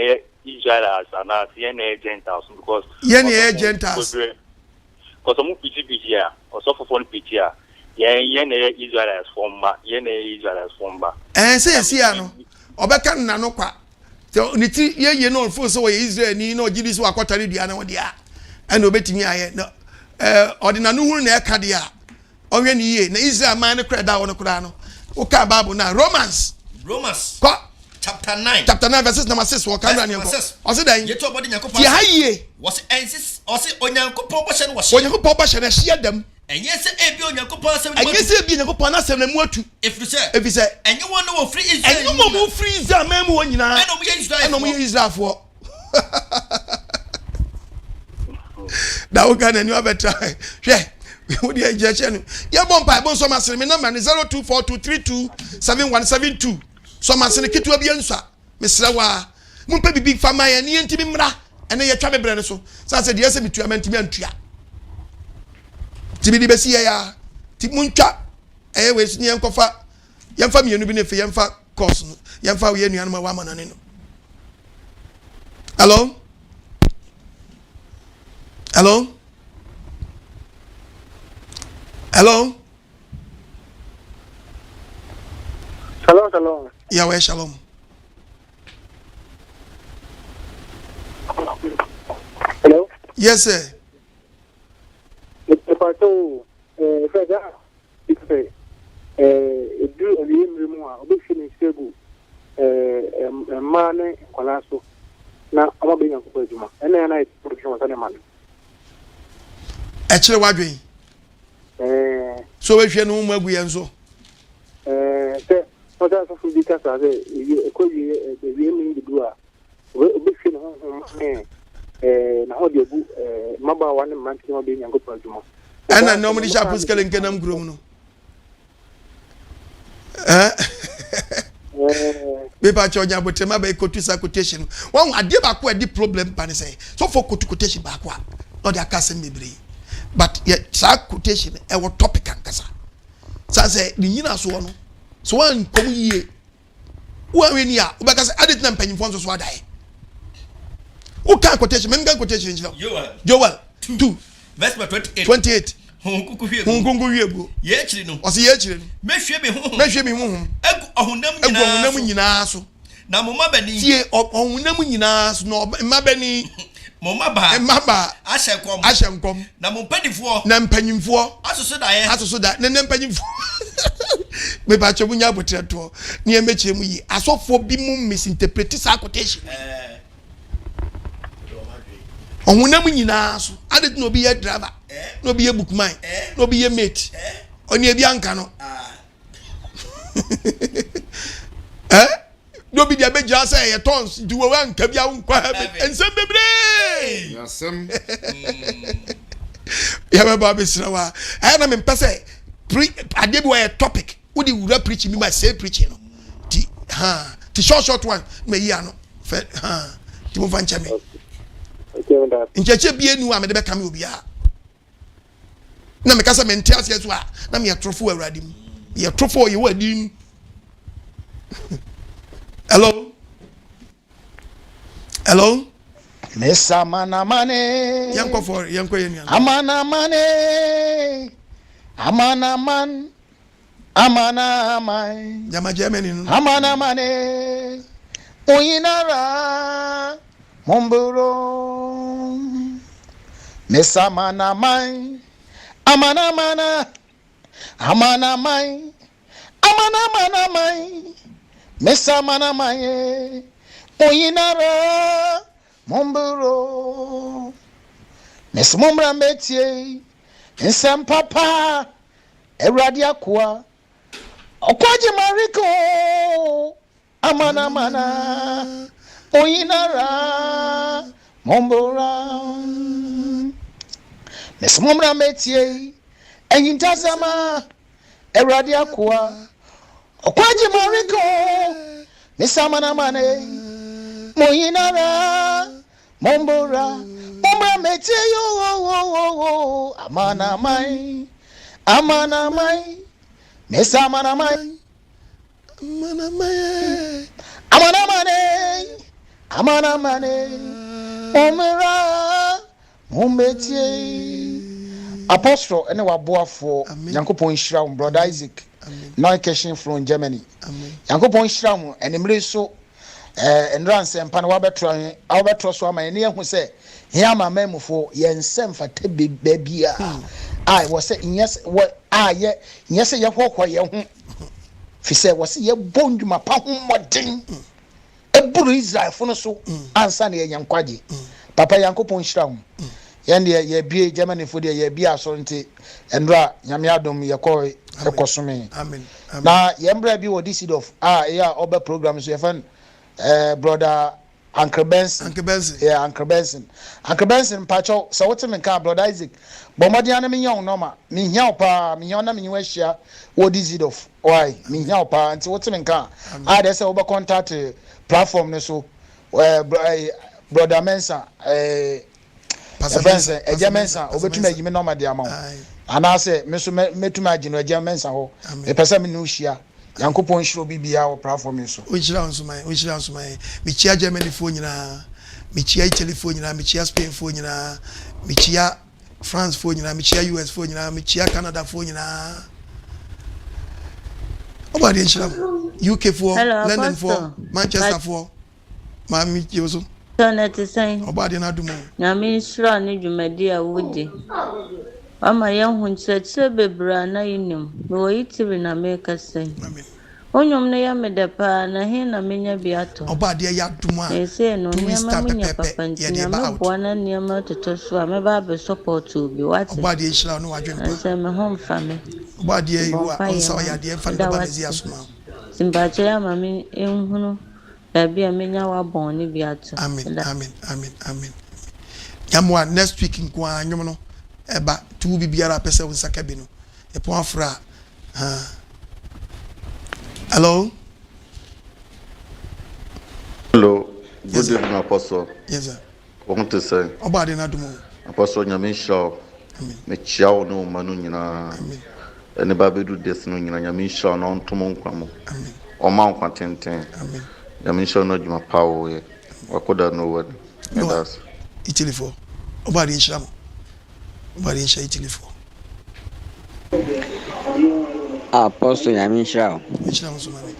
Israel as an Asian Gentiles because Yen Gentiles. Because I'm PGPG or so for PGR. Yen Israel as former, Yen Israel as former. And say, Siano, Obeka Nanokwa. So, Niti, ye know, for so Israel, ni no, Gidis were quarterly Diana, dear. And obey me, I no. Ordinary ne Kadia. Only ye, na Israel man credit on the Kurano. Oka Babu now. Romans. Chapter 9. Chapter 9, verses number 6. What can you say? Also, then, you talk about the was answers or say on your proportion was on your proportion and share them. And yes, a be on your proportion. And yes, a be on your proportion and what to if you say, and you want to free Israel, and you want to free Israel, man, when you know, I know Israel for. That we can and you have a try. Yeah, would you injection? Yeah, bomb by bon so much. My number is 0242327172. So much in the kit will be answer. Miss Lawa, Mumpy big farmer and Yentimra, and then you travel brand so. So I said, yes, I'm to a man to be Antria. Tibi Bessia, Timuncha, airways near Kofa, young family, and even if young fat course, young family, and young woman. Hello? Hello? Hello? Hello. Yahweh Shalom. Hello? Yes, sir. Mr. Pato, Feda, it's a do a removal, a big finish table, a man, Colasso. Now, I'm being a Pajuma, and then I put you on a man. Actually, what doing? So if you know where we are, so. But that's what we got as a could be the real Dua. We'll be feeling now the Maba 1 month being a good Pajuma. And I normally shall put Skelling Kenam Groom. Paper charge about Temabe quotation. One, I did back where the problem, Pan say. So for quotation back one, not their cousin Mibri. But yet, that quotation, our topic and Casa. So I say, the Nina Swan. So one come ye. Who we near? Because I didn't pay for so die. Who can quotation? Men can quotation. Joel 2 verse 28. 28. Hunkungu yego. Ye chiri no. Osi ye chiri. Mehwe me hu. Egu ohunam nyina so. Na moma bani. Tie ohunam nyina so no mabani. Moma ba. Ahyemkom. Na mpanyimfo. Asoso da. Na mpanyimfo. me ba che munya botre to ne e meche mu yi asofo bi mu misinterpret sa quotation ohunam nyina so ade no bi ye driver no bi ye bookman no bi ye mate oni e bi anka no no bi dia be ja say ye tons di wo anka bia nkwa ha ensem bebre yasem ya ba ba besira wa na me pese ade bi wa topic wo di wura preach mi ma say preaching no ti short one me yi ano fe ti mo fan chame ncheche bie nu a me de be kam obi a na me kasa me ntia se so a na me yetrofo awurade mu yetrofo ye wadi hello Mesa mana mane yanko yenu amana mane amana man jama Germany amana mane oyinara momburo mesa mana man amana man mesa mana man oyinara momburo mesa mombra metie nsem papa Ewurade akwa okwaje mariko amana oyinara mombora mesmomra metie enyintazama Ewurade akwa okwaje mariko mesamana mane moyinara mombora metie yo amana mai mesa amana mai omera mometie apostle ene waboafo Yankopon hira brother Isaac now cashin from Germany Yankopon hira mu enemre so enranse mpa na wabetro so ama ene ehu se hia mamamufo yensem fata bebia I was saying yes, what yes, ye hokwa ye hu. Fi say was ye bondu ma pa hu modin. E buru Israel fo no so ansa na ye yankwaje. Papa Yankopon hira hu. Ye ne ye bie Germany fo de ye bie aso nti enra nyame adom ye ko ekosome. Amen. Na ye mbra bi wo this of yeah oba program so ye fan brother Uncle Benson. Yeah, Uncle Benson. Pacho, so what's in car, brother Isaac? Bombardiana me young norma. Me helpa, me yona me wesha. What is it of? Why? Me helpa, and so what's in car? There's a over contact platform, so brother Mensa, Benson, a Germansa, over to me, you know my dear mom. And I say, Mr. Me to imagine a Germansa, a person in Nushia. Yankopon show be our platform so. Which rounds my me chia Germany phone na me chia Italy phone na me chia Spain phone na me chia France phone na me chia US phone na me chia Canada phone na about the UK for London for Manchester for mami yoso Tonet say about the Adom na me sure ni dwumadi a wodi ama ye hu nkyerɛkyerɛ bebra na yinim me wo yitiri na make say amen onyom na ya medepa na he na menya biato obade ya dum a say no nyama munya papa ntia me bona nyama totoso a me ba be support obi what obade ya hira no wadwene pa say me hom fa me obade ya yiwa onsa ya de fa na ba nezi asoma simbache ya mami enhunu da bia menya wa bon ni biato amen yamwa next week Nkwa nyom no eba tu bibiara pese wo saka bi no e pon afra hello good evening apostle. Yes sir. Want to say obade na Adom apostle nyame show me chiao no manu nyina ene ba bedu des no nyina nyame show no ntomo nkwa mo o ma nkwa tenten nyame show no djuma pawo ye wakoda no word that's Italy for obade hira Bari sha itilifo. Apostle Yamin Shao. Ishlam Sumani.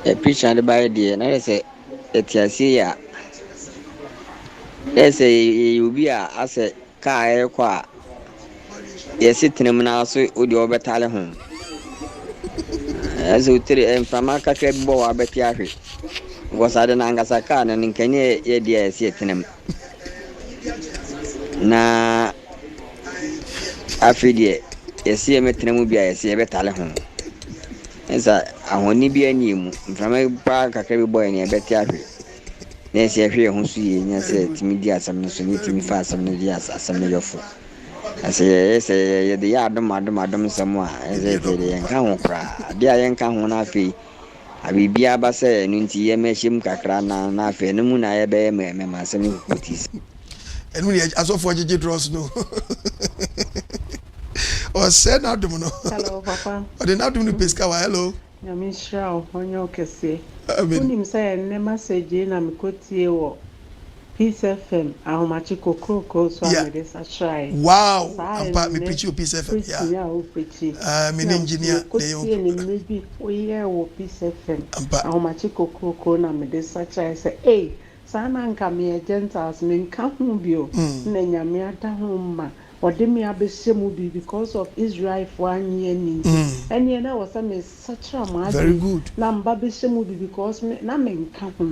A preacher the by the na say etiasia. They say you be as a car kwa. Yes sitting na so odi obetale home. as you tell him from a cacre bow, I bet you. Was I an Angasakan and Kenya, dear, see it in him. Na afidie yesi emetre mu bia yesi ebetale ho enza ahoni bia nimu mframa ba kakra bi boy ne ebeti ahwe na yesi ehwe ho su ye nya se timi di asam no so ni timi fa asam no di asam no yofo ase yesi ye de ya adom samu a eze de yenka ho kra dia yenka ho na afi abibia ba se no nti ye mehim kakra na afi no mu na ye be me masem kutis. And we as of what you draws no. Or said Adom no. Hello, Papa. Or the Adom no pescawa, hello. Yamisha, on your kese. I mean, him say, never say, Jane, I'm cotie Peace FM, how much you cook, so I made a try. Wow, I'm part me preach you Peace FM. Yeah, I'm an engineer. Maybe we hear Peace FM. How much you cook, na made a try. Say, hey. Sana nka me Gentiles me nka ho bio na nyame ata ho ma ode me abehye mu bi because of Israel for anye ni ene na was me such a ma very good na mba behye mu bi because me na me nka ho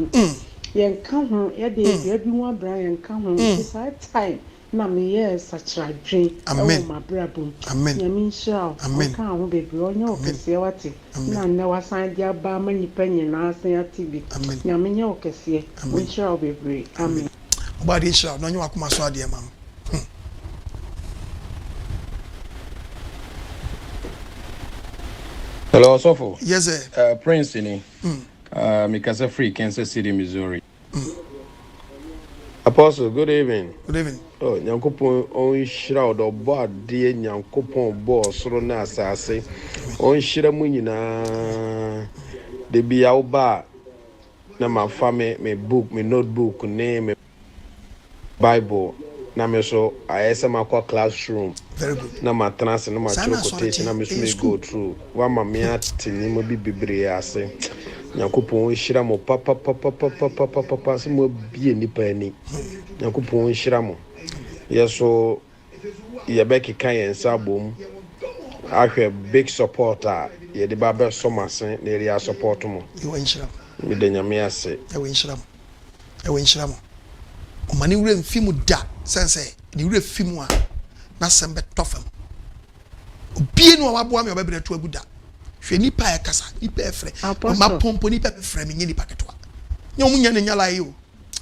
ye nka ho ye de bi mu abra ye nka ho this time na me yes such a dream amen ma brabum amen nyame nshira amen ka ho bebi onye okese wate na ne wasan dia ba ma nipa nyina asan atibi nyame nye okese nshira bebi amen oba de nshira no nyi wakoma so ade mam hello Sofo. Yes sir. Prince ni Mikasa Free, Kansas City, Missouri. Apostle, good evening. Good evening. Oh, Nyankopon on shroud or board dear Nyankopon boss rona asase. On shira mu nyina de bi ba na ma family me book me notebook name Bible na me so ayesema kwa classroom. Very good. Na ma trans na ma quotation na me so me go through. Wa ma me atini mo bi bebre ase. Nyankopon shira mo papa se mo bie nipa ani. Nyankopon shira mo. Yeso ye beki kan yen sabom. Ahwe big supporter ye de ba be somasen na area support mo. You shira. Me de nyame ase. E shira mo. O mani wure mfimu da sense ni wure fimu a na sembe tofam. Obie no wabo me obebere to aguda. Hwe nipa e kasa nipa e frɛ ma pompo nipa e frɛ me nipa ketwa nya mu nya ne nya lai o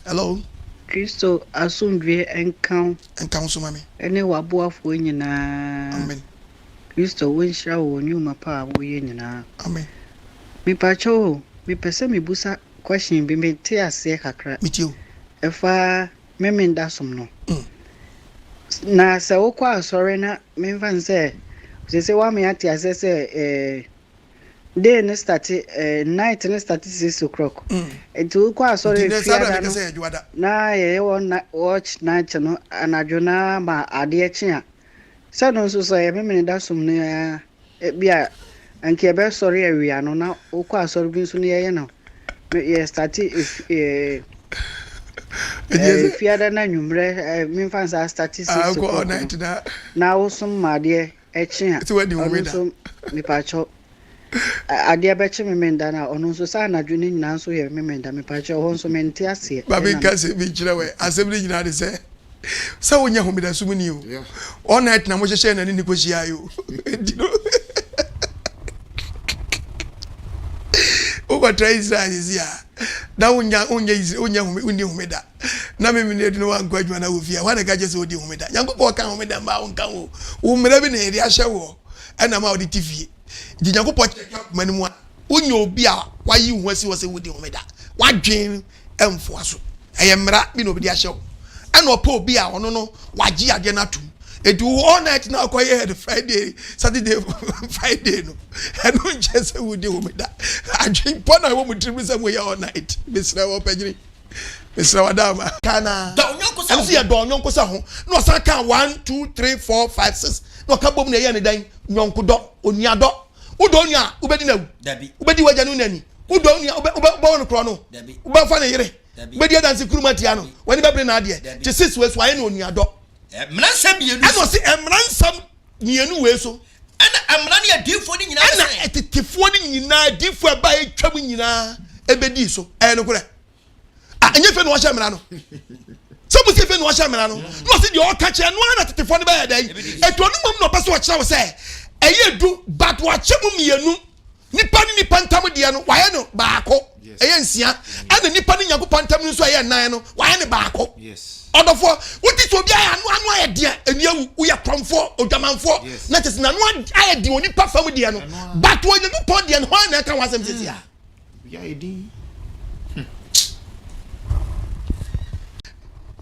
hello Kristo asundwe enkan so mame ene waboafo nyina amen Kristo wonhira wo nyuma pa wo ye nyina amen me pacho me pese me busa question bi me te ase kakra mitio efa memenda som no na se wo kwa asore na me fan se wa me ati ase se day ne start night ne start 6 o'clock etu kwa sorry fiada no na ye won watch night no anajo na ma ade echi a se no so ye me da sum ne bia anke be sorry awia no na kwa sorry bi so ne ye no ye start fiada na nwumre me fan sa start 6 o'clock na wo sum ma ade echi a so mi pacho adia beche memenda na ono so sa na dwene nyina so ye memenda me pacho ho so mente ase babi kase bi kire we asebri nyina de se sa wonya homida sumuni o all night na mo hye na ni kwhia yo o ba try Israel na wonya homida na me ne de no wankwa adwa na wo fia wa na ka je se odi homida yankopɔ ka homida ma wo nka wo wo mera bi na eri ahye wo ana ma odi TV di yankopɔ manimu a wonya obi a wayi ho asi wo se wodi homida wadwen emfo aso eye mera bi na obi di ahye wo ana opa obi a ono no wagye ade na tum edu all night na akoye head Friday Saturday Friday no eno nche se wodi homida adwen pona wo mutrim se mo ye all night besra wo pagiri Mr. Wadama kana MC ya do nyonko sa ho no san kan 1 2 3 4 5 6 no ka bom na ye ne dan nyonko do onia do udo onia ubedi na ubedi waja no nani udo onia uba no kro no uba fa na yire ubedi dance kurumati ano wani bebre na ade che 6 we so aye no onia do emransam bienu ano se emransam mienu we so ana amra ne adifo ni nyina ana etetifo ni nyina adifo ba etwam nyina ebedi so no kure enye fe no wa shamra no so mu se fe no wa shamra no no se de o ka che no ana tetifo ne ba ya dai eto no mom no pese wo kire wo se eye du but wa chemu mienu nipa ni nipa ntam de no wa ye no baako eye nsia ana nipa ni Nyankopɔn ntam nso eye nan no wa ye ne baako odofo wuti so bia anu aye de eniawu wo ye kromfo odwamanfo na tese na anu aye de oni pa fam de no but wo Nyankopɔn de no ho na ka wasem sisi a ya edi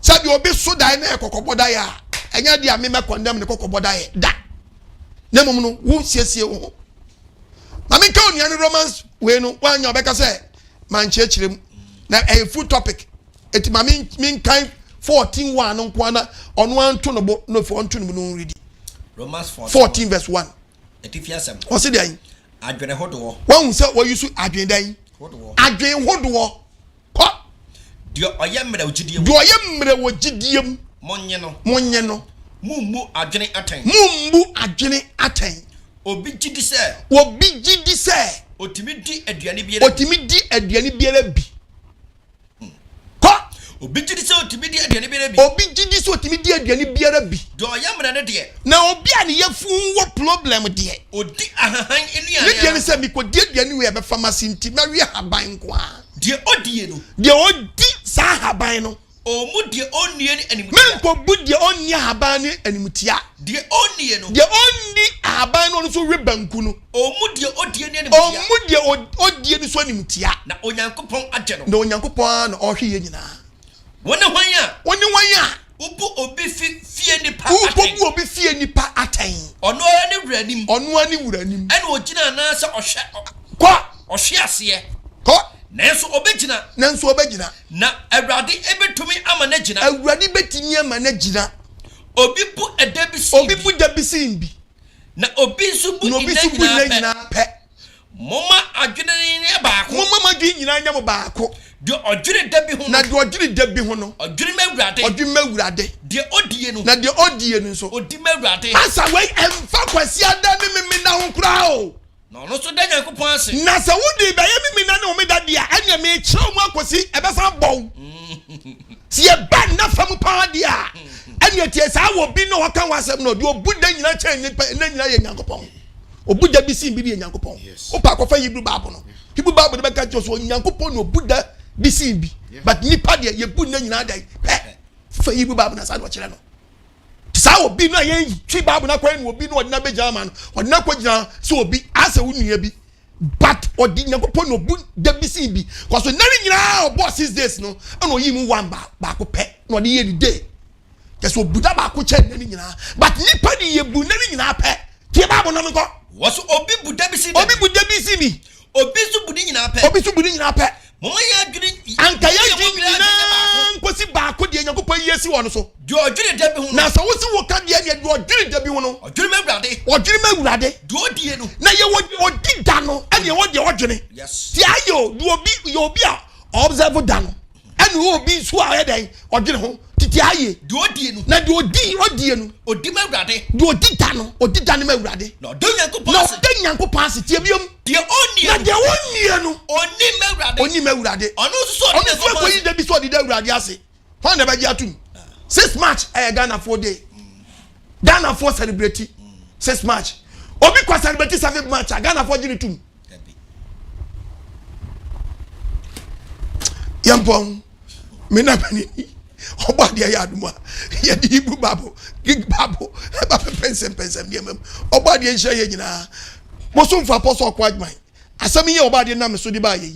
sabi obi so dai na ekokobodai a enya de amema condemn ne kokobodai da na mum no wo siesie wo na me ka onia ne romance we no wanya obeka say man chechirem na a full topic eti ma min kan 14:1 no Nkwa na ono anto no bo no for anto no no read Romans 14 verse 1 etifiasem o se dan adwene hodo won se wo yusu adwen dan adwen hodo ko dio oyemre ogidiem monye no mummu adwene atan obi gidi se otimi di aduane biara bi ko obi gidi se otimi di aduane biara bi do oyemre ne de na obi a ne yafu wo problem de odi ahahan enuane ne de se mi ko di aduane we be pharmacy nti na wi haban Nkwa de odie no de odi sa haban no omu de onnie ni animutia men ko bu de onnie haban ni animutia de onnie no de onni haban no so we banku no omu de odie ni animutia omu de odie ni so animutia na Onyankopɔn agye no na Onyankopɔn na ohwe ye nyina woni hwan a ubu obi fie nipa atan ono ani wuranim ene ogina na se ohwe ase ko nanso obegina na awurade ebetumi ama na gina awurade betimi ama na gina obi bu dabisi bi na obi su bu nyina pe moma adwene ne baako moma madwi nyina nya mo baako de odwene dabi ho na de odwene dabi ho no odwene mawurade de odie no na de odie no so odi mawurade asa we emfa kwasi ada ne mimi na ho kra o no so da Nyankopɔn ase na sa wudi ba ye mimi na ne omeda dia anya me kire mu akosi ebesa bow si e ban na fam pa dia anya tie sa wo bi no hokan wasem no de obuda nyina kyen na nyina ye Nyankopɔn obuda bi sin bi ye Nyankopɔn o pa ko fa Hebrew Bible no Hebrew Bible be ka so Nyankopɔn no obuda bi sin bi but nipa de ye bu na nyina dai fa Hebrew Bible na sa do kire no sa obi no ye twi Bible na kwa no obi no odina be German odina kwa gina so obi asa wunua bi but odi Nyankopɔn no bu da bi sin bi ko so nari nyina obo 6 days no na oyi mu one ba ko pe na odi ye ni day keso buda ba ko che nani nyina but nipa ni ye bu nani nyina pe tie Bible no nko waso obi buda bi sin bi obi su budi nyina pe mama ya adwene anka ya nyina nkosi ba ko de Nyankopɔn yesi wo no so de odwene da bi ho na so wo si wo ka de ne de odwene da bi ho no odwene mawurade de odie no na ye odi da no ene wo de odwene yes ti ayo do obi a observe da no ene obi so a yeden odwene ho titi aye de odie no na de odie no odi mawurade de odi da no mawurade na do Nyankopɔn ase tie biom de onnie na de onnie no oni mawurade ono so ko yi da bi so de da awurade ase hon na ba gi atum 6 March Ghana 4 day Ghana 4 celebrate 6 March obi kwa celebrate 7 March Ghana 4 jini tum yampon mena bani oba dia ya aduma ya di Hebrew Bible gig Bible ba pensem biamam oba dia nhya ye nyina moso mfa apostle kwagman asam ye oba dia na me so di ba ye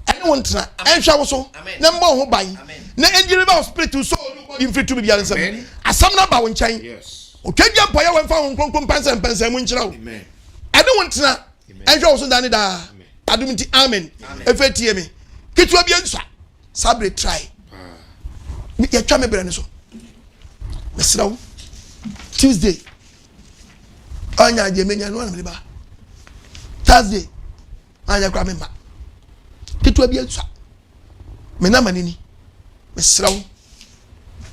ene wontra enhwa wo so na mba ho ban na enjire ba spirit so in free to be biara nsam asam na ba wo nkyɛn yes otwadwa mpa ye wemfa ho nkronkron pensem mu nkyira wo amen ene wontra enhwa wo so dane da adum ti amen efetie me kitwa bia nsa sabre try ya twa me bere ne so mesrawo Tuesday anya AGYEMANG no na me ba Thursday anya kwa me ma kitwa bia nsa me na manini mesrawo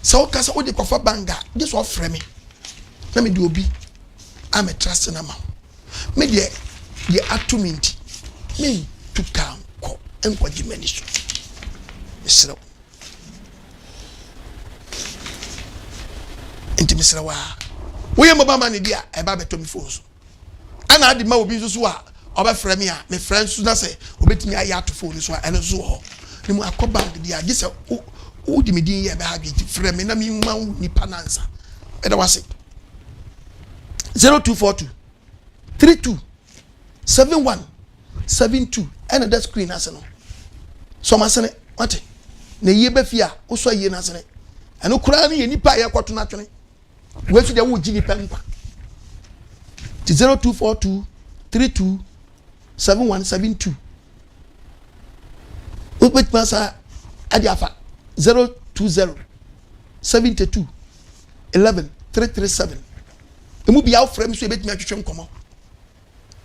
so kasa o de kofa banga just ofre me na me de obi am trust na ma me de atominti me to come ko NKWAGYEMANG so esro intimisra wa we mobile man dia e ba beto mi phone so ana adi ma obi so a obefrɛ me a me friend so na sɛ obetimi ayi ato phone so a ɛno so ho ni mu akoba dia gye sɛ o di me din ye be ha bi frɛ me na me ma nipa nansa e da wase 0242 32 71 72 and that screen aseno so masene what na ye ba fi a wo so ye na asene eno kura ne ye nipa ye kwoto na twene we fi de wo gi nipa nkwa 0242 32 71 72 o pet masa adi afa 020 72 11 337 emu bia wo frame so e betimi atwetwe nkomo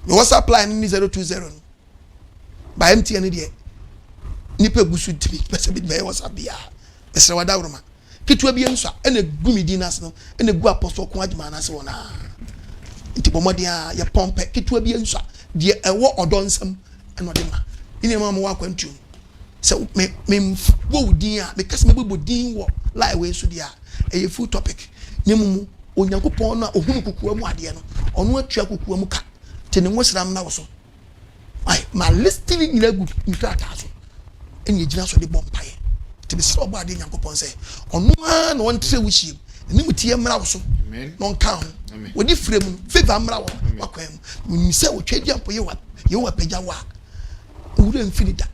me WhatsApp line ni 020 by MTN de nipa gusu tibi pese bi me WhatsApp bia pese wada wroma kitwa bi enso ena gumi di nas no ena gu apostle ko adwuma na se wona nti bomode a ya pompe kitwa bi enso de ewo odonsam ena de ma ine ma mo akwantu se me wo din a me kase me bo din wo lie we so dia e full topic nemu onyankopon na ohunu kukuwa mu ade no ono atua kukuwa mu ka tene nwosram na wo so ai ma listening ina gu ntata so eni gina so de bompaye te be so ba de nyankopon se ono a na won tre wuhiem ni mutie mra wo so non ka ho wodi frem favor mra wo wakwam ni se wo twedi ampo ye wa pagya wa owure mfinida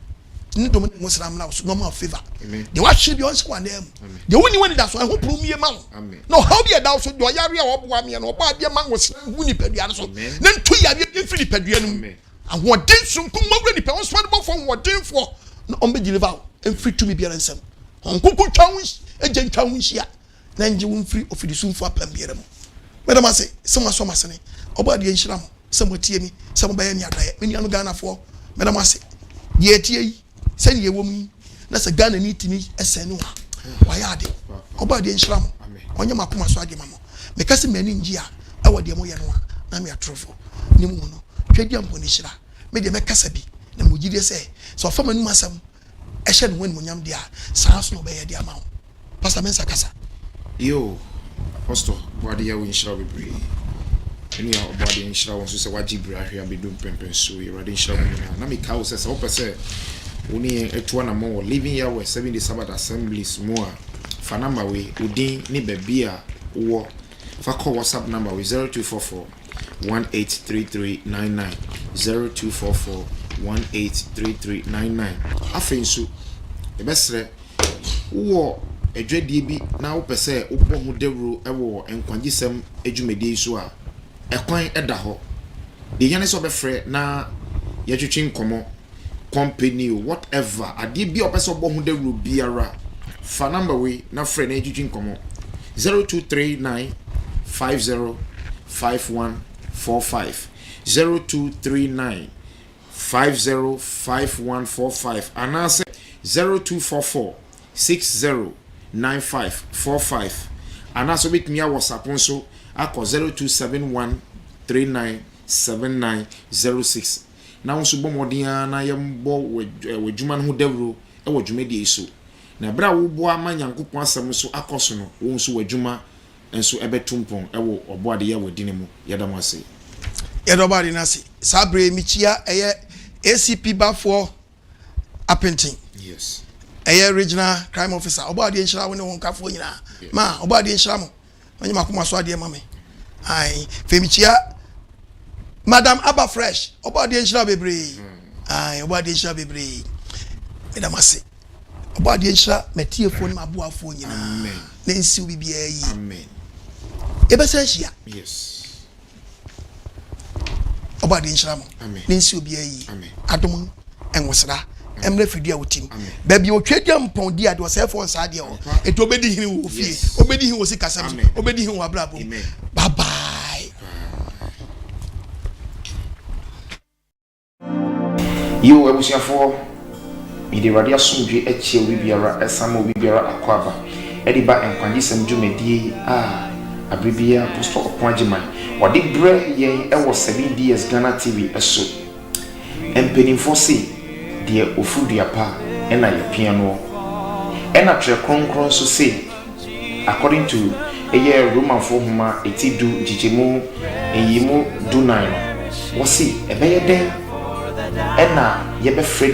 ni do mo nwosram na wo so no ma favor de wa hwe bi on se wa na am de woni woni da so ho promie ma wo no how be da so do yare a wo boa me no ba de ma nwosram woni padua so na ntu yare mfini padua no ahoden sunkum mawre ni pe on so de fo ahoden fo na on be deliver mfiri to me biara nsam onkuku twawo eje twawo hia na nje wo mfiri ofidi sunfo apam biara mo madam ase sema so masene oba de nhira mo sema tie mi sema ba ya mi adaye me nuanu Ghana fo madam ase ye tie yi se ye wo mu na se Ghana ni tini esenu ha wa ya de oba de nhira mo onye makoma so agema mo me kase mani ngia e wo de mo ye no a na me atrofo ni mu no twedi ampo ni hira me de me kasa bi na mo gide se so fa manu masam e hye no wen mo nyam dia saa so no be ye dia ma pastor mensa kasa yo pastor body ya win shira bebre eni ya body in shira won so se wagibra hwe abedum pempen so ye rade shira won na me ka wo se wo pese oni eto na mo living ya we 70 Sabbath assemblies mo a fa number we udin ni bebia wo fa call WhatsApp number we 0244 183399 0244 183399 afensu e besre wo edwadie bi na wo pese wo bo ho dewro ewo NKWAGYESEM adwumedie so a ekwan eda ho de yane so be frɛ na yɛtwetwe nkomo company whatever ade bi o pese bo ho dewro biara fa number we na frɛ na yɛtwetwe nkomo 0239 505145 0239 505145 anase 0244 609545 anaso bitmia WhatsApp nso akọ 0271397906 na nso bọ modia na yembo wadwuma no dawro e wadwumadi eso na bra wo bo ama Nyankopon asem so akọso no wo nso wadwuma enso ebetumpon e wo oboade ya wadine mu yadamase yadobade nasi sabre michia eye ACP bafo apentin yes regional crime officer oboade nhira wo ne won kafo nyina ma oboade nhira mo onye makoma so ade ma me ai femichia madam Aba Fresh oboade nhira bebre ai oboade nhira bebre medamase oboade nhira metie phone maboafo nyina amen na nsi bibia yi amen ebesa hia yes oboade nhira mo amen na nsi bibia yi amen adom enwosra emre fidua wotim baby o twedua mpon dia de o for nsa dia o eto obedi hini wo fie obedi hini wo sikasam obedi hini wo abrabo bye bye yo ebusiafo ide radio sumdwe echie obi biara esama obi biara akwaba edi ba NKWAGYESEM dwumedie a abribia Apostle OKOH ɔde brɛ yɛn ɛwɔ 7DS Ghana TV ɛso mpanimfoɔ se deɛ ofudua pa ɛna yɛpia no ɛna twerɛ kronkron so se according to ɛyɛ romanfoɔ homa eti du gyigyemu eyimu du 9 no wɔsi ɛbɛyɛ den ɛna yɛbɛfrɛ